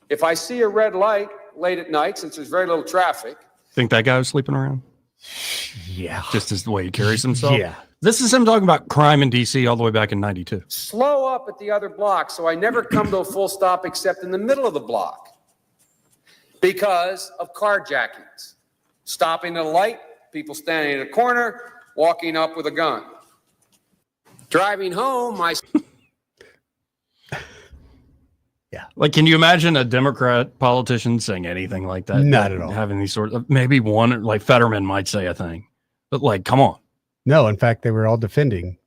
Speaker 7: If I see a red light late at night, since there's very little traffic.
Speaker 11: Think that guy was sleeping around?
Speaker 13: Yeah.
Speaker 11: Just as the way he carries himself?
Speaker 13: Yeah.
Speaker 11: This is him talking about crime in D.C. all the way back in 92.
Speaker 7: Slow up at the other block so I never come to a full stop except in the middle of the block because of carjackings. Stopping at a light, people standing in a corner, walking up with a gun. Driving home, my...
Speaker 13: Yeah.
Speaker 11: Like, can you imagine a Democrat politician saying anything like that?
Speaker 13: Not at all.
Speaker 11: Having these sort of, maybe one, like Fetterman might say a thing, but like, come on.
Speaker 13: No, in fact, they were all defending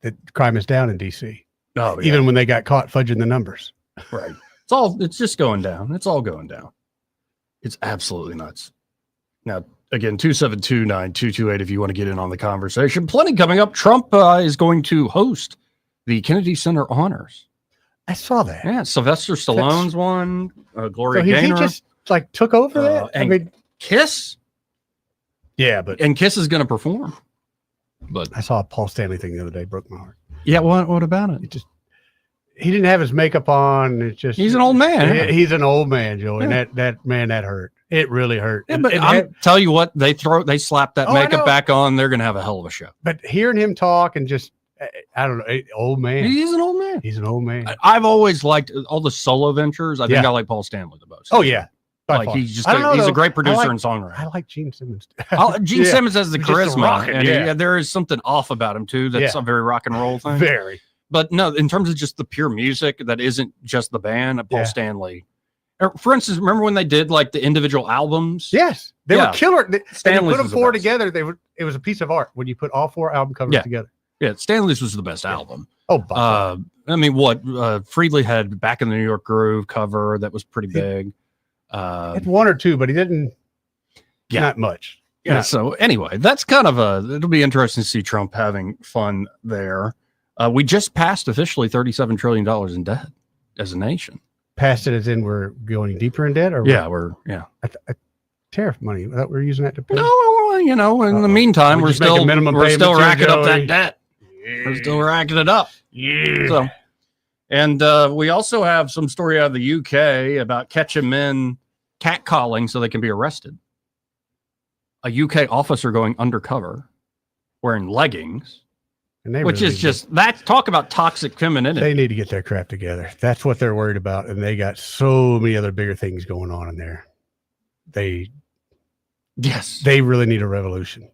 Speaker 13: that crime is down in D.C.
Speaker 11: Oh, yeah.
Speaker 13: Even when they got caught fudging the numbers.
Speaker 11: Right. It's just going down. It's all going down. It's absolutely nuts. Now, again, 272-9228 if you want to get in on the conversation. Plenty coming up. Trump is going to host the Kennedy Center Honors.
Speaker 13: I saw that.
Speaker 11: Yeah, Sylvester Stallone's one. Gloria Gaynor.
Speaker 13: He just like took over that.
Speaker 11: And I mean, Kiss.
Speaker 13: Yeah, but
Speaker 11: Kiss is going to perform. But
Speaker 13: I saw a Paul Stanley thing the other day, broke my heart.
Speaker 11: Yeah, what about it?
Speaker 13: He didn't have his makeup on. It's just
Speaker 11: he's an old man.
Speaker 13: He's an old man, Joey. Yeah. And that hurt. It really hurt.
Speaker 11: Yeah, but I'll tell you what, they slap that makeup back on. They're going to have a hell of a show.
Speaker 13: But hearing him talk and just. I don't know, old man.
Speaker 11: He's an old man.
Speaker 13: He's an old man.
Speaker 11: I've always liked all the solo ventures. I think I like Paul Stanley the most.
Speaker 13: Oh yeah,
Speaker 11: like he's just he's a great producer and songwriter.
Speaker 13: I like Gene Simmons.
Speaker 11: Gene Simmons has the charisma,
Speaker 13: rocking,
Speaker 11: and there is something off about him too. That's a very rock and roll thing.
Speaker 13: Very.
Speaker 11: But no, in terms of just the pure music, that isn't just the band. Paul Stanley. For instance, remember when they did like the individual albums?
Speaker 13: Yes, they were killer.
Speaker 11: Stanley
Speaker 13: put them four together. It was a piece of art when you put all four album covers together.
Speaker 11: Yeah, Stanley's was the best album.
Speaker 13: Oh,
Speaker 11: I mean, Friedley had Back in the New York Groove cover that was pretty big.
Speaker 13: It's one or two, but he didn't. Not much.
Speaker 11: Yeah. So anyway, that's kind of it'll be interesting to see Trump having fun there. We just passed officially $37 trillion in debt as a nation.
Speaker 13: Passed it as in we're going deeper in debt, or
Speaker 11: we're
Speaker 13: tariff money that we're using that to pay.
Speaker 11: No, in the meantime, we're still racking up that debt. We're still racking it up.
Speaker 13: Yeah.
Speaker 11: So, and we also have some story out of the UK about catching men catcalling so they can be arrested. A UK officer going undercover, wearing leggings, which is just that. Talk about toxic femininity.
Speaker 13: They need to get their crap together. That's what they're worried about, and they got so many other bigger things going on in there. They really need a revolution.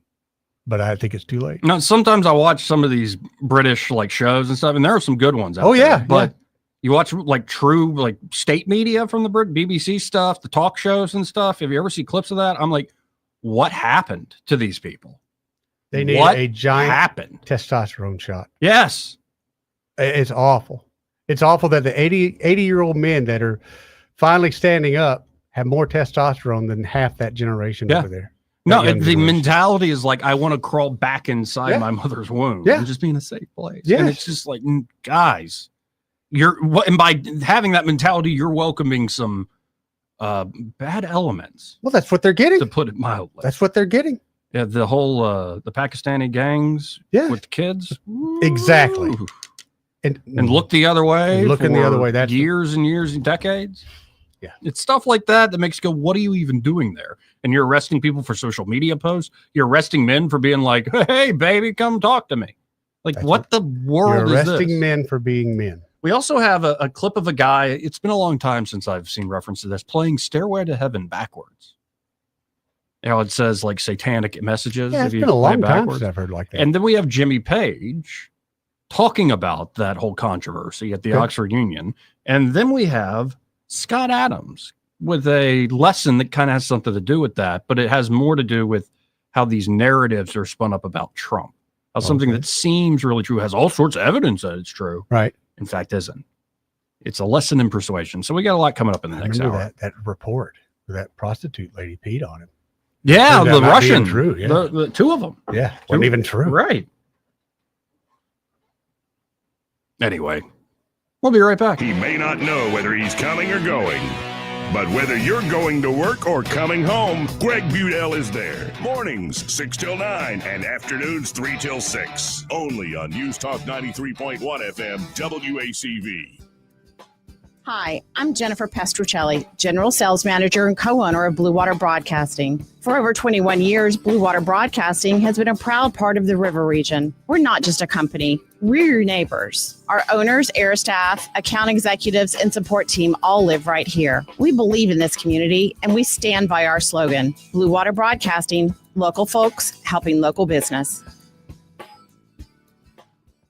Speaker 13: But I think it's too late.
Speaker 11: No, sometimes I watch some of these British like shows and stuff, and there are some good ones out there. But you watch like true like state media from the BBC stuff, the talk shows and stuff. If you ever see clips of that, I'm like, what happened to these people?
Speaker 13: They need a giant testosterone shot.
Speaker 11: Yes.
Speaker 13: It's awful. It's awful that the 80-year-old men that are finally standing up have more testosterone than half that generation over there.
Speaker 11: No, the mentality is like, I want to crawl back inside my mother's womb
Speaker 13: Yeah.
Speaker 11: and just be in a safe place.
Speaker 13: Yes.
Speaker 11: And it's just like, guys, and by having that mentality, you're welcoming some bad elements.
Speaker 13: Well, that's what they're getting.
Speaker 11: To put it mildly.
Speaker 13: That's what they're getting.
Speaker 11: Yeah, the whole the Pakistani gangs with the kids.
Speaker 13: Exactly. And
Speaker 11: look the other way.
Speaker 13: Looking the other way. That's
Speaker 11: years and years and decades.
Speaker 13: Yeah.
Speaker 11: It's stuff like that makes you go, what are you even doing there? And you're arresting people for social media posts. You're arresting men for being like, hey, baby, come talk to me. Like, what the world
Speaker 13: You're
Speaker 11: is this?
Speaker 13: arresting men for being men.
Speaker 11: We also have a clip of a guy. It's been a long time since I've seen reference to this, playing Stairway to Heaven backwards. You know, it says like satanic messages.
Speaker 13: Yeah, it's been a long time since I've heard like that.
Speaker 11: And then we have Jimmy Page talking about that whole controversy at the Oxford Union. And then we have Scott Adams with a lesson that kind of has something to do with that, but it has more to do with how these narratives are spun up about Trump. How something that seems really true has all sorts of evidence that it's true.
Speaker 13: Right.
Speaker 11: In fact, isn't. It's a lesson in persuasion. So we got a lot coming up in the next hour.
Speaker 13: That report where that prostitute lady peed on him.
Speaker 11: Yeah, the Russian.
Speaker 13: True. Yeah.
Speaker 11: The two of them.
Speaker 13: Yeah. Wasn't even true.
Speaker 11: Right. Anyway, we'll be right back.
Speaker 9: He may not know whether he's coming or going, but whether you're going to work or coming home, Greg Budell is there. Mornings 6 till 9 and afternoons 3 till 6. Only on News Talk 93.1 FM WACV.
Speaker 8: Hi, I'm Jennifer Pestruccelli, General Sales Manager and co-owner of Blue Water Broadcasting. For over 21 years, Blue Water Broadcasting has been a proud part of the River region. We're not just a company, we're your neighbors. Our owners, air staff, account executives, and support team all live right here. We believe in this community, and we stand by our slogan, Blue Water Broadcasting, local folks helping local business.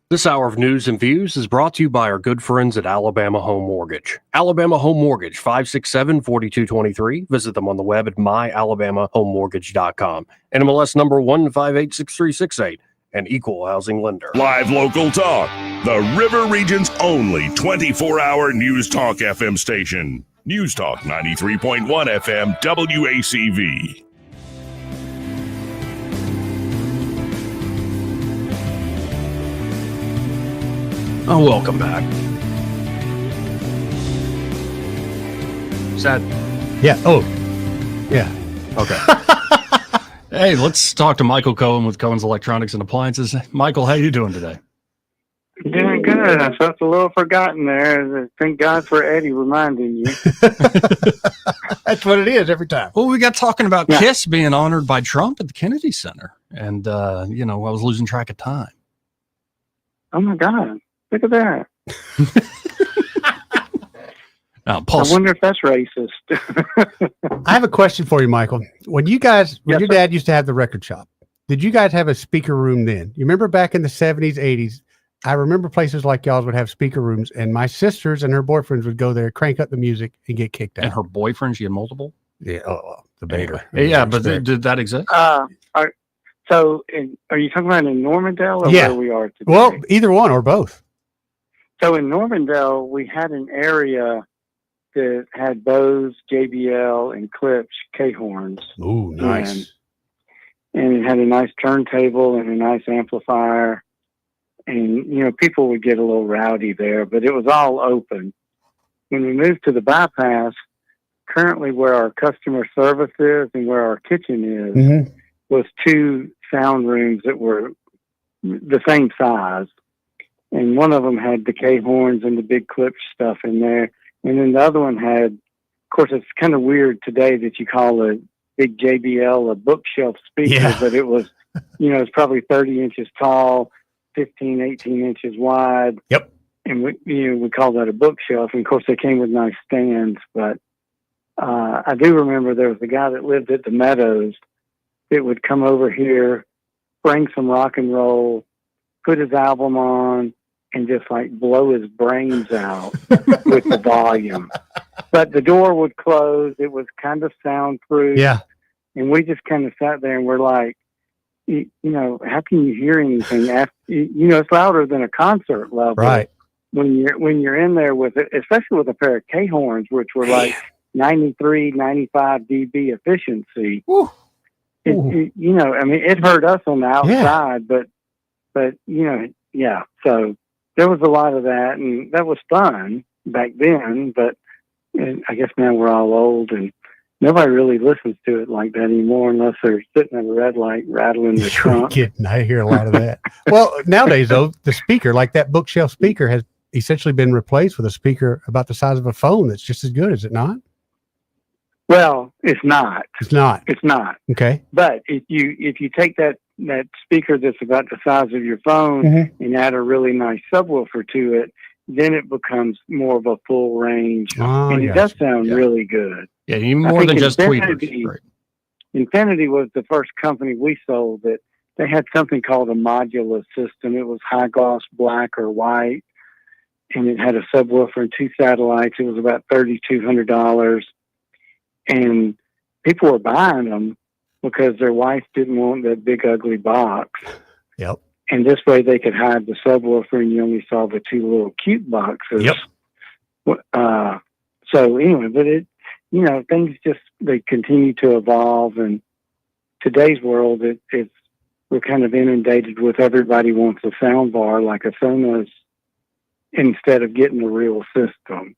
Speaker 1: This hour of news and views is brought to you by our good friends at Alabama Home Mortgage. Alabama Home Mortgage, 567-4223. Visit them on the web at myalabamahomemortgage.com. NMLS number 1586368, an equal housing lender.
Speaker 9: Live local talk, the River Region's only 24-hour News Talk FM station. News Talk 93.1 FM WACV.
Speaker 11: Oh, welcome back. Sad.
Speaker 13: Yeah. Oh, yeah.
Speaker 11: Okay. Hey, let's talk to Michael Cohen with Cohen's Electronics and Appliances. Michael, how you doing today?
Speaker 12: Doing good. I felt a little forgotten there. Thank God for Eddie reminding you.
Speaker 13: That's what it is every time.
Speaker 11: Well, we got talking about KISS being honored by Trump at the Kennedy Center. And, I was losing track of time.
Speaker 12: Oh, my God. Look at that.
Speaker 11: Now,
Speaker 12: I wonder if that's racist.
Speaker 13: I have a question for you, Michael. When your dad used to have the record shop, did you guys have a speaker room then? You remember back in the 70s, 80s, I remember places like y'all's would have speaker rooms, and my sisters and her boyfriends would go there, crank up the music, and get kicked out.
Speaker 11: And her boyfriend, she had multiple?
Speaker 13: Yeah, the beta.
Speaker 11: Anyway. Yeah, but did that exist?
Speaker 12: Are you talking about in Normandale or where we are today?
Speaker 13: Well, either one or both.
Speaker 12: So in Normandale, we had an area that had Bose, JBL, and Klipsch K-horns.
Speaker 13: Ooh, nice.
Speaker 12: And it had a nice turntable and a nice amplifier. And, people would get a little rowdy there, but it was all open. When we moved to the bypass, currently where our customer service is and where our kitchen is, was two sound rooms that were the same size. And one of them had the K-horns and the big Klipsch stuff in there. And then the other one had, of course, it's kind of weird today that you call a big JBL a bookshelf speaker, but it was, it's probably 30 inches tall, 15, 18 inches wide.
Speaker 13: Yep.
Speaker 12: And we call that a bookshelf. And of course, they came with nice stands. But I do remember there was a guy that lived at the Meadows that would come over here, bring some rock and roll, put his album on, and just like blow his brains out with the volume. But the door would close. It was kind of soundproof.
Speaker 13: Yeah. And
Speaker 12: we just kind of sat there and we're like, how can you hear anything? After, it's louder than a concert level.
Speaker 13: Right.
Speaker 12: When you're in there with it, especially with a pair of K-horns, which were like 93, 95 dB efficiency.
Speaker 13: Woo.
Speaker 12: you know, I mean, it hurt us on the outside, but you know, yeah. So there was a lot of that, and that was fun back then. But I guess now we're all old, and nobody really listens to it like that anymore, unless they're sitting at a red light rattling the trunk.
Speaker 13: Kidding. I hear a lot of that. Well, nowadays though, the speaker, like that bookshelf speaker, has essentially been replaced with a speaker about the size of a phone that's just as good, is it not?
Speaker 12: Well, it's not.
Speaker 13: It's not.
Speaker 12: It's not.
Speaker 13: Okay.
Speaker 12: But if you take that speaker that's about the size of your phone and add a really nice subwoofer to it, then it becomes more of a full range, and it does sound really good.
Speaker 11: Yeah, even more than just tweeters. Right.
Speaker 12: Infinity was the first company we sold that they had something called a modular system. It was high gloss black or white, and it had a subwoofer and 2 satellites. It was about $3,200. And people were buying them because their wife didn't want that big ugly box.
Speaker 13: Yep.
Speaker 12: And this way they could hide the subwoofer, and you only saw the 2 little cute boxes.
Speaker 13: Yep.
Speaker 12: So anyway, but it, you know, things just, they continue to evolve, and today's world, we're kind of inundated with everybody wants a sound bar like a Sonos instead of getting a real system.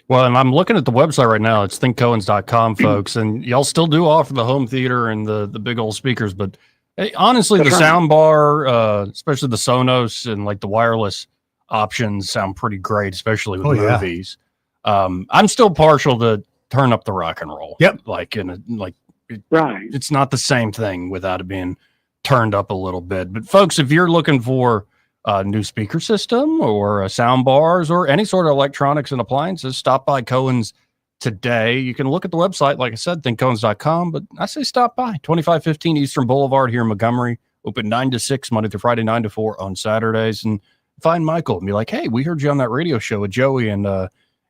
Speaker 11: Well, and I'm looking at the website right now. It's thinkcohens.com, folks, and y'all still do offer the home theater and the big old speakers, but hey, honestly, the sound bar, especially the Sonos and like the wireless options, sound pretty great, especially with movies. I'm still partial to turn up the rock and roll.
Speaker 13: Yep.
Speaker 12: Right.
Speaker 11: It's not the same thing without it being turned up a little bit. But folks, if you're looking for a new speaker system or sound bars or any sort of electronics and appliances, stop by Cohen's today. You can look at the website, like I said, thinkcohens.com, but I say stop by 2515 Eastern Boulevard here in Montgomery, open 9 to 6 Monday through Friday, 9 to 4 on Saturdays, and find Michael and be like, hey, we heard you on that radio show with Joey and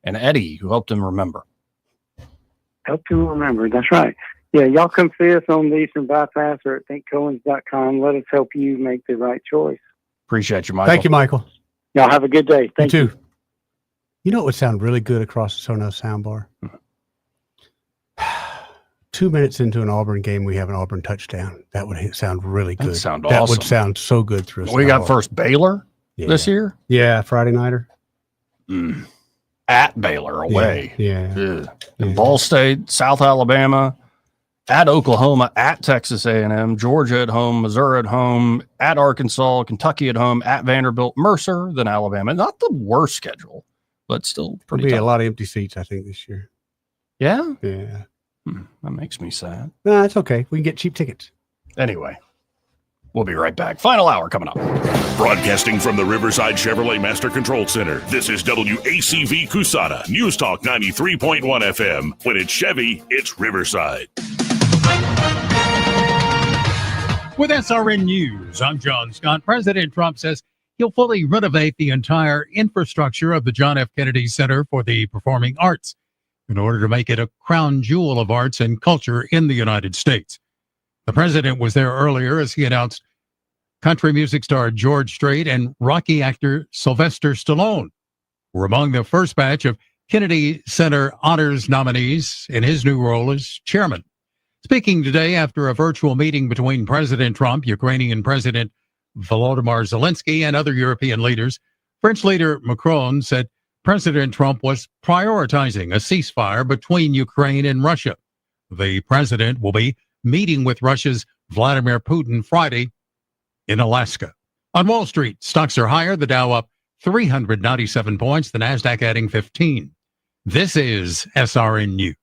Speaker 11: Eddie, who helped him remember.
Speaker 12: Helped him remember. That's right. Yeah, y'all come see us on the Eastern Bypass or at thinkcohens.com. Let us help you make the right choice.
Speaker 11: Appreciate you, Michael.
Speaker 13: Thank you, Michael.
Speaker 12: Y'all have a good day. Thank you.
Speaker 13: Too. You know what would sound really good across the Sonos soundbar? 2 minutes into an Auburn game, we have an Auburn touchdown. That would sound really good.
Speaker 11: That
Speaker 13: would sound so good through a
Speaker 11: We got
Speaker 13: soundbar.
Speaker 11: first Baylor this year?
Speaker 13: Yeah, Friday nighter.
Speaker 11: At Baylor away.
Speaker 13: Yeah.
Speaker 11: And Ball State, South Alabama, at Oklahoma, at Texas A&M, Georgia at home, Missouri at home, at Arkansas, Kentucky at home, at Vanderbilt, Mercer, then Alabama. Not the worst schedule, but still pretty
Speaker 13: There'll be
Speaker 11: tough.
Speaker 13: a lot of empty seats, I think, this year.
Speaker 11: Yeah?
Speaker 13: Yeah.
Speaker 11: That makes me sad.
Speaker 13: No, it's okay. We can get cheap tickets.
Speaker 11: Anyway, we'll be right back. Final hour coming up.
Speaker 9: Broadcasting from the Riverside Chevrolet Master Control Center, this is WACV Cusana, News Talk 93.1 FM. When it's Chevy, it's Riverside.
Speaker 14: With SRN News, I'm John Scott. President Trump says he'll fully renovate the entire infrastructure of the John F. Kennedy Center for the Performing Arts in order to make it a crown jewel of arts and culture in the United States. The president was there earlier as he announced country music star George Strait and Rocky actor Sylvester Stallone were among the first batch of Kennedy Center honors nominees in his new role as chairman. Speaking today after a virtual meeting between President Trump, Ukrainian President Volodymyr Zelensky, and other European leaders, French leader Macron said President Trump was prioritizing a ceasefire between Ukraine and Russia. The president will be meeting with Russia's Vladimir Putin Friday in Alaska. On Wall Street, stocks are higher, the Dow up 397 points, the Nasdaq adding 15. This is SRN News.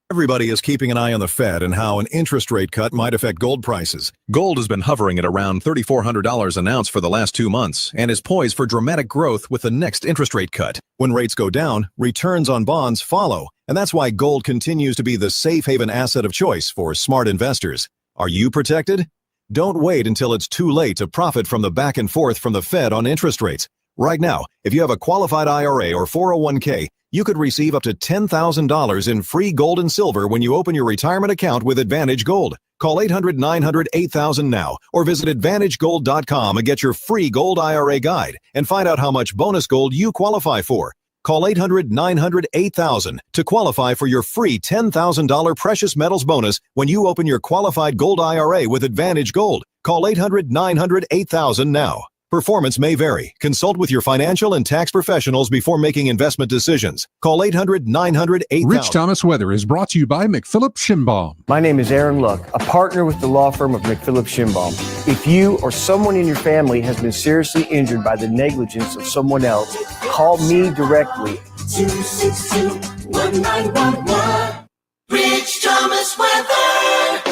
Speaker 15: Everybody is keeping an eye on the Fed and how an interest rate cut might affect gold prices. Gold has been hovering at around $3,400 an ounce for the last 2 months and is poised for dramatic growth with the next interest rate cut. When rates go down, returns on bonds follow, and that's why gold continues to be the safe haven asset of choice for smart investors. Are you protected? Don't wait until it's too late to profit from the back and forth from the Fed on interest rates. Right now, if you have a qualified IRA or 401k, you could receive up to $10,000 in free gold and silver when you open your retirement account with Advantage Gold. Call 800-900-8000 now or visit AdvantageGold.com and get your free gold IRA guide and find out how much bonus gold you qualify for. Call 800-900-8000 to qualify for your free $10,000 precious metals bonus when you open your qualified gold IRA with Advantage Gold. Call 800-900-8000 now. Performance may vary. Consult with your financial and tax professionals before making investment decisions. Call 800-900-8000.
Speaker 2: Rich Thomas Weather is brought to you by McPhillips Schimbaum.
Speaker 16: My name is Aaron Luck, a partner with the law firm of McPhillips Schimbaum. If you or someone in your family has been seriously injured by the negligence of someone else, call me directly.
Speaker 19: 262-1911. Rich Thomas Weather.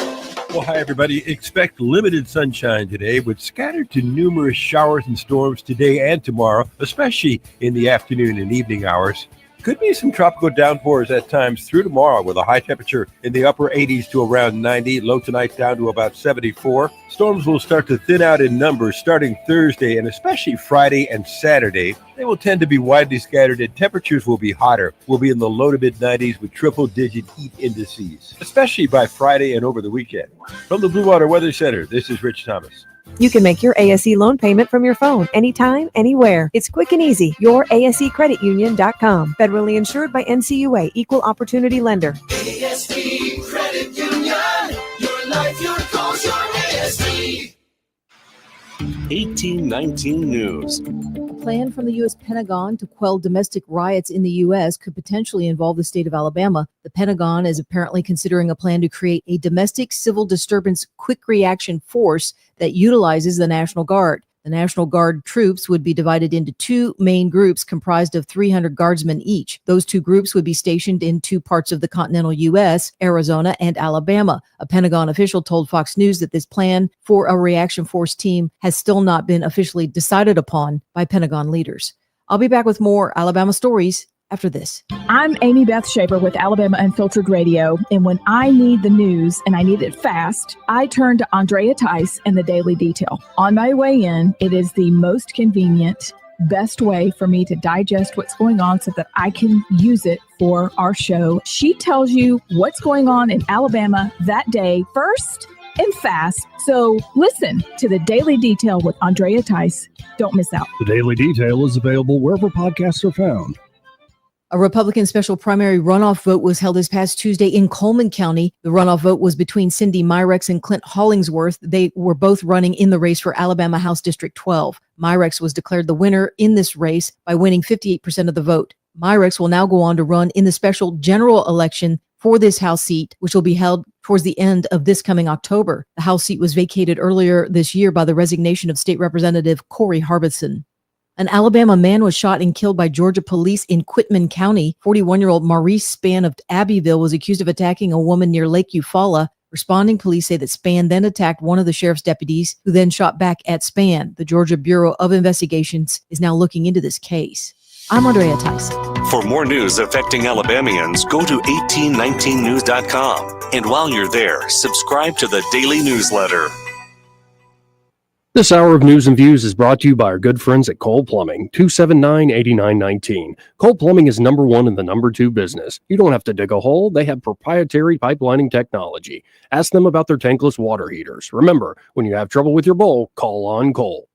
Speaker 20: Well, hi, everybody. Expect limited sunshine today with scattered to numerous showers and storms today and tomorrow, especially in the afternoon and evening hours. Could be some tropical downpours at times through tomorrow with a high temperature in the upper 80s to around 90, low tonight down to about 74. Storms will start to thin out in numbers starting Thursday and especially Friday and Saturday. They will tend to be widely scattered and temperatures will be hotter. We'll be in the low to mid 90s with triple-digit heat indices, especially by Friday and over the weekend. From the Blue Water Weather Center, this is Rich Thomas.
Speaker 23: You can make your ASE loan payment from your phone anytime, anywhere. It's quick and easy. YourASECreditUnion.com. Federally insured by NCUA. Equal Opportunity Lender.
Speaker 19: ASE Credit Union. Your life, your goals, your ASE.
Speaker 24: 1819 News.
Speaker 25: A plan from the U.S. Pentagon to quell domestic riots in the U.S. could potentially involve the state of Alabama. The Pentagon is apparently considering a plan to create a domestic civil disturbance quick reaction force that utilizes the National Guard. The National Guard troops would be divided into two main groups comprised of 300 guardsmen each. Those two groups would be stationed in two parts of the continental U.S., Arizona and Alabama. A Pentagon official told Fox News that this plan for a reaction force team has still not been officially decided upon by Pentagon leaders. I'll be back with more Alabama stories after this.
Speaker 26: I'm Amy Beth Shaper with Alabama Unfiltered Radio, and when I need the news and I need it fast, I turn to Andrea Tice and the Daily Detail. On my way in, it is the most convenient, best way for me to digest what's going on so that I can use it for our show. She tells you what's going on in Alabama that day first and fast. So listen to the Daily Detail with Andrea Tice. Don't miss out.
Speaker 11: The Daily Detail is available wherever podcasts are found.
Speaker 25: A Republican special primary runoff vote was held this past Tuesday in Coleman County. The runoff vote was between Cindy Myrex and Clint Hollingsworth. They were both running in the race for Alabama House District 12. Myrex was declared the winner in this race by winning 58% of the vote. Myrex will now go on to run in the special general election for this House seat, which will be held towards the end of this coming October. The House seat was vacated earlier this year by the resignation of State Representative Corey Harbison. An Alabama man was shot and killed by Georgia police in Quitman County. 41-year-old Maurice Spann of Abbeville was accused of attacking a woman near Lake Eufaula. Responding police say that Spann then attacked one of the sheriff's deputies, who then shot back at Spann. The Georgia Bureau of Investigations is now looking into this case. I'm Andrea Tice.
Speaker 24: For more news affecting Alabamians, go to 1819news.com. And while you're there, subscribe to the daily newsletter.
Speaker 1: This hour of news and views is brought to you by our good friends at Cole Plumbing, 279-8919. Cole Plumbing is number one in the number two business. You don't have to dig a hole. They have proprietary pipelining technology. Ask them about their tankless water heaters. Remember, when you have trouble with your bowl, call on Cole.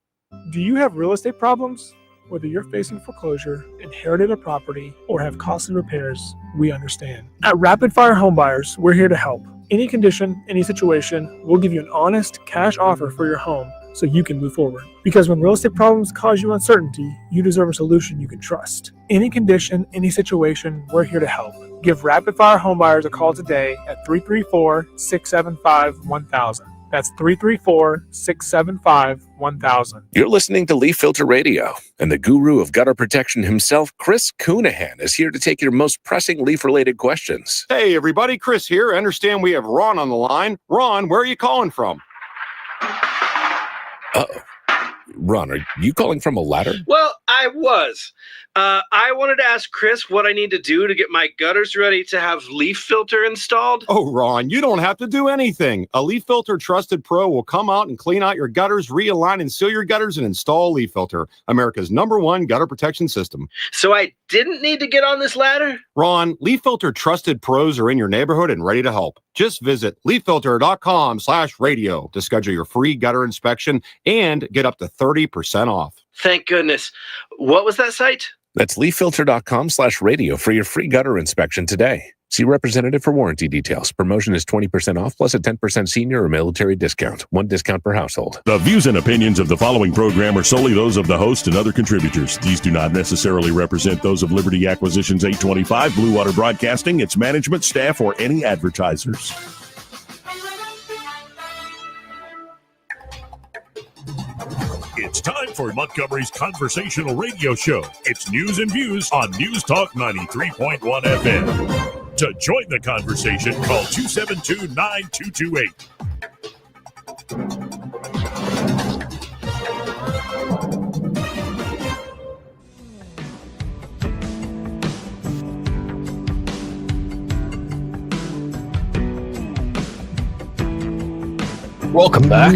Speaker 27: Do you have real estate problems? Whether you're facing foreclosure, inherited a property, or have costly repairs, we understand. At Rapid Fire Home Buyers, we're here to help. Any condition, any situation, we'll give you an honest cash offer for your home so you can move forward. Because when real estate problems cause you uncertainty, you deserve a solution you can trust. Any condition, any situation, we're here to help. Give Rapid Fire Home Buyers a call today at 334-675-1000. That's 334-675-1000.
Speaker 28: You're listening to Leaf Filter Radio, and the guru of gutter protection himself, Chris Coonahan, is here to take your most pressing leaf-related questions.
Speaker 29: Hey, everybody, Chris here. I understand we have Ron on the line. Ron, where are you calling from?
Speaker 28: Uh-oh. Ron, are you calling from a ladder?
Speaker 30: Well, I was. I wanted to ask Chris what I need to do to get my gutters ready to have leaf filter installed.
Speaker 29: Oh, Ron, you don't have to do anything. A Leaf Filter Trusted Pro will come out and clean out your gutters, realign and seal your gutters, and install Leaf Filter, America's #1 gutter protection system.
Speaker 30: So I didn't need to get on this ladder?
Speaker 29: Ron, Leaf Filter Trusted Pros are in your neighborhood and ready to help. Just visit leaffilter.com/radio to schedule your free gutter inspection and get up to 30% off.
Speaker 30: Thank goodness. What was that site?
Speaker 28: That's leaffilter.com/radio for your free gutter inspection today. See representative for warranty details. Promotion is 20% off plus a 10% senior or military discount. One discount per household.
Speaker 9: The views and opinions of the following program are solely those of the host and other contributors. These do not necessarily represent those of Liberty Acquisitions 825, Blue Water Broadcasting, its management, staff, or any advertisers. It's time for Montgomery's conversational radio show. It's news and views on News Talk 93.1 FM. To join the conversation, call 272-9228.
Speaker 11: Welcome back.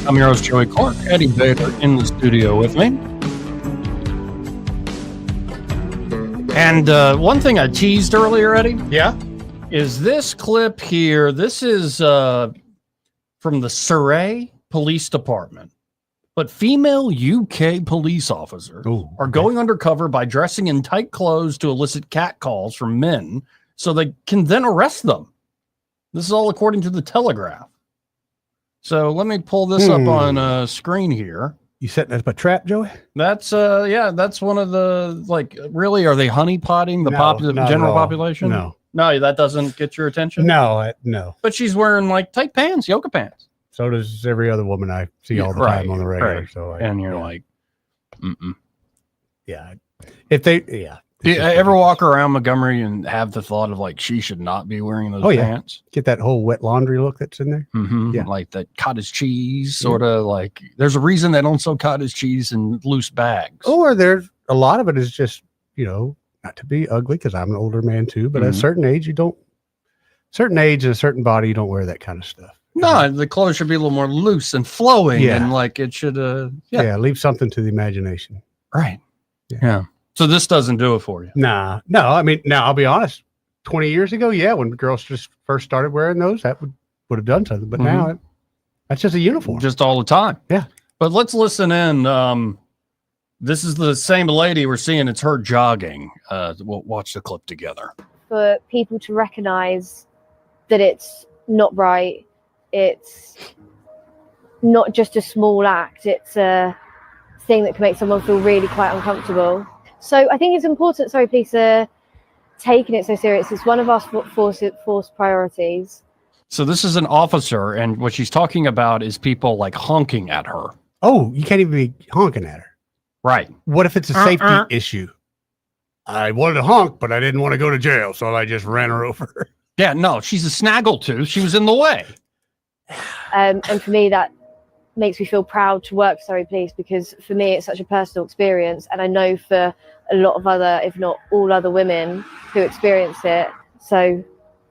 Speaker 11: I'm your host, Joey Clark. Eddie Bader in the studio with me. And one thing I teased earlier, Eddie, is this clip here. This is from the Surrey Police Department. But female UK police officers are going undercover by dressing in tight clothes to elicit catcalls from men so they can then arrest them. This is all according to the Telegraph. So let me pull this up on screen here.
Speaker 13: You setting us up a trap, Joey?
Speaker 11: That's that's one of the, like, really, are they honeypotting the general population? No, that doesn't get your attention.
Speaker 13: No.
Speaker 11: But she's wearing like tight pants, yoga pants.
Speaker 13: So does every other woman I see all the time on the regular.
Speaker 11: Right.
Speaker 13: So
Speaker 11: and you're like,
Speaker 13: yeah. If they,
Speaker 11: Do you ever walk around Montgomery and have the thought of, like, she should not be wearing those pants?
Speaker 13: Get that whole wet laundry look that's in there.
Speaker 11: Yeah, like that cottage cheese, sort of like. There's a reason they don't sell cottage cheese in loose bags.
Speaker 13: Or there's a lot of it is just, not to be ugly because I'm an older man too, but at a certain age and a certain body, you don't wear that kind of stuff.
Speaker 11: No, the clothes should be a little more loose and flowing, and like it should.
Speaker 13: Leave something to the imagination.
Speaker 11: Right. Yeah. So this doesn't do it for you.
Speaker 13: No. I mean, now I'll be honest. 20 years ago, when girls just first started wearing those, that would have done something. But now that's just a uniform,
Speaker 11: just all the time.
Speaker 13: Yeah.
Speaker 11: But let's listen in. This is the same lady we're seeing. It's her jogging. We'll watch the clip together.
Speaker 3: For people to recognize that it's not right. It's not just a small act. It's a thing that can make someone feel really quite uncomfortable. So I think it's important, police are taking it so serious. It's one of our force priorities.
Speaker 11: So this is an officer, and what she's talking about is people like honking at her.
Speaker 13: Oh, you can't even be honking at her.
Speaker 11: Right.
Speaker 13: What if it's a safety issue? I wanted to honk, but I didn't want to go to jail, so I just ran her over.
Speaker 11: Yeah, no, she's a snaggletooth. She was in the way.
Speaker 3: And for me, that makes me feel proud to work for Surrey Police, because for me, it's such a personal experience. And I know for a lot of other, if not all other women who experience it. So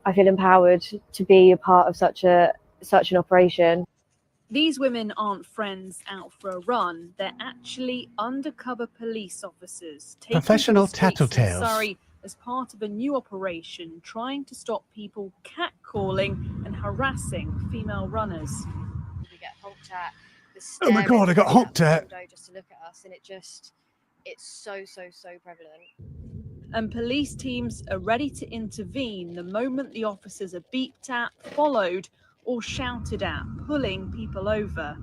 Speaker 3: I feel empowered to be a part of such an operation.
Speaker 4: These women aren't friends out for a run. They're actually undercover police officers.
Speaker 13: Professional tattletales.
Speaker 4: Sorry, as part of a new operation trying to stop people catcalling and harassing female runners.
Speaker 3: We get honked at.
Speaker 13: Oh my God, I got honked at.
Speaker 3: Just to look at us, and it's so prevalent.
Speaker 4: And police teams are ready to intervene the moment the officers are beeped at, followed, or shouted at, pulling people over.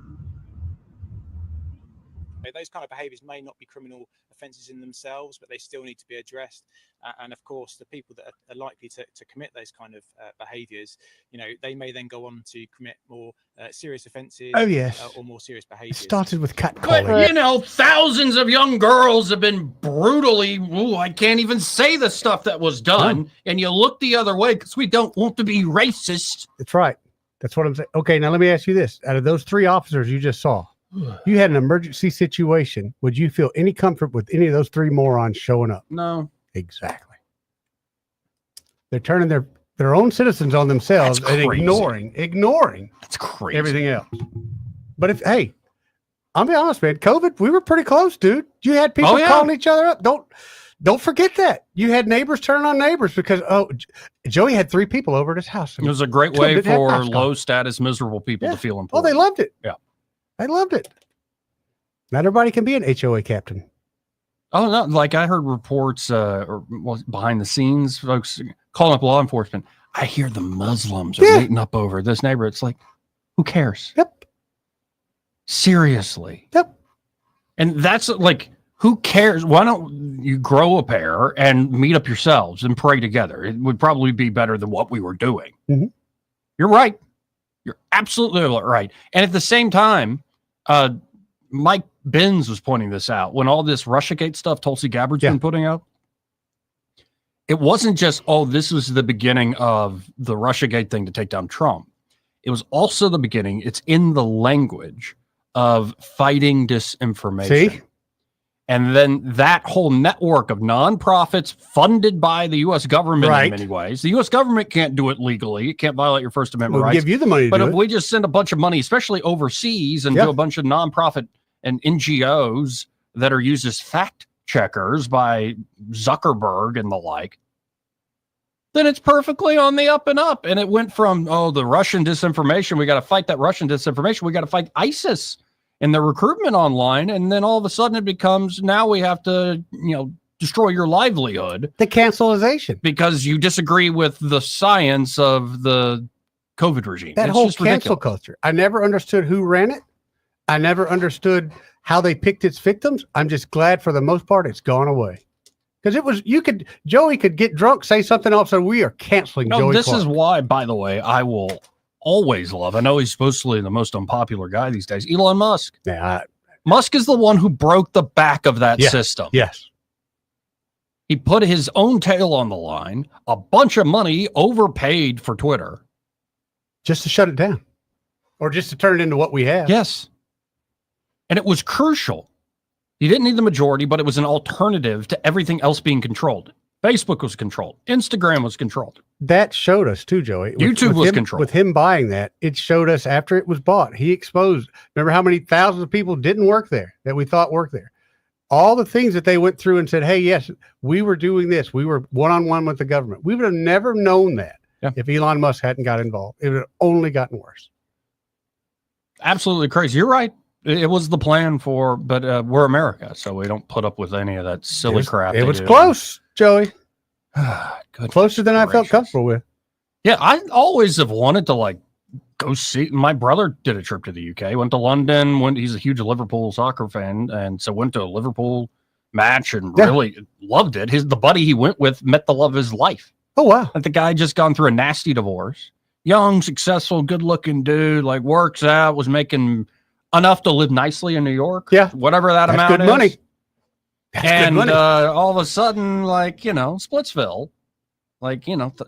Speaker 5: Those kind of behaviours may not be criminal offences in themselves, but they still need to be addressed. And of course, the people that are likely to commit those kind of behaviours, they may then go on to commit more serious offences.
Speaker 13: Oh, yes.
Speaker 5: Or more serious behaviours.
Speaker 13: It started with catcalling.
Speaker 11: But, thousands of young girls have been brutally, I can't even say the stuff that was done. And you look the other way because we don't want to be racist.
Speaker 13: That's right. That's what I'm saying. Okay, now let me ask you this. Out of those 3 officers you just saw, you had an emergency situation. Would you feel any comfort with any of those 3 morons showing up?
Speaker 11: No.
Speaker 13: Exactly. They're turning their own citizens on themselves and ignoring
Speaker 11: That's crazy.
Speaker 13: Everything else. But I'll be honest, man, COVID, we were pretty close, dude. You had people calling each other up. Don't forget that. You had neighbors turning on neighbors because, Joey had 3 people over at his house.
Speaker 11: It was a great way for low status, miserable people to feel important.
Speaker 13: Oh, they loved it.
Speaker 11: Yeah.
Speaker 13: I loved it. Not everybody can be an HOA captain.
Speaker 11: Oh no! Like I heard reports, behind the scenes, folks calling up law enforcement. I hear the Muslims are meeting up over this neighbor. It's like, who cares?
Speaker 13: Yep.
Speaker 11: Seriously.
Speaker 13: Yep.
Speaker 11: And that's like, who cares? Why don't you grow a pair and meet up yourselves and pray together? It would probably be better than what we were doing.
Speaker 13: Mm-hmm.
Speaker 11: You're right. You're absolutely right. And at the same time, Mike Benz was pointing this out when all this Russiagate stuff Tulsi Gabbard's been putting out. It wasn't just, this was the beginning of the Russiagate thing to take down Trump. It was also the beginning. It's in the language of fighting disinformation.
Speaker 13: See?
Speaker 11: And then that whole network of nonprofits funded by the U.S. government in many ways. The U.S. government can't do it legally. It can't violate your First Amendment rights.
Speaker 13: We'll give you the money to
Speaker 11: but
Speaker 13: do
Speaker 11: if
Speaker 13: it.
Speaker 11: we just send a bunch of money, especially overseas, and do a bunch of nonprofit and NGOs that are used as fact checkers by Zuckerberg and the like, then it's perfectly on the up and up. And it went from, the Russian disinformation, we got to fight that Russian disinformation. We got to fight ISIS and their recruitment online. And then all of a sudden it becomes, now we have to, destroy your livelihood.
Speaker 13: The cancelization.
Speaker 11: Because you disagree with the science of the COVID regime.
Speaker 13: That
Speaker 11: It's
Speaker 13: whole
Speaker 11: just
Speaker 13: cancel
Speaker 11: ridiculous.
Speaker 13: culture. I never understood who ran it. I never understood how they picked its victims. I'm just glad for the most part it's gone away. Because it was, Joey could get drunk, say something else, and we are canceling Joey
Speaker 11: This
Speaker 13: Clark.
Speaker 11: is why, by the way, I will always love, I know he's supposedly the most unpopular guy these days, Elon Musk.
Speaker 13: Yeah,
Speaker 11: Musk is the one who broke the back of that system.
Speaker 13: Yes.
Speaker 11: He put his own tail on the line, a bunch of money overpaid for Twitter.
Speaker 13: Just to shut it down. Or just to turn it into what we have.
Speaker 11: Yes. And it was crucial. You didn't need the majority, but it was an alternative to everything else being controlled. Facebook was controlled. Instagram was controlled.
Speaker 13: That showed us too, Joey.
Speaker 11: YouTube was
Speaker 13: him,
Speaker 11: controlled.
Speaker 13: With him buying that, it showed us after it was bought. He exposed. Remember how many thousands of people didn't work there that we thought worked there? All the things that they went through and said, hey, yes, we were doing this. We were one-on-one with the government. We would have never known that if Elon Musk hadn't got involved. It would have only gotten worse.
Speaker 11: Absolutely crazy. You're right. It was the plan but we're America, so we don't put up with any of that silly crap.
Speaker 13: It was close, Joey. Closer than I felt comfortable with.
Speaker 11: Yeah, I always have wanted to go see. My brother did a trip to the UK, went to London. He's a huge Liverpool soccer fan, and so went to a Liverpool match and really loved it. The buddy he went with met the love of his life.
Speaker 13: Oh wow!
Speaker 11: Like the guy just gone through a nasty divorce. Young, successful, good-looking dude. Works out, was making enough to live nicely in New York.
Speaker 13: Yeah,
Speaker 11: whatever that
Speaker 13: That's
Speaker 11: amount
Speaker 13: good
Speaker 11: is.
Speaker 13: money. That's
Speaker 11: And
Speaker 13: good money.
Speaker 11: all of a sudden, Splitsville,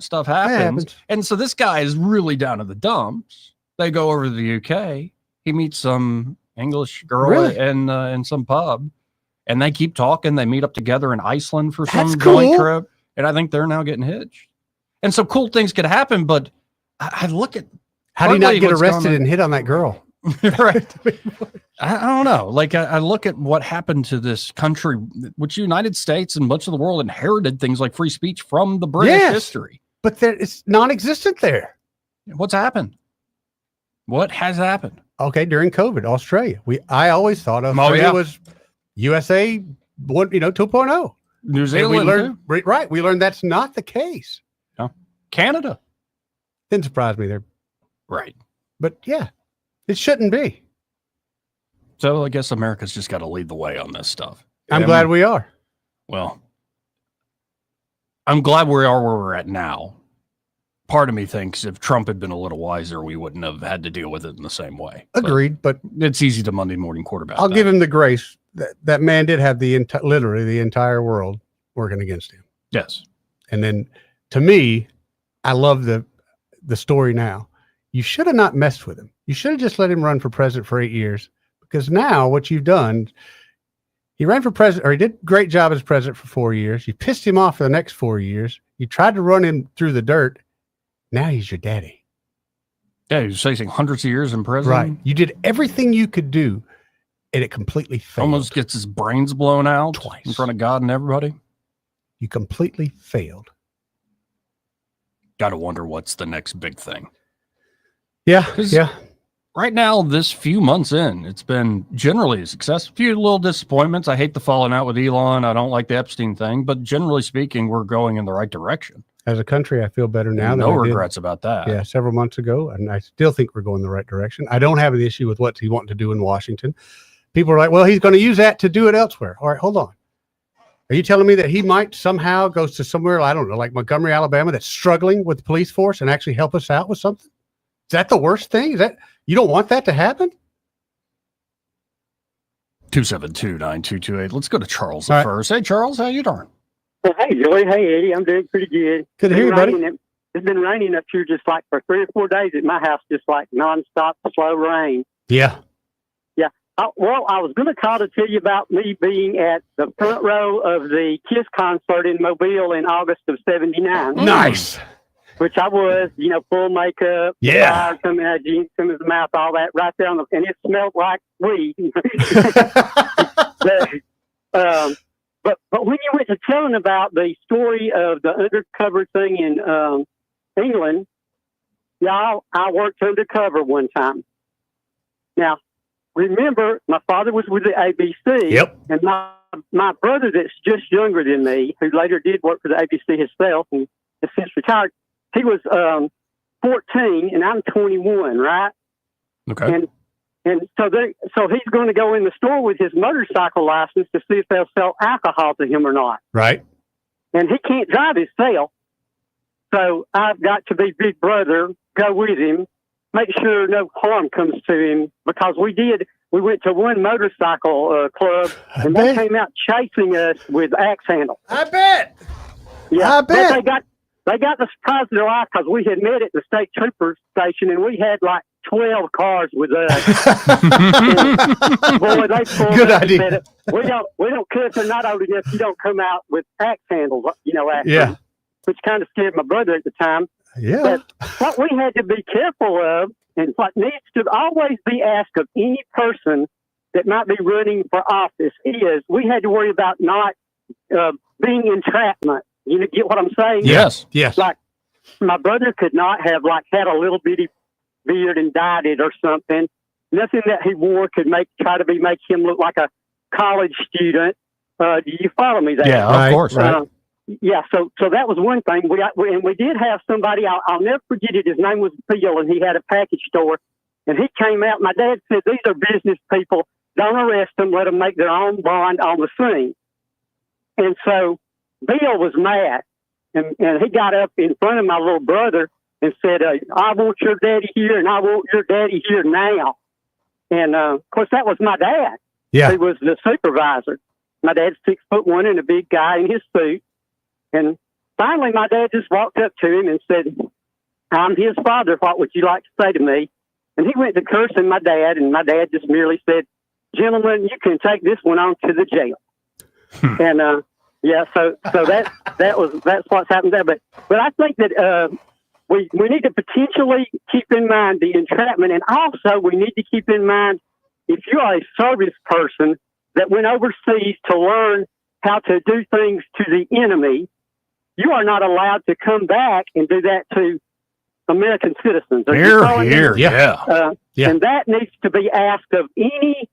Speaker 11: stuff happens. And so this guy is really down in the dumps. They go over to the UK. He meets some English girl in some pub, and they keep talking. They meet up together in Iceland for some joint trip, and I think they're now getting hitched. And so cool things could happen, but I look at
Speaker 13: how do you not get arrested and hit on that girl?
Speaker 11: Right. I don't know. I look at what happened to this country, which the United States and much of the world inherited things like free speech from the British history.
Speaker 13: But it's non-existent there.
Speaker 11: What's happened? What has happened?
Speaker 13: Okay, during COVID, Australia. I always thought Australia was USA 2.0.
Speaker 11: New Zealand.
Speaker 13: We learned we learned that's not the case.
Speaker 11: No. Canada.
Speaker 13: Didn't surprise me there.
Speaker 11: Right.
Speaker 13: But yeah. It shouldn't be.
Speaker 11: So I guess America's just got to lead the way on this stuff.
Speaker 13: I'm glad we are.
Speaker 11: Well, I'm glad we are where we're at now. Part of me thinks if Trump had been a little wiser, we wouldn't have had to deal with it in the same way.
Speaker 13: Agreed, but
Speaker 11: it's easy to Monday morning quarterback.
Speaker 13: I'll give him the grace that man did have literally the entire world working against him.
Speaker 11: Yes.
Speaker 13: And then to me, I love the story now. You should have not messed with him. You should have just let him run for president for 8 years, because now what you've done, he ran for president, or he did a great job as president for 4 years. You pissed him off for the next 4 years. You tried to run him through the dirt. Now he's your daddy.
Speaker 11: Yeah, he was facing hundreds of years in prison.
Speaker 13: Right. You did everything you could do, and it completely failed.
Speaker 11: Almost gets his brains blown out
Speaker 13: twice
Speaker 11: in front of God and everybody.
Speaker 13: You completely failed.
Speaker 11: Got to wonder what's the next big thing.
Speaker 13: Yeah, yeah.
Speaker 11: right now, this few months in, it's been generally a success. A few little disappointments. I hate the falling out with Elon. I don't like the Epstein thing, but generally speaking, we're going in the right direction.
Speaker 13: As a country, I feel better now.
Speaker 11: No
Speaker 13: than I did,
Speaker 11: regrets about that.
Speaker 13: Yeah, several months ago, and I still think we're going the right direction. I don't have an issue with what he's wanting to do in Washington. People are like, well, he's going to use that to do it elsewhere. All right, hold on. Are you telling me that he might somehow goes to somewhere, I don't know, like Montgomery, Alabama, that's struggling with the police force and actually help us out with something? Is that the worst thing? Is that you don't want that to happen?
Speaker 11: 272-9228. Let's go to Charles first. Hey, Charles, how you doing?
Speaker 6: Hey, Joey. Hey, Eddie. I'm doing pretty good.
Speaker 13: Good to hear you, buddy.
Speaker 6: It's been raining up here just like for 3 or 4 days at my house, just like nonstop slow rain.
Speaker 13: Yeah.
Speaker 6: Yeah. I was going to call to tell you about me being at the front row of the KISS concert in Mobile in August of '79.
Speaker 13: Nice.
Speaker 6: Which I was, full makeup, fire coming out of jeans, coming out of the mouth, all that right there and it smelled like weed. But when you went to telling about the story of the undercover thing in England, I worked undercover one time. Now, remember, my father was with the ABC.
Speaker 13: Yep.
Speaker 6: And my brother that's just younger than me, who later did work for the ABC himself and has since retired, he was 14 and I'm 21, right?
Speaker 11: Okay.
Speaker 6: And so he's going to go in the store with his motorcycle license to see if they'll sell alcohol to him or not.
Speaker 13: Right.
Speaker 6: And he can't drive himself. So I've got to be big brother, go with him, make sure no harm comes to him, because we went to one motorcycle club and they came out chasing us with axe handles.
Speaker 13: I bet.
Speaker 6: Yeah.
Speaker 13: I bet.
Speaker 6: But they got the surprise of their life because we had met at the state trooper station and we had like 12 cars with us. Boy, they pulled
Speaker 13: Good
Speaker 6: up
Speaker 13: idea.
Speaker 6: and said, we don't care if they're not old enough. You don't come out with axe handles, after them, which kind of scared my brother at the time.
Speaker 13: Yeah.
Speaker 6: But what we had to be careful of, and what needs to always be asked of any person that might be running for office, is we had to worry about not being entrapment. You get what I'm saying?
Speaker 11: Yes.
Speaker 13: Yes.
Speaker 6: Like my brother could not have had a little bitty beard and dyed it or something. Nothing that he wore could make him look like a college student. Do you follow me there?
Speaker 11: Yeah, of course. Right.
Speaker 6: Yeah, so that was one thing. We did have somebody, I'll never forget it, his name was Bill, and he had a package store. And he came out, my dad said, these are business people. Don't arrest them, let them make their own bond on the scene. And so Bill was mad, and he got up in front of my little brother and said, I want your daddy here, and I want your daddy here now. And, of course, that was my dad.
Speaker 13: Yeah.
Speaker 6: He was the supervisor. My dad's 6'1" and a big guy in his suit. And finally, my dad just walked up to him and said, I'm his father. What would you like to say to me? And he went to cursing my dad, and my dad just merely said, gentlemen, you can take this one on to the jail. And, so that's what's happened there. But I think that we need to potentially keep in mind the entrapment, and also we need to keep in mind if you are a service person that went overseas to learn how to do things to the enemy, you are not allowed to come back and do that to American citizens.
Speaker 11: Here, yeah.
Speaker 6: And that needs to be asked of any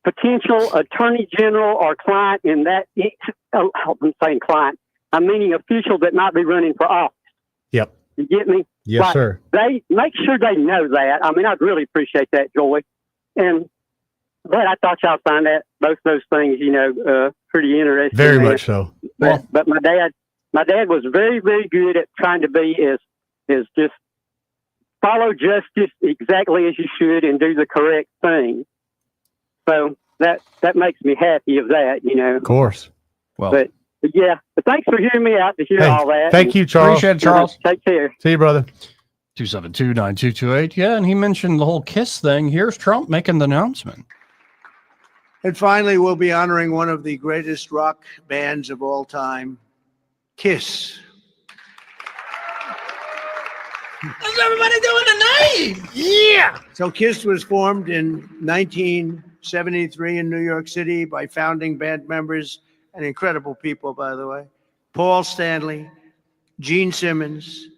Speaker 6: potential attorney general or client in that. I'm saying client. I'm meaning official that might be running for office.
Speaker 13: Yep.
Speaker 6: You get me?
Speaker 13: Yes, sir.
Speaker 6: They make sure they know that. I mean, I'd really appreciate that, Joy. But I thought y'all find both those things, pretty interesting.
Speaker 13: Very much so.
Speaker 6: But my dad was very, very good at trying to be is just follow justice exactly as you should and do the correct thing. So that makes me happy of that,
Speaker 13: Of course.
Speaker 6: Well, but thanks for hearing me out to hear all that.
Speaker 13: Thank you, Charles.
Speaker 11: Appreciate it, Charles.
Speaker 6: Take care.
Speaker 13: See you, brother.
Speaker 11: 272-9228. Yeah, and he mentioned the whole KISS thing. Here's Trump making the announcement.
Speaker 7: And finally, we'll be honoring one of the greatest rock bands of all time, KISS.
Speaker 19: How's everybody doing tonight?
Speaker 7: Yeah. So KISS was formed in 1973 in New York City by founding band members and incredible people, by the way. Paul Stanley, Gene Simmons,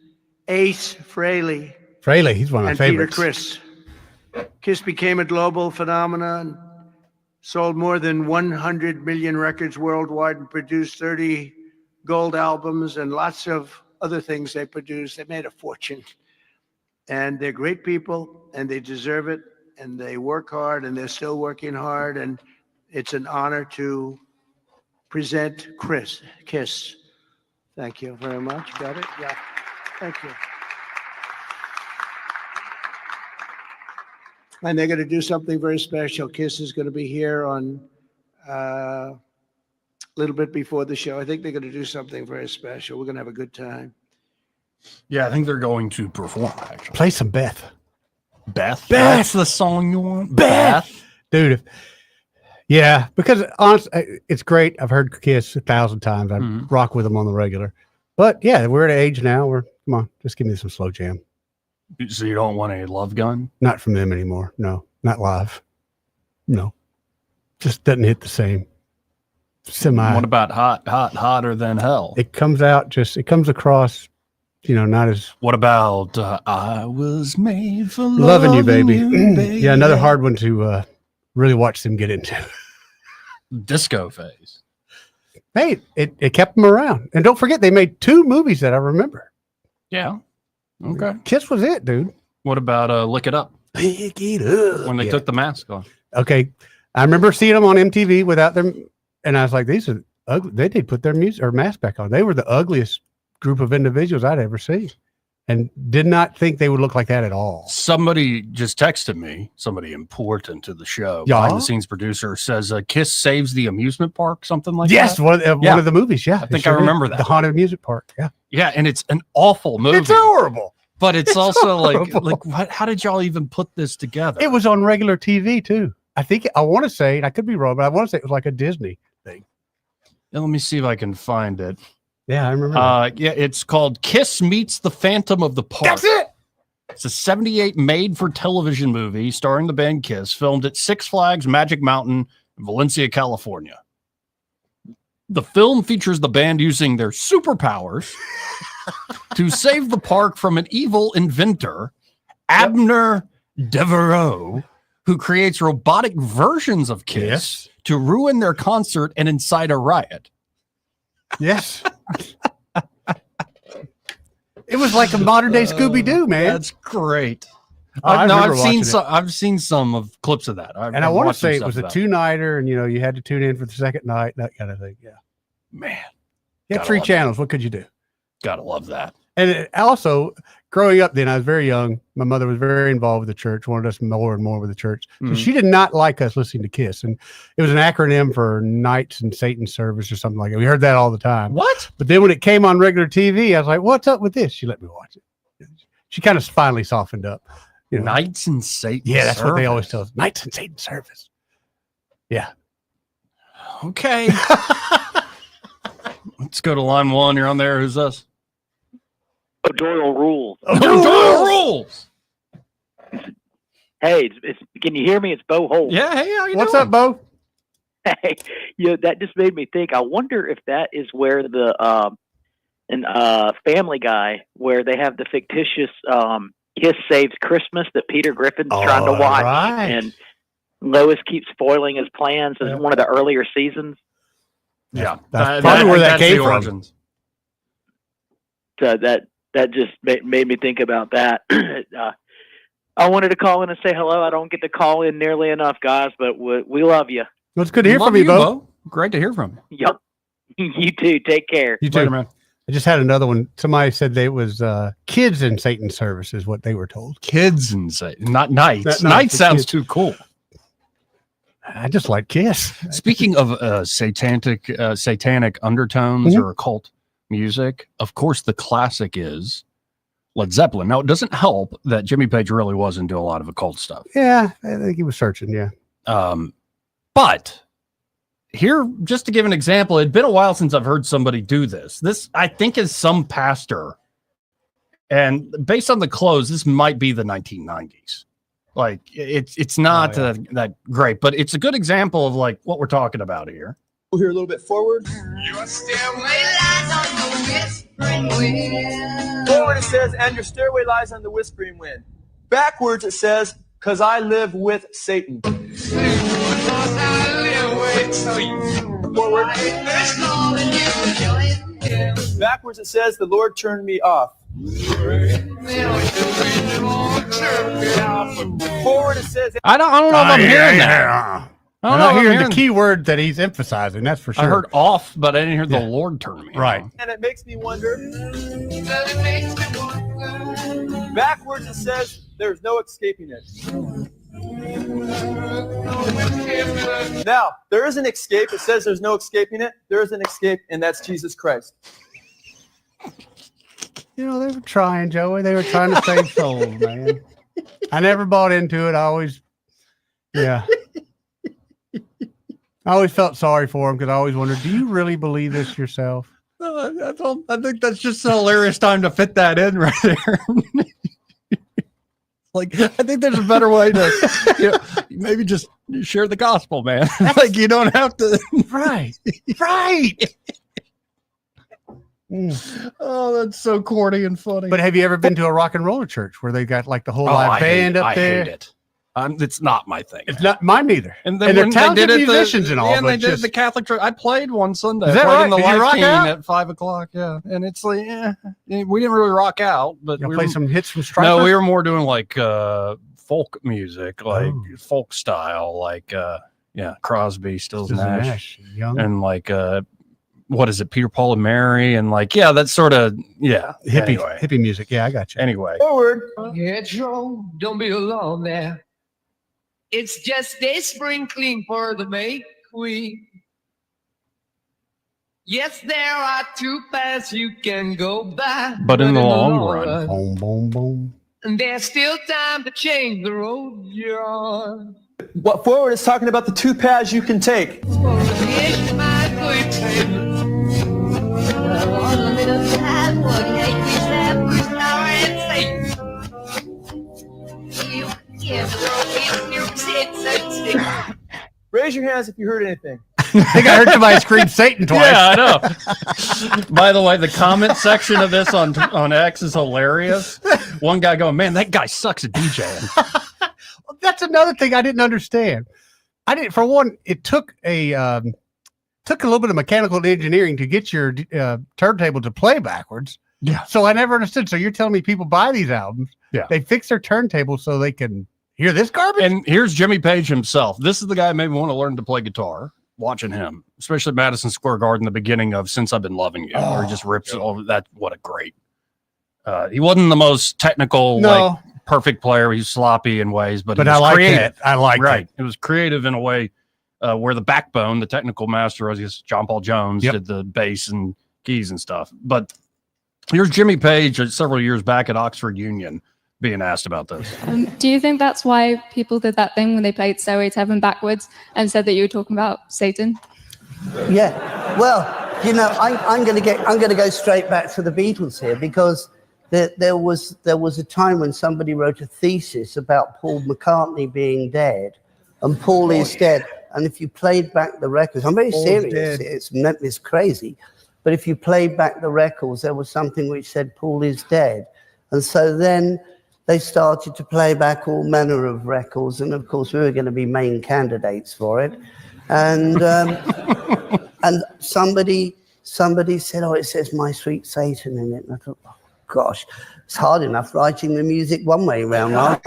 Speaker 7: Ace Frehley.
Speaker 13: Frehley, he's one of my
Speaker 7: and
Speaker 13: favorites.
Speaker 7: Peter Criss. Kiss became a global phenomenon, sold more than 100 million records worldwide, and produced 30 gold albums and lots of other things they produced. They made a fortune. And they're great people, and they deserve it, and they work hard, and they're still working hard, and it's an honor to present Kiss. Thank you very much. Got it? Yeah. Thank you. And they're going to do something very special. Kiss is going to be here on a little bit before the show. I think they're going to do something very special. We're going to have a good time.
Speaker 11: Yeah, I think they're going to perform, actually.
Speaker 13: Play some Beth.
Speaker 11: Beth? That's the song you want?
Speaker 13: Beth. Dude. Yeah, because honestly, it's great. I've heard Kiss 1,000 times. I rock with them on the regular. But yeah, we're at an age now where, come on, just give me some slow jam.
Speaker 11: So you don't want a Love Gun?
Speaker 13: Not from them anymore. No, not live. No. Just doesn't hit the same.
Speaker 11: What about hotter than hell?
Speaker 13: It comes across, not as.
Speaker 11: What about I was made for
Speaker 13: loving you, baby. Yeah, another hard one to really watch them get into.
Speaker 11: Disco phase.
Speaker 13: Hey, it kept them around. And don't forget, they made 2 movies that I remember.
Speaker 11: Yeah. Okay.
Speaker 13: Kiss was it, dude.
Speaker 11: What about Lick It Up?
Speaker 13: Lick It Up.
Speaker 11: When they took the mask off.
Speaker 13: Okay. I remember seeing them on MTV without them. And I was like, these are ugly. They did put their music or mask back on. They were the ugliest group of individuals I'd ever seen. And did not think they would look like that at all.
Speaker 11: Somebody just texted me, somebody important to the show,
Speaker 13: Yeah?
Speaker 11: behind the scenes producer, says Kiss saves the amusement park, something like
Speaker 13: Yes,
Speaker 11: that.
Speaker 13: one of the movies. Yeah,
Speaker 11: I think I remember that.
Speaker 13: The Haunted Amusement Park. Yeah,
Speaker 11: yeah, and it's an awful movie.
Speaker 13: It's horrible,
Speaker 11: but it's also like what? How did y'all even put this together?
Speaker 13: it was on regular TV too. I want to say, and I could be wrong, but I want to say it was like a Disney thing.
Speaker 11: Let me see if I can find it.
Speaker 13: Yeah, I remember.
Speaker 11: Yeah, it's called Kiss Meets the Phantom of the Park.
Speaker 13: That's it.
Speaker 11: It's a 78 made-for-television movie starring the band Kiss, filmed at Six Flags Magic Mountain in Valencia, California. The film features the band using their superpowers to save the park from an evil inventor, Abner Devereaux, who creates robotic versions of Kiss to ruin their concert and incite a riot.
Speaker 13: Yes. It was like a modern day Scooby-Doo, man.
Speaker 11: That's great.
Speaker 13: I've
Speaker 11: seen some of clips of that.
Speaker 13: I want to say it was a 2-nighter, and you had to tune in for the second night, that kind of thing. Yeah,
Speaker 11: man.
Speaker 13: You had 3 channels. What could you do?
Speaker 11: Gotta love that.
Speaker 13: And also, growing up then, I was very young. My mother was very involved with the church, wanted us more and more with the church. So she did not like us listening to Kiss. And it was an acronym for Knights in Satan's Service or something like that. We heard that all the time.
Speaker 11: What?
Speaker 13: But then when it came on regular TV, I was like, what's up with this? She let me watch it. She kind of finally softened up.
Speaker 11: Knights in Satan's
Speaker 13: Yeah, that's
Speaker 11: Service.
Speaker 13: what they always tell us. Knights in Satan's Service. Yeah.
Speaker 11: Okay. Let's go to line 1. You're on there. Who's us?
Speaker 2: Doyle Rules.
Speaker 11: Doyle Rules.
Speaker 2: Hey, can you hear me? It's Bo Holt.
Speaker 11: Yeah. Hey, how you
Speaker 13: What's
Speaker 11: doing?
Speaker 13: up, Bo?
Speaker 2: Hey, that just made me think. I wonder if that is where the Family Guy, where they have the fictitious Kiss Saves Christmas that Peter Griffin's trying to watch, and Lois keeps spoiling his plans as one of the earlier seasons.
Speaker 11: Yeah,
Speaker 13: that's probably where that came from.
Speaker 11: Origins.
Speaker 2: So that just made me think about that. I wanted to call in and say hello. I don't get to call in nearly enough, guys, but we love you.
Speaker 13: Well, it's good to hear from you, Bo.
Speaker 11: Great to hear from you.
Speaker 2: Yep. You too. Take care.
Speaker 13: You too,
Speaker 11: Later, man.
Speaker 13: I just had another one. Somebody said it was kids in Satan's Service is what they were told.
Speaker 11: Kids in Satan, not knights.
Speaker 13: Not
Speaker 11: Knights sounds
Speaker 13: kids.
Speaker 11: too cool.
Speaker 13: I just like Kiss.
Speaker 11: Speaking of satanic undertones or occult music, of course, the classic is Led Zeppelin. Now, it doesn't help that Jimmy Page really was into a lot of occult stuff.
Speaker 13: Yeah, I think he was searching. Yeah.
Speaker 11: But here, just to give an example, it'd been a while since I've heard somebody do this. This, I think, is some pastor. And based on the clothes, this might be the 1990s. Like, it's not that great, but it's a good example of like what we're talking about here.
Speaker 8: We'll hear a little bit forward.
Speaker 19: Your stairway lies on the whispering wind.
Speaker 8: Forward it says, and your stairway lies on the whispering wind. Backwards it says, because I live with Satan. Forward. Backwards it says the Lord turned me off. Forward it says
Speaker 11: I don't know if I'm hearing that. I don't know
Speaker 13: I'm
Speaker 11: if I'm
Speaker 13: hearing the key word that he's emphasizing. That's for sure.
Speaker 11: I heard off, but I didn't hear the Lord turn me.
Speaker 13: Right.
Speaker 8: and it makes me wonder. Backwards it says there's no escaping it. Now, there is an escape. It says there's no escaping it. There is an escape, and that's Jesus Christ.
Speaker 13: You know, they were trying, Joey. They were trying to save souls, man. I never bought into it. I always felt sorry for him because I always wondered, do you really believe this yourself?
Speaker 11: I think that's just a hilarious time to fit that in right there. Like, I think there's a better way to maybe just share the gospel, man. Like, you don't have to.
Speaker 13: Right.
Speaker 11: Oh, that's so corny and funny.
Speaker 13: But have you ever been to a rock and roller church where they got like the whole live band up there?
Speaker 11: I hate it. It's not my thing.
Speaker 13: It's not mine either.
Speaker 11: And
Speaker 13: they're talented musicians and all.
Speaker 11: Yeah, and they did the Catholic church. I played one Sunday.
Speaker 13: Is that
Speaker 11: I played
Speaker 13: right?
Speaker 11: in the
Speaker 13: Did you
Speaker 11: live
Speaker 13: rock
Speaker 11: team
Speaker 13: out?
Speaker 11: at 5:00. Yeah, and it's like, we didn't really rock out, but
Speaker 13: You
Speaker 11: we
Speaker 13: play
Speaker 11: were,
Speaker 13: some hits from Striper?
Speaker 11: No, we were more doing like folk music, like folk style, like Crosby, Stills, Nash,
Speaker 13: Young.
Speaker 11: and like what is it, Peter, Paul, and Mary, and like that's sort of
Speaker 13: hippie music. Yeah, I got you.
Speaker 11: Anyway,
Speaker 8: forward.
Speaker 10: Yeah, Joe, don't be alone there. It's just a sprinkling for the May Queen. Yes, there are two paths you can go by,
Speaker 11: but in the long run,
Speaker 13: boom, boom, boom.
Speaker 10: and there's still time to change the road you're on.
Speaker 8: What forward is talking about the two paths you can take.
Speaker 10: Yes, my good friend.
Speaker 8: Raise your hands if you heard anything.
Speaker 13: I think I heard somebody scream Satan twice.
Speaker 11: Yeah, I know. By the way, the comment section of this on X is hilarious. One guy going, "Man, that guy sucks at DJing."
Speaker 13: That's another thing I didn't understand. For one, it took a little bit of mechanical engineering to get your turntable to play backwards.
Speaker 11: Yeah.
Speaker 13: So I never understood. So you're telling me people buy these albums, they fix their turntable so they can hear this garbage?
Speaker 11: And here's Jimmy Page himself. This is the guy who made me want to learn to play guitar. Watching him, especially Madison Square Garden, the beginning of "Since I've Been Loving You," where he just rips it over. That what a great. He wasn't the most technical, like perfect player. He's sloppy in ways, but he was
Speaker 13: I like
Speaker 11: creative.
Speaker 13: it. I like
Speaker 11: it.
Speaker 13: it.
Speaker 11: It was creative in a way where the backbone, the technical master, I guess John Paul Jones did the bass and keys and stuff. But here's Jimmy Page several years back at Oxford Union being asked about this.
Speaker 12: Do you think that's why people did that thing when they played Stairway to Heaven backwards and said that you were talking about Satan?
Speaker 14: Yeah. Well, I'm going to go straight back to the Beatles here because there was a time when somebody wrote a thesis about Paul McCartney being dead, and Paul is dead. And if you played back the records, I'm very serious. It's crazy, but if you played back the records, there was something which said Paul is dead, and so then they started to play back all manner of records, and of course we were going to be main candidates for it. And and somebody said, "Oh, it says My Sweet Satan in it." And I thought, oh, gosh, it's hard enough writing the music one way around, right?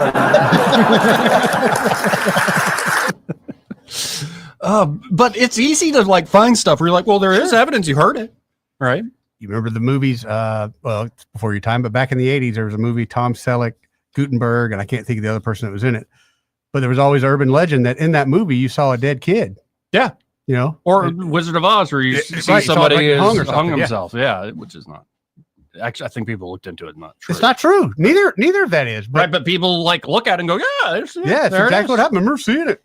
Speaker 11: But it's easy to like find stuff where you're like, well, there is evidence you heard it, right?
Speaker 13: You remember the movies? Well, it's before your time, but back in the '80s, there was a movie, Tom Selleck, Gutenberg, and I can't think of the other person that was in it. But there was always urban legend that in that movie you saw a dead kid.
Speaker 11: Yeah, or Wizard of Oz, where you see somebody hung himself. Yeah, which is not. Actually, I think people looked into it. Not true.
Speaker 13: It's not true. Neither of that is.
Speaker 11: But people like look at it and go, yeah, it's
Speaker 13: exactly what happened. I remember seeing it.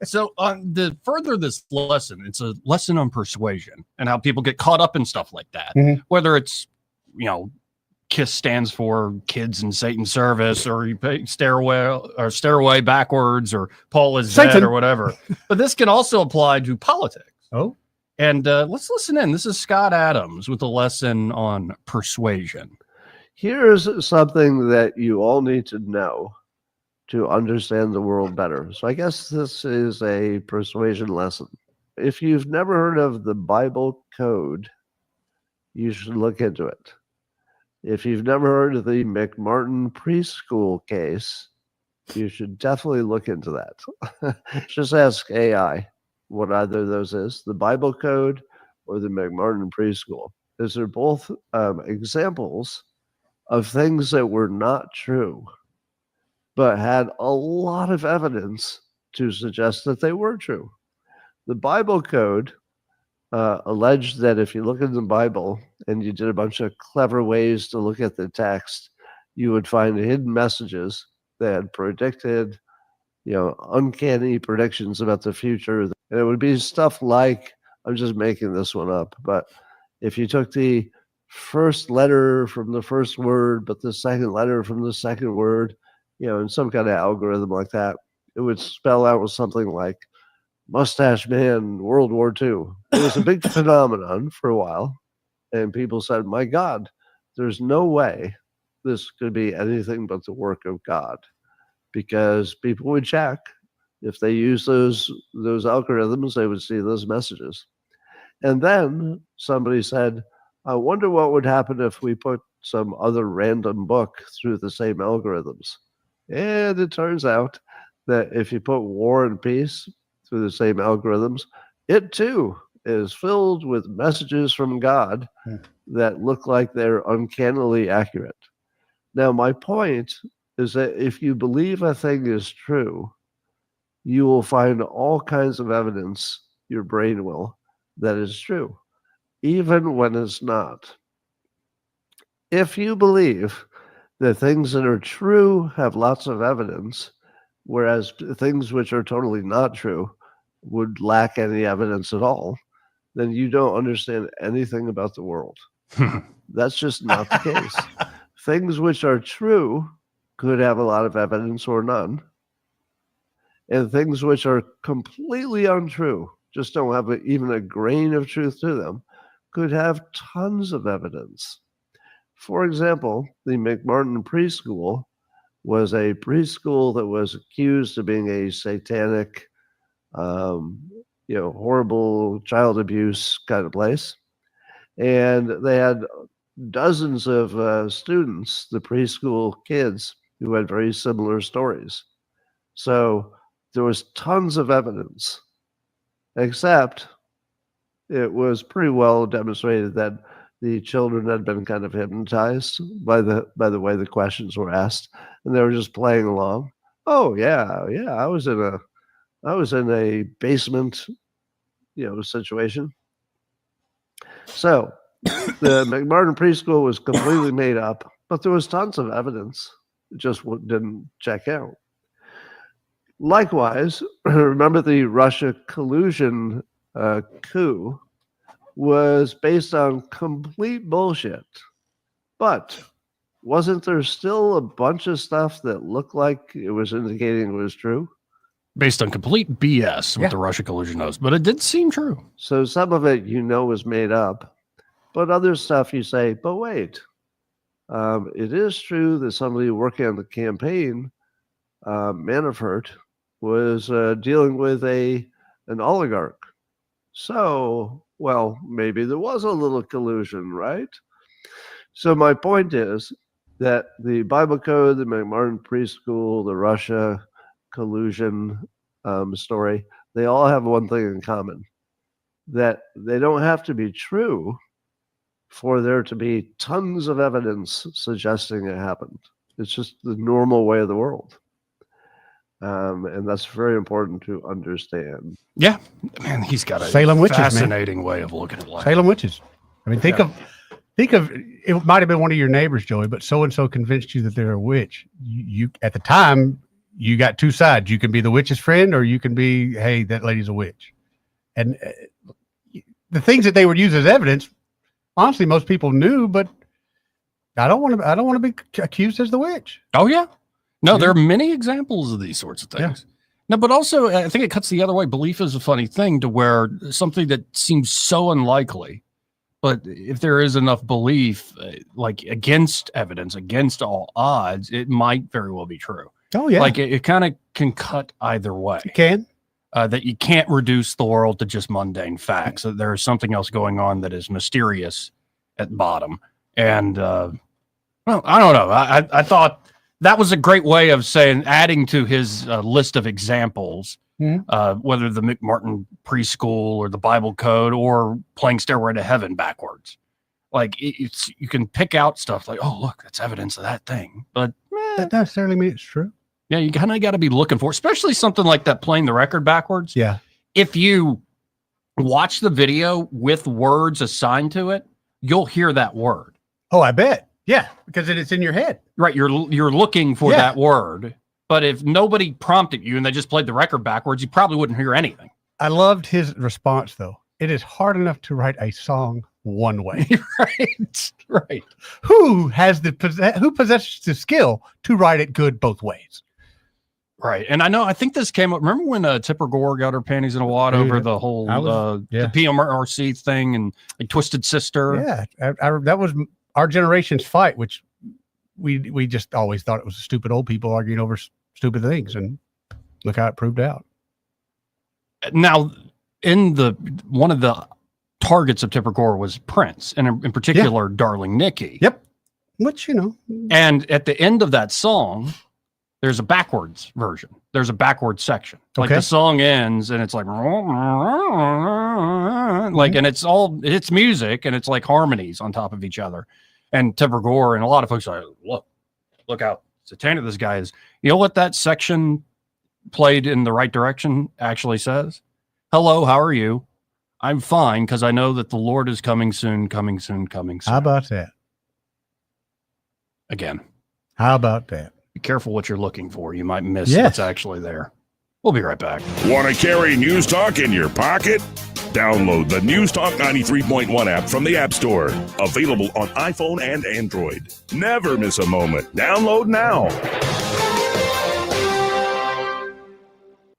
Speaker 11: So to further this lesson, it's a lesson on persuasion and how people get caught up in stuff like that.
Speaker 13: Mm-hmm.
Speaker 11: Whether it's, KISS stands for Kids in Satan's Service, or you pay Stairway backwards, or Paul is
Speaker 13: Satan.
Speaker 11: Dead, or whatever. But this can also apply to politics.
Speaker 13: Oh.
Speaker 11: And let's listen in. This is Scott Adams with a lesson on persuasion.
Speaker 15: Here's something that you all need to know. to understand the world better. So I guess this is a persuasion lesson. If you've never heard of the Bible Code, you should look into it. If you've never heard of the McMartin preschool case, you should definitely look into that. Just ask AI what either of those is, the Bible Code or the McMartin preschool. Those are both examples of things that were not true, but had a lot of evidence to suggest that they were true. The Bible Code alleged that if you look in the Bible and you did a bunch of clever ways to look at the text, you would find hidden messages that had predicted, uncanny predictions about the future. And it would be stuff like, I'm just making this one up, but if you took the first letter from the first word, but the second letter from the second word, in some kind of algorithm like that, it would spell out with something like Mustache Man, World War II. It was a big phenomenon for a while. And people said, my God, there's no way this could be anything but the work of God. Because people would check. If they use those algorithms, they would see those messages. And then somebody said, I wonder what would happen if we put some other random book through the same algorithms. And it turns out that if you put War and Peace through the same algorithms, it too is filled with messages from God that look like they're uncannily accurate. Now, my point is that if you believe a thing is true, you will find all kinds of evidence, your brain will, that is true, even when it's not. If you believe that things that are true have lots of evidence, whereas things which are totally not true would lack any evidence at all, then you don't understand anything about the world. That's just not the case. Things which are true could have a lot of evidence or none. And things which are completely untrue, just don't have even a grain of truth to them, could have tons of evidence. For example, the McMartin preschool was a preschool that was accused of being a satanic, horrible child abuse kind of place. And they had dozens of students, the preschool kids, who had very similar stories. So there was tons of evidence, except it was pretty well demonstrated that the children had been kind of hypnotized by the way the questions were asked, and they were just playing along. Oh yeah, I was in a basement, situation. So the McMartin preschool was completely made up, but there was tons of evidence. It just didn't check out. Likewise, remember the Russia collusion coup was based on complete bullshit. But wasn't there still a bunch of stuff that looked like it was indicating it was true?
Speaker 11: Based on complete BS with the Russia collusion knows, but it did seem true.
Speaker 15: So some of it was made up, but other stuff you say, but wait, it is true that somebody working on the campaign, Manafort, was dealing with an oligarch. So, well, maybe there was a little collusion, right? So my point is that the Bible Code, the McMartin preschool, the Russia collusion story, they all have one thing in common, that they don't have to be true for there to be tons of evidence suggesting it happened. It's just the normal way of the world. And that's very important to understand.
Speaker 11: Yeah, man, he's got a
Speaker 13: Salem witches,
Speaker 11: fascinating way of looking at life.
Speaker 13: Salem witches. I mean, think of it might have been one of your neighbors, Joey, but so and so convinced you that they're a witch. You at the time you got two sides. You can be the witch's friend, or you can be, hey, that lady's a witch. And the things that they would use as evidence, honestly, most people knew, but I don't want to be accused as the witch.
Speaker 11: Oh yeah. No, there are many examples of these sorts of things. Yeah. No, but also I think it cuts the other way. Belief is a funny thing, to where something that seems so unlikely, but if there is enough belief, like against evidence, against all odds, it might very well be true.
Speaker 13: Oh, yeah.
Speaker 11: Like it kind of can cut either way.
Speaker 13: It can.
Speaker 11: That you can't reduce the world to just mundane facts. That there is something else going on that is mysterious at bottom. And well, I don't know. I thought that was a great way of saying, adding to his list of examples, whether the McMartin preschool or the Bible code or playing Stairway to Heaven backwards. Like it's you can pick out stuff like, oh, look, that's evidence of that thing. But
Speaker 13: that doesn't necessarily mean it's true.
Speaker 11: Yeah, you kind of got to be looking for, especially something like that, playing the record backwards.
Speaker 13: Yeah.
Speaker 11: If you watch the video with words assigned to it, you'll hear that word.
Speaker 13: Oh, I bet. Yeah, because it's in your head.
Speaker 11: Right. You're looking for that word. But if nobody prompted you and they just played the record backwards, you probably wouldn't hear anything.
Speaker 13: I loved his response, though. It is hard enough to write a song one way.
Speaker 11: Right.
Speaker 13: Who possesses the skill to write it good both ways?
Speaker 11: Right. And I think this came up. Remember when Tipper Gore got her panties in a wad over the whole the PMRC thing and like Twisted Sister?
Speaker 13: Yeah. That was our generation's fight, which we just always thought it was stupid old people arguing over stupid things. And look how it proved out.
Speaker 11: Now, one of the targets of Tipper Gore was Prince, and in particular, Darling Nikki.
Speaker 13: Yep. Which,
Speaker 11: And at the end of that song, there's a backwards version. There's a backwards section. Like the song ends and it's like and it's music and it's like harmonies on top of each other. And Tipper Gore and a lot of folks are like, look how satanic this guy is. You know what that section played in the right direction actually says? Hello, how are you? I'm fine because I know that the Lord is coming soon, coming soon, coming soon.
Speaker 13: How about that?
Speaker 11: Again.
Speaker 13: How about that?
Speaker 11: Be careful what you're looking for. You might miss what's actually there. We'll be right back.
Speaker 9: Want to carry News Talk in your pocket? Download the News Talk 93.1 app from the App Store. Available on iPhone and Android. Never miss a moment. Download now.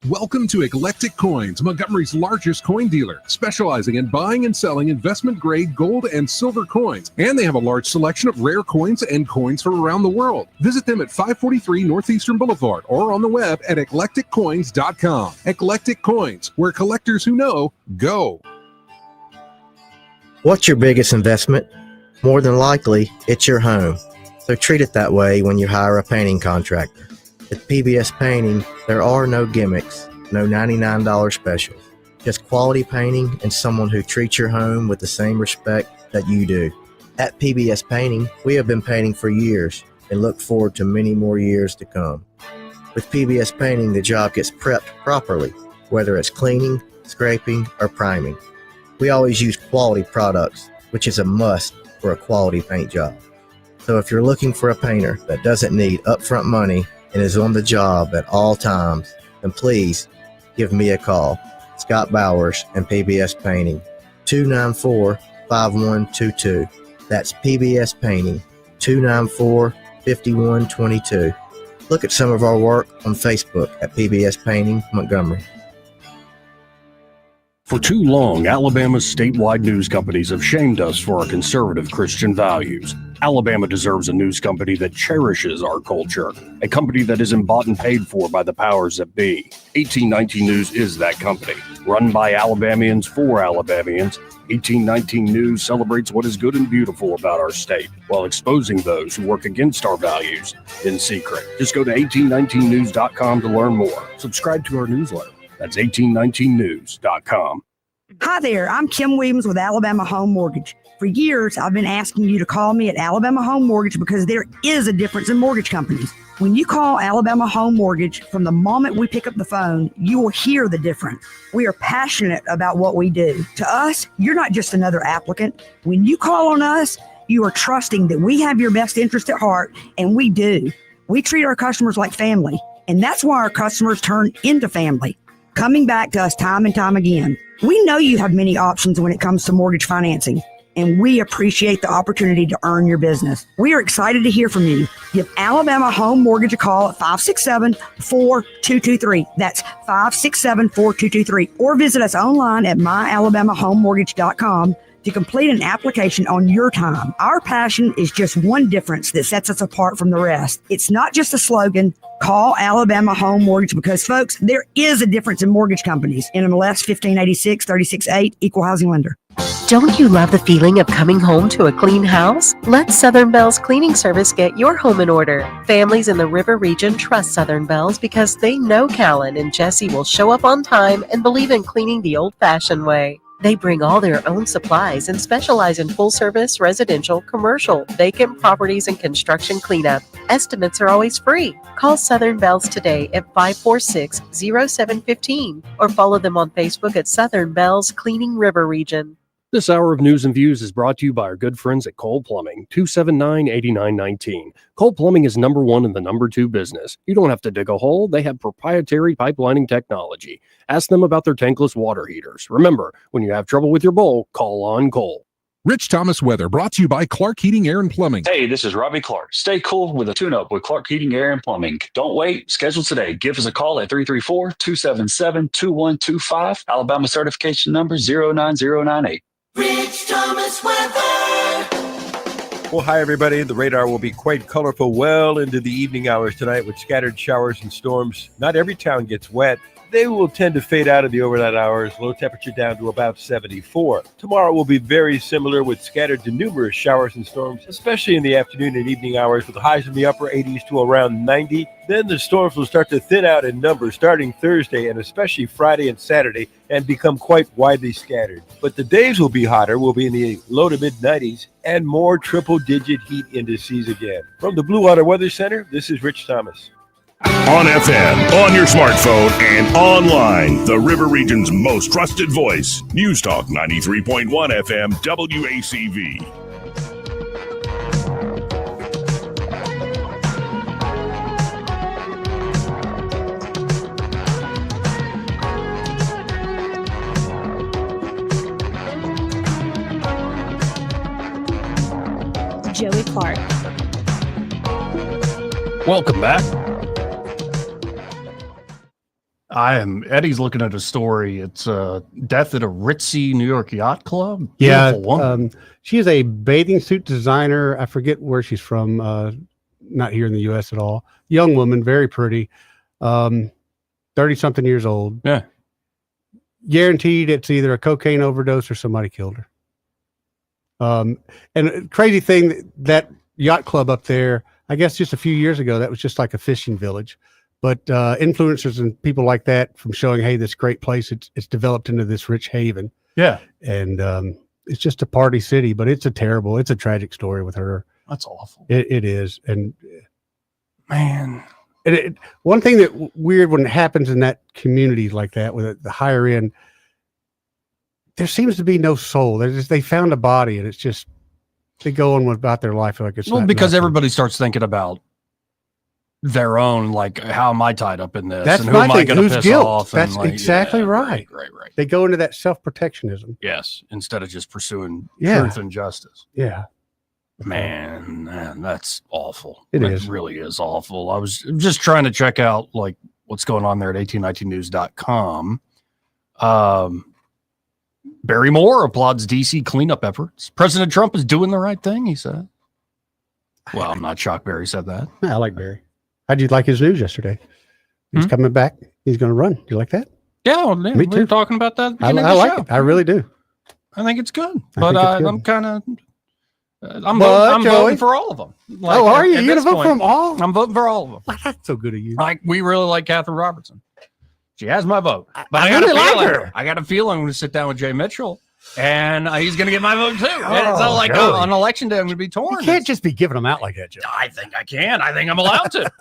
Speaker 16: Welcome to Eclectic Coins, Montgomery's largest coin dealer, specializing in buying and selling investment-grade gold and silver coins. And they have a large selection of rare coins and coins from around the world. Visit them at 543 Northeastern Boulevard or on the web at eclecticcoins.com. Eclectic Coins, where collectors who know go.
Speaker 17: What's your biggest investment? More than likely, it's your home. So treat it that way when you hire a painting contractor. At PBS Painting, there are no gimmicks, no $99 specials, just quality painting and someone who treats your home with the same respect that you do. At PBS Painting, we have been painting for years and look forward to many more years to come. With PBS Painting, the job gets prepped properly, whether it's cleaning, scraping, or priming. We always use quality products, which is a must for a quality paint job. So if you're looking for a painter that doesn't need upfront money and is on the job at all times, then please give me a call. Scott Bowers and PBS Painting, 294-5122. That's PBS Painting, 294-5122. Look at some of our work on Facebook at PBS Painting Montgomery.
Speaker 1: For too long, Alabama's statewide news companies have shamed us for our conservative Christian values. Alabama deserves a news company that cherishes our culture, a company that isn't bought and paid for by the powers that be. 1819 News is that company. Run by Alabamians for Alabamians, 1819 News celebrates what is good and beautiful about our state, while exposing those who work against our values in secret. Just go to 1819news.com to learn more. Subscribe to our newsletter. That's 1819news.com.
Speaker 18: Hi there, I'm Kim Williams with Alabama Home Mortgage. For years, I've been asking you to call me at Alabama Home Mortgage because there is a difference in mortgage companies. When you call Alabama Home Mortgage, from the moment we pick up the phone, you will hear the difference. We are passionate about what we do. To us, you're not just another applicant. When you call on us, you are trusting that we have your best interest at heart, and we do. We treat our customers like family, and that's why our customers turn into family, coming back to us time and time again. We know you have many options when it comes to mortgage financing, and we appreciate the opportunity to earn your business. We are excited to hear from you. Give Alabama Home Mortgage a call at 567-4223. That's 567-4223. Or visit us online at myalabamahomemortgage.com to complete an application on your time. Our passion is just one difference that sets us apart from the rest. It's not just a slogan. Call Alabama Home Mortgage because, folks, there is a difference in mortgage companies. NMLS 1586 368, Equal Housing Lender.
Speaker 20: Don't you love the feeling of coming home to a clean house? Let Southern Bell's cleaning service get your home in order. Families in the River region trust Southern Bell's because they know Callan and Jesse will show up on time and believe in cleaning the old-fashioned way. They bring all their own supplies and specialize in full-service, residential, commercial, vacant properties, and construction cleanup. Estimates are always free. Call Southern Bells today at 546-0715 or follow them on Facebook at Southern Bells Cleaning River Region.
Speaker 1: This hour of news and views is brought to you by our good friends at Cole Plumbing, 279-8919. Cole Plumbing is number one in the number two business. You don't have to dig a hole. They have proprietary pipelining technology. Ask them about their tankless water heaters. Remember, when you have trouble with your bowl, call on Cole.
Speaker 16: Rich Thomas weather brought to you by Clark Heating, Air and Plumbing.
Speaker 21: Hey, this is Robbie Clark. Stay cool with a tune-up with Clark Heating, Air and Plumbing. Don't wait. Schedule today. Give us a call at 334-277-2125. Alabama certification number 09098.
Speaker 19: Rich Thomas weather.
Speaker 22: Well, hi, everybody. The radar will be quite colorful well into the evening hours tonight with scattered showers and storms. Not every town gets wet. They will tend to fade out of the overnight hours, low temperature down to about 74. Tomorrow will be very similar with scattered to numerous showers and storms, especially in the afternoon and evening hours with highs in the upper 80s to around 90. Then the storms will start to thin out in numbers starting Thursday and especially Friday and Saturday and become quite widely scattered. But the days will be hotter, will be in the low to mid 90s and more triple-digit heat indices again. From the Blue Water Weather Center, this is Rich Thomas.
Speaker 9: On FM, on your smartphone, and online, the River Region's most trusted voice. News Talk 93.1 FM WACV.
Speaker 4: Joey Clark.
Speaker 11: Welcome back. Eddie's looking at a story. It's death at a ritzy New York yacht club.
Speaker 13: Yeah,
Speaker 11: Beautiful woman.
Speaker 13: she is a bathing suit designer. I forget where she's from. Not here in the U.S. at all. Young woman, very pretty. 30-something years old.
Speaker 11: Yeah.
Speaker 13: Guaranteed it's either a cocaine overdose or somebody killed her. And crazy thing, that yacht club up there, I guess just a few years ago, that was just like a fishing village. But influencers and people like that from showing, hey, this great place, it's developed into this rich haven.
Speaker 11: Yeah.
Speaker 13: And it's just a party city, but it's a tragic story with her.
Speaker 11: That's awful.
Speaker 13: It is. And
Speaker 11: man,
Speaker 13: one thing that weird when it happens in that community like that, with the higher end, there seems to be no soul. They found a body and it's just, they go on about their life like it's
Speaker 11: because everybody starts thinking about their own, like, how am I tied up in this?
Speaker 13: That's
Speaker 11: and who am I going to
Speaker 13: Who's
Speaker 11: piss
Speaker 13: guilt?
Speaker 11: off?
Speaker 13: That's
Speaker 11: and
Speaker 13: exactly right.
Speaker 11: Right.
Speaker 13: They go into that self-protectionism.
Speaker 11: Yes, instead of just pursuing
Speaker 13: Yeah.
Speaker 11: truth and justice.
Speaker 13: Yeah.
Speaker 11: Man, that's awful.
Speaker 13: It
Speaker 11: It
Speaker 13: is.
Speaker 11: really is awful. I was just trying to check out like what's going on there at 1819news.com. Barry Moore applauds DC cleanup efforts. President Trump is doing the right thing, he said. Well, I'm not shocked Barry said that.
Speaker 13: Yeah, I like Barry. How'd you like his news yesterday? He's coming back. He's going to run. You like that?
Speaker 11: Yeah, well, yeah,
Speaker 13: Me
Speaker 11: we were
Speaker 13: too.
Speaker 11: talking about that. At the
Speaker 13: I
Speaker 11: beginning of the
Speaker 13: like
Speaker 11: show.
Speaker 13: it. I really do.
Speaker 11: I think it's good,
Speaker 13: I
Speaker 11: but
Speaker 13: think it's good.
Speaker 11: I'm kind of. I'm
Speaker 13: What, Joey?
Speaker 11: voting for all of them.
Speaker 13: Oh, are you?
Speaker 11: at
Speaker 13: You're
Speaker 11: this
Speaker 13: gonna vote for
Speaker 11: point,
Speaker 13: them all?
Speaker 11: I'm voting for all of them.
Speaker 13: Well, that's so good of you.
Speaker 11: Like, we really like Catherine Robertson. She has my vote. But
Speaker 13: I
Speaker 11: I got
Speaker 13: really
Speaker 11: a
Speaker 13: like
Speaker 11: feeling,
Speaker 13: her.
Speaker 11: I got a feeling I'm going to sit down with Jay Mitchell, and he's going to get my vote too. And it's
Speaker 13: Oh,
Speaker 11: not like
Speaker 13: Joey.
Speaker 11: on election day I'm going to be torn.
Speaker 13: You can't just be giving them out like that, Joe.
Speaker 11: I think I can. I think I'm allowed to.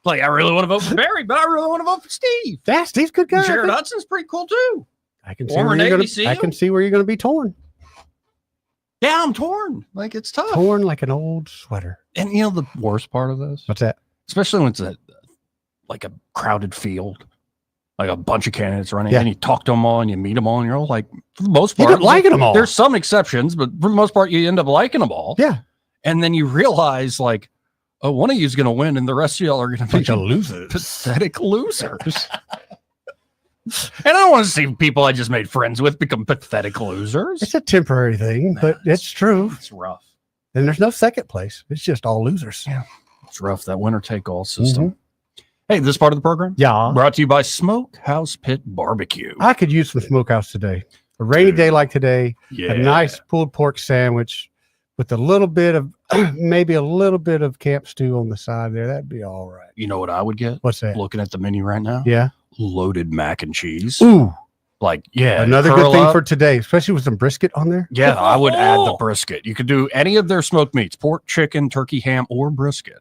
Speaker 11: Like, I really want to vote for Barry, but I really want to vote for Steve.
Speaker 13: Yeah, Steve's a good guy.
Speaker 11: Jared Hudson's pretty cool too.
Speaker 13: I can see
Speaker 11: Former
Speaker 13: where you're
Speaker 11: Navy
Speaker 13: gonna,
Speaker 11: SEAL.
Speaker 13: I can see where you're going to be torn.
Speaker 11: Yeah, I'm torn. Like, it's tough.
Speaker 13: Torn like an old sweater.
Speaker 11: And you know the worst part of this?
Speaker 13: What's that?
Speaker 11: Especially when it's like a crowded field, like a bunch of candidates running,
Speaker 13: Yeah.
Speaker 11: and you talk to them all and you meet them all, and you're all like, for the most
Speaker 13: You
Speaker 11: part,
Speaker 13: don't liking them all.
Speaker 11: There's some exceptions, but for the most part, you end up liking them all.
Speaker 13: Yeah.
Speaker 11: And then you realize, like, oh, one of you is going to win, and the rest of y'all are going to be
Speaker 13: Bunch of losers.
Speaker 11: pathetic losers. And I don't want to see people I just made friends with become pathetic losers.
Speaker 13: It's a temporary thing, but it's true.
Speaker 11: It's rough.
Speaker 13: And there's no second place. It's just all losers.
Speaker 11: Yeah. It's rough, that winner take all system. Hey, this part of the program?
Speaker 13: Yeah.
Speaker 11: Brought to you by Smokehouse Pit Barbecue.
Speaker 13: I could use some smokehouse today. A rainy day like today,
Speaker 11: Yeah.
Speaker 13: a nice pulled pork sandwich with a little bit of, maybe a little bit of camp stew on the side there. That'd be all right.
Speaker 11: You know what I would get?
Speaker 13: What's that?
Speaker 11: Looking at the menu right now?
Speaker 13: Yeah.
Speaker 11: Loaded mac and cheese.
Speaker 13: Ooh.
Speaker 11: Like, yeah.
Speaker 13: Another good
Speaker 11: curl
Speaker 13: thing
Speaker 11: up.
Speaker 13: for today, especially with some brisket on there.
Speaker 11: Yeah, I would add the brisket. You could do any of their smoked meats, pork, chicken, turkey, ham, or brisket.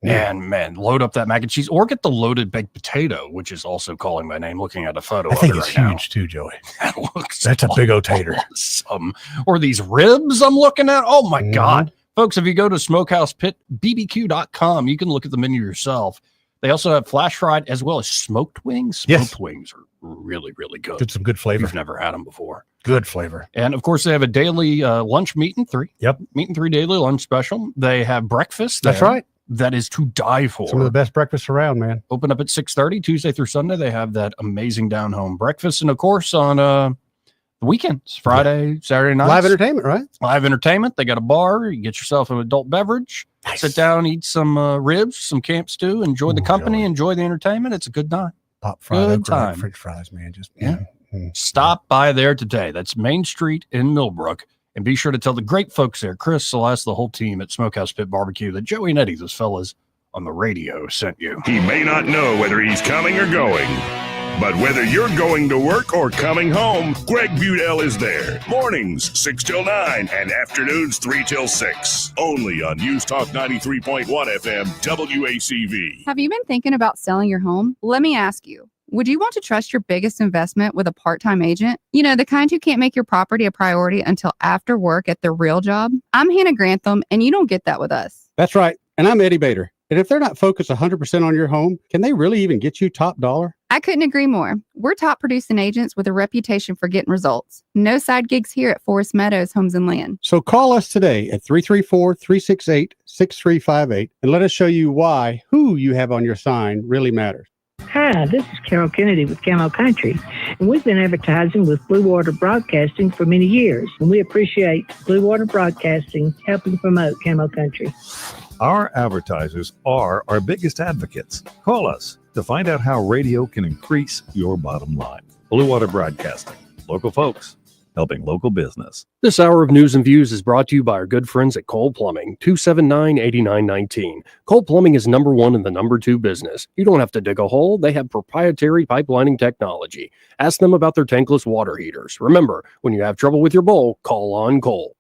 Speaker 11: And man, load up that mac and cheese, or get the loaded baked potato, which is also calling my name. Looking at a photo,
Speaker 13: I think
Speaker 11: of it
Speaker 13: it's
Speaker 11: right
Speaker 13: huge too, Joey.
Speaker 11: That looks
Speaker 13: That's a big old tater.
Speaker 11: awesome. Or these ribs I'm looking at. Oh my God, folks! If you go to SmokeHousePitBBQ.com, you can look at the menu yourself. They also have flash fried as well as smoked wings. Smoked wings are really, really good.
Speaker 13: Get some good flavor.
Speaker 11: You've never had them before.
Speaker 13: Good flavor.
Speaker 11: And of course, they have a daily lunch meat and 3.
Speaker 13: Yep.
Speaker 11: Meat and 3 daily lunch special. They have breakfast.
Speaker 13: That's
Speaker 11: there.
Speaker 13: right.
Speaker 11: That is to die for.
Speaker 13: Some of the best breakfasts around, man.
Speaker 11: Open up at 6:30 Tuesday through Sunday. They have that amazing down home breakfast, and of course on the weekends, Friday, Saturday nights,
Speaker 13: Live entertainment, right?
Speaker 11: Live entertainment. They got a bar. You get yourself an adult beverage. Sit down, eat some ribs, some camp stew. Enjoy the company. Enjoy the entertainment. It's a good time.
Speaker 13: Pop fried
Speaker 11: Good
Speaker 13: okra,
Speaker 11: time.
Speaker 13: French fries, man. Just
Speaker 11: Stop by there today. That's Main Street in Millbrook. And be sure to tell the great folks there, Chris, Celeste, the whole team at Smokehouse Pit Barbecue, that Joey and Eddie, those fellas on the radio, sent you.
Speaker 9: He may not know whether he's coming or going, but whether you're going to work or coming home, Greg Budell is there. Mornings 6 till 9 and afternoons 3 till 6. Only on News Talk 93.1 FM WACV.
Speaker 3: Have you been thinking about selling your home? Let me ask you. Would you want to trust your biggest investment with a part-time agent? You know, the kind who can't make your property a priority until after work at their real job? I'm Hannah Grantham, and you don't get that with us.
Speaker 13: That's right. And I'm Eddie Bader. And if they're not focused 100% on your home, can they really even get you top dollar?
Speaker 3: I couldn't agree more. We're top producing agents with a reputation for getting results. No side gigs here at Forest Meadows Homes and Land.
Speaker 13: So call us today at 334-368-6358 and let us show you why who you have on your sign really matters.
Speaker 5: Hi, this is Carol Kennedy with Camo Country, and we've been advertising with Blue Water Broadcasting for many years, and we appreciate Blue Water Broadcasting helping promote Camo Country.
Speaker 23: Our advertisers are our biggest advocates. Call us to find out how radio can increase your bottom line. Blue Water Broadcasting, local folks helping local business.
Speaker 1: This hour of news and views is brought to you by our good friends at Cole Plumbing, 279-8919. Cole Plumbing is number 1 in the number 2 business. You don't have to dig a hole. They have proprietary pipelining technology. Ask them about their tankless water heaters. Remember, when you have trouble with your bowl, call on Cole.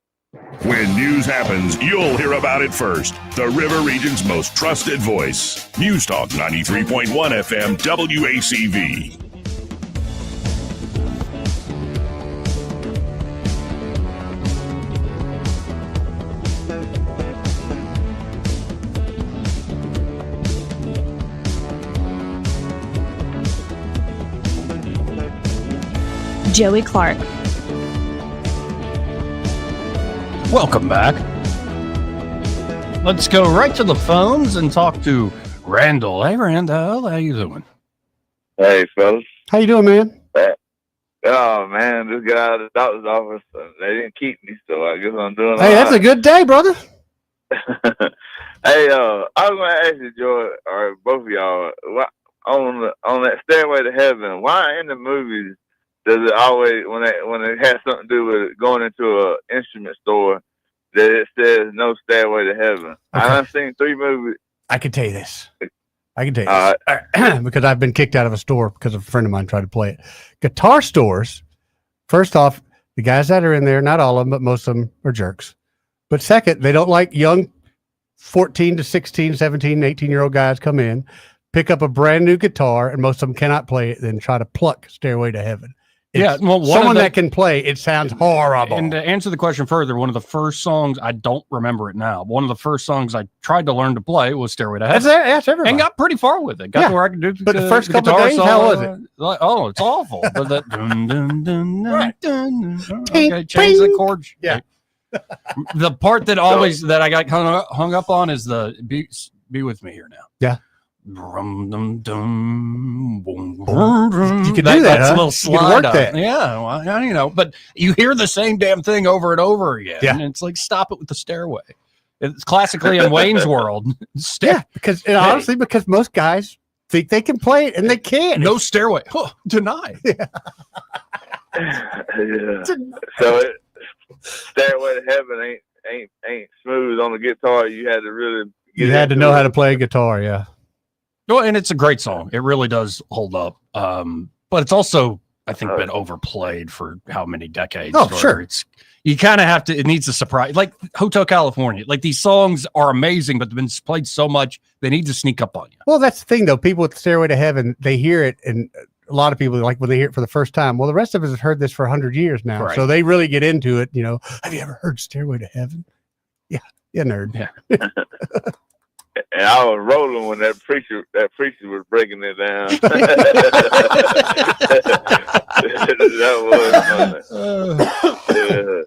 Speaker 9: When news happens, you'll hear about it first. The River Region's most trusted voice. News Talk 93.1 FM WACV.
Speaker 24: Joey Clark.
Speaker 11: Welcome back. Let's go right to the phones and talk to Randall. Hey, Randall, how you doing?
Speaker 25: Hey, fellas.
Speaker 13: How you doing, man?
Speaker 25: Oh, man, just got out of the doctor's office. They didn't keep me, so I guess I'm doing
Speaker 13: Hey, that's a good day, brother.
Speaker 25: Hey, I was going to ask you, Joy, or both of y'all, on that Stairway to Heaven, why in the movies does it always, when it has something to do with going into an instrument store, that it says no Stairway to Heaven?
Speaker 13: Okay.
Speaker 25: I've seen 3 movies.
Speaker 13: I can tell you this. Because I've been kicked out of a store because a friend of mine tried to play it. Guitar stores, first off, the guys that are in there, not all of them, but most of them are jerks. But second, they don't like young 14 to 16, 17, 18-year-old guys come in, pick up a brand new guitar, and most of them cannot play it, then try to pluck Stairway to Heaven. It's someone that can play, it sounds horrible.
Speaker 11: And to answer the question further, one of the first songs, I don't remember it now, one of the first songs I tried to learn to play was Stairway to Heaven.
Speaker 13: That's everybody.
Speaker 11: And got pretty far with it. Got to where I could do
Speaker 13: But the first couple of days, how was it?
Speaker 11: Oh, it's awful. But that dun, dun, dun, dun, dun,
Speaker 13: Ting,
Speaker 11: okay, change the
Speaker 13: ping.
Speaker 11: chords.
Speaker 13: Yeah.
Speaker 11: The part that always that I got hung up on is the be with me here now.
Speaker 13: Yeah.
Speaker 11: Dum, dum, dum, boom, boom,
Speaker 13: You could do that,
Speaker 11: That's
Speaker 13: huh?
Speaker 11: a little
Speaker 13: You could
Speaker 11: slide
Speaker 13: work
Speaker 11: on
Speaker 13: that.
Speaker 11: it. Yeah, well, you know, but you hear the same damn thing over and over again.
Speaker 13: Yeah.
Speaker 11: And it's like, stop it with the stairway. It's classically in Wayne's World.
Speaker 13: Yeah, because honestly, because most guys think they can play it and they can't.
Speaker 11: No stairway. Huh, denied.
Speaker 25: Yeah. So Stairway to Heaven ain't smooth on the guitar. You had to really
Speaker 13: You had to know how to play guitar, yeah.
Speaker 11: Well, and it's a great song. It really does hold up. But it's also, I think, been overplayed for how many decades.
Speaker 13: Oh, sure.
Speaker 11: It's you kind of have to. It needs a surprise, like Hotel California. Like these songs are amazing, but they've been played so much they need to sneak up on you.
Speaker 13: Well, that's the thing, though. People with Stairway to Heaven, they hear it, and a lot of people, like when they hear it for the first time, well, the rest of us have heard this for 100 years now.
Speaker 11: Right.
Speaker 13: So they really get into it. You know, have you ever heard Stairway to Heaven? Yeah, nerd.
Speaker 11: Yeah.
Speaker 25: And I was rolling when that preacher was breaking it down. That was funny. Yeah.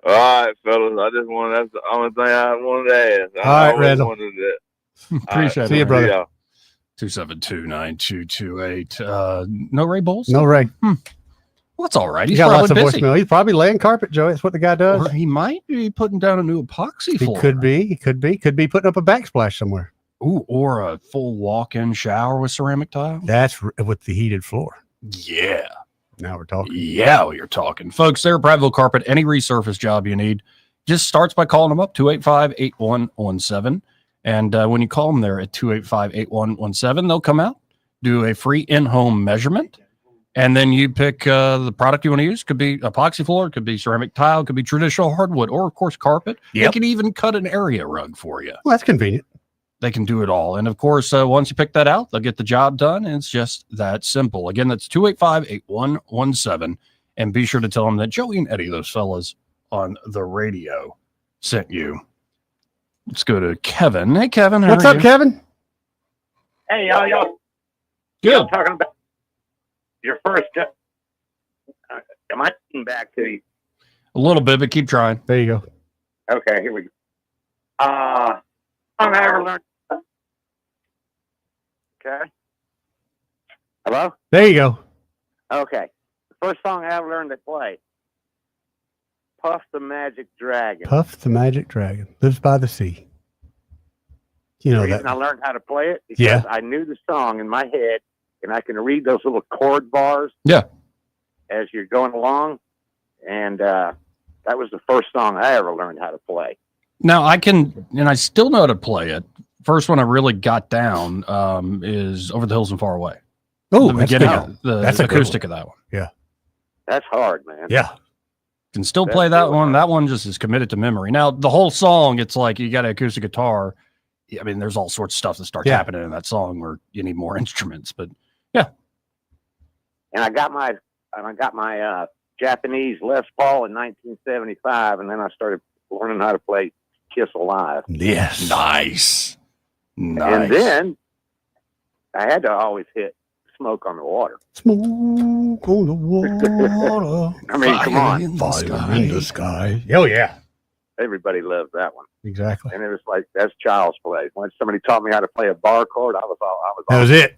Speaker 25: All right, fellas. That's the only thing I wanted to ask.
Speaker 13: All right, Randall.
Speaker 25: Wanted that.
Speaker 11: Appreciate it.
Speaker 13: See you, brother.
Speaker 25: y'all.
Speaker 11: 272-9228. No Ray Bulls?
Speaker 13: No Ray.
Speaker 11: Well, that's all right.
Speaker 13: He's
Speaker 11: He's
Speaker 13: got
Speaker 11: probably
Speaker 13: lots of
Speaker 11: busy.
Speaker 13: voicemail. He's probably laying carpet, Joey. That's what the guy does.
Speaker 11: Or he might be putting down a new epoxy
Speaker 13: He
Speaker 11: floor.
Speaker 13: could be. He could be. Could be putting up a backsplash somewhere.
Speaker 11: Ooh, or a full walk-in shower with ceramic tile.
Speaker 13: That's with the heated floor.
Speaker 11: Yeah.
Speaker 13: Now we're talking.
Speaker 11: Yeah, you're talking. Folks, they're Prattville Carpet. Any resurface job you need just starts by calling them up, 285-8117. And when you call them there at 285-8117, they'll come out, do a free in-home measurement, and then you pick the product you want to use. Could be epoxy floor, it could be ceramic tile, it could be traditional hardwood, or, of course, carpet.
Speaker 13: Yep.
Speaker 11: They can even cut an area rug for you.
Speaker 13: Well, that's convenient.
Speaker 11: They can do it all. And, of course, once you pick that out, they'll get the job done, and it's just that simple. Again, that's 285-8117. And be sure to tell them that Joey and Eddie, those fellas on the radio, sent you. Let's go to Kevin. Hey, Kevin.
Speaker 13: What's up, Kevin?
Speaker 2: Hey, y'all.
Speaker 11: Good.
Speaker 2: Y'all talking about your first. Am I getting back to you?
Speaker 11: A little bit, but keep trying.
Speaker 13: There you go.
Speaker 2: Okay, here we go. Song I ever learned. Okay. Hello?
Speaker 13: There you go.
Speaker 2: Okay. The first song I ever learned to play. Puff the Magic Dragon.
Speaker 13: Puff the Magic Dragon lives by the sea. You know
Speaker 2: The reason
Speaker 13: that.
Speaker 2: I learned how to play it because
Speaker 13: Yeah.
Speaker 2: I knew the song in my head, and I can read those little chord bars.
Speaker 11: Yeah.
Speaker 2: As you're going along, and that was the first song I ever learned how to play.
Speaker 11: Now, I can, and I still know how to play it. First one I really got down is Over the Hills and Far Away.
Speaker 13: Oh,
Speaker 11: the
Speaker 13: that's
Speaker 11: beginning,
Speaker 13: good.
Speaker 11: the
Speaker 13: That's a good
Speaker 11: acoustic
Speaker 13: one.
Speaker 11: of that one.
Speaker 13: Yeah.
Speaker 2: That's hard, man.
Speaker 13: Yeah.
Speaker 11: Can still
Speaker 2: That's
Speaker 11: play that
Speaker 2: really
Speaker 11: one. That one just is committed to memory. Now, the whole song, it's like you got an acoustic guitar. I mean, there's all sorts of stuff that starts
Speaker 13: Yeah.
Speaker 11: happening in that song where you need more instruments. But yeah,
Speaker 2: And I got my Japanese Les Paul in 1975, and then I started learning how to play Kiss Alive.
Speaker 13: Yes.
Speaker 11: Nice. Nice.
Speaker 2: And then I had to always hit Smoke on the Water.
Speaker 13: Smoke on the water.
Speaker 2: I mean, come on.
Speaker 13: Fire in the sky. Oh, yeah.
Speaker 2: Everybody loves that one.
Speaker 13: Exactly.
Speaker 2: And it was like, that's child's play. When somebody taught me how to play a bar chord, I was
Speaker 13: That was it.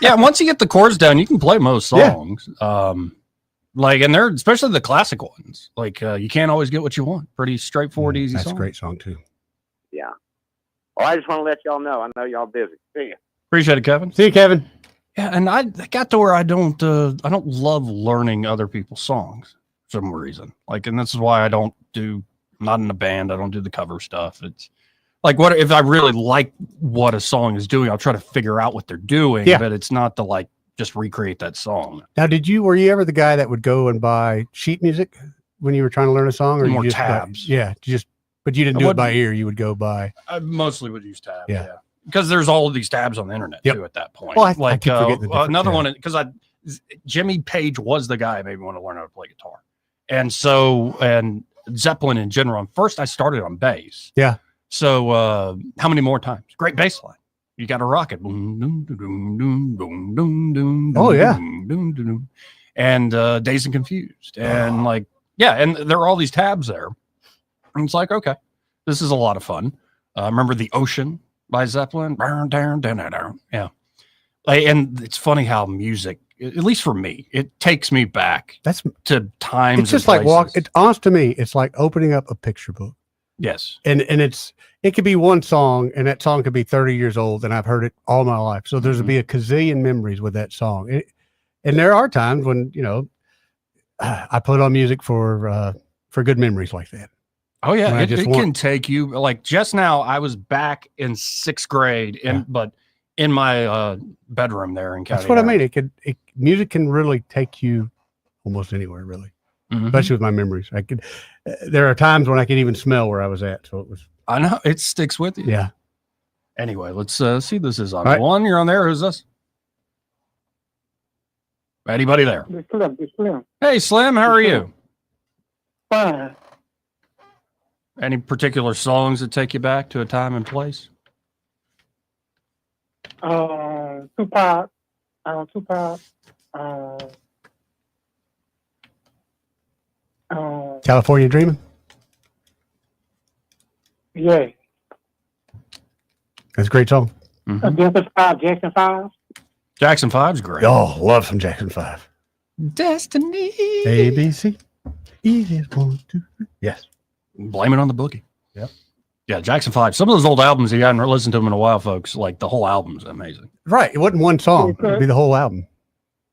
Speaker 11: Yeah, once you get the chords down, you can play most
Speaker 13: Yeah.
Speaker 11: songs. Like, and they're especially the classic ones. Like, you can't always get what you want. Pretty straightforward, easy
Speaker 13: That's
Speaker 11: song.
Speaker 13: a great song, too.
Speaker 2: Yeah. Well, I just want to let y'all know. I know y'all busy. See ya.
Speaker 11: Appreciate it, Kevin.
Speaker 13: See you, Kevin.
Speaker 11: Yeah, and I got to where I don't love learning other people's songs for some reason. Like, and this is why I'm not in a band. I don't do the cover stuff. It's like, what if I really like what a song is doing? I'll try to figure out what they're doing,
Speaker 13: Yeah.
Speaker 11: but it's not to like just recreate that song.
Speaker 13: Now, were you ever the guy that would go and buy sheet music when you were trying to learn a song? Or
Speaker 11: More
Speaker 13: you just
Speaker 11: tabs.
Speaker 13: but you didn't
Speaker 11: I
Speaker 13: do it
Speaker 11: wouldn't-
Speaker 13: by ear. You would go by.
Speaker 11: I mostly would use tabs.
Speaker 13: Yeah.
Speaker 11: Yeah. Because there's all of these tabs on the internet
Speaker 13: Yep.
Speaker 11: too at that point.
Speaker 13: Well, I
Speaker 11: like
Speaker 13: keep forgetting the different
Speaker 11: another
Speaker 13: tab.
Speaker 11: one, because Jimmy Page was the guy who made me want to learn how to play guitar. And Zeppelin in general. First, I started on bass.
Speaker 13: Yeah.
Speaker 11: So how many more times? Great bass line. You got to rock it.
Speaker 13: Oh, yeah.
Speaker 11: And Dazed and Confused. And and there are all these tabs there. And it's like, okay, this is a lot of fun. Remember The Ocean by Zeppelin? Yeah. And it's funny how music, at least for me, it takes me back to times.
Speaker 13: It's just like it's honest to me. It's like opening up a picture book.
Speaker 11: Yes.
Speaker 13: And it could be one song, and that song could be 30 years old, and I've heard it all my life. So there's be a gazillion memories with that song. And there are times when, I put on music for good memories like that.
Speaker 11: Oh yeah,
Speaker 13: When I
Speaker 11: it
Speaker 13: just
Speaker 11: can take you, like just now I was back in 6th grade but in my bedroom there in County.
Speaker 13: That's what I mean. Music can really take you almost anywhere, really. Especially with my memories. There are times when I can even smell where I was at. So it was.
Speaker 11: I know it sticks with you.
Speaker 13: Yeah.
Speaker 11: Anyway, let's see. This is on
Speaker 13: right.
Speaker 11: one. You're on there. Who's this? Anybody there?
Speaker 6: Slim.
Speaker 11: Hey, Slim. How are you?
Speaker 6: Fine.
Speaker 11: Any particular songs that take you back to a time and place?
Speaker 6: Tupac.
Speaker 13: California Dreaming.
Speaker 6: Yeah.
Speaker 13: That's a great song.
Speaker 6: Jackson 5.
Speaker 11: Jackson 5's great.
Speaker 13: Oh, love some Jackson 5.
Speaker 11: Destiny.
Speaker 13: ABC. Easiest 1, 2, 3. Yes.
Speaker 11: Blame it on the boogie.
Speaker 13: Yep.
Speaker 11: Yeah, Jackson 5. Some of those old albums, you hadn't listened to them in a while, folks. Like the whole album's amazing.
Speaker 13: Right. It wasn't one song. It'd be the whole album.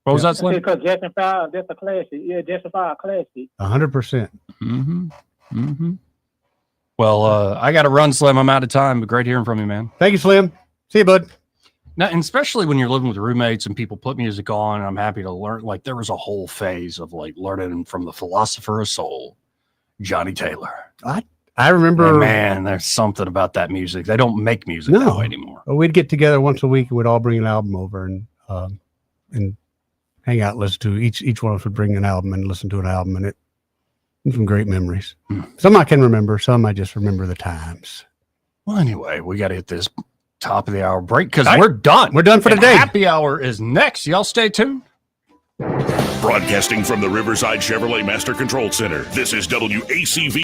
Speaker 11: What was that, Slim?
Speaker 6: Because Jackson 5, that's a classic. Yeah, Jackson 5 classic.
Speaker 13: 100%.
Speaker 11: Well, I got to run, Slim. I'm out of time, but great hearing from you, man.
Speaker 13: Thank you, Slim. See you, bud.
Speaker 11: Now, and especially when you're living with roommates and people put music on, and I'm happy to learn. Like there was a whole phase of like learning from the philosopher of soul, Johnny Taylor.
Speaker 13: I remember.
Speaker 11: And man, there's something about that music. They don't make music that way anymore.
Speaker 13: We'd get together once a week and we'd all bring an album over and hang out, listen to each one of us would bring an album and listen to an album, and it some great memories. Some I can remember, some I just remember the times.
Speaker 11: Well, anyway, we got to hit this top of the hour break because we're done.
Speaker 13: We're done for
Speaker 11: And
Speaker 13: today.
Speaker 11: Happy hour is next. Y'all stay tuned.
Speaker 9: Broadcasting from the Riverside Chevrolet Master Control Center, this is WACV.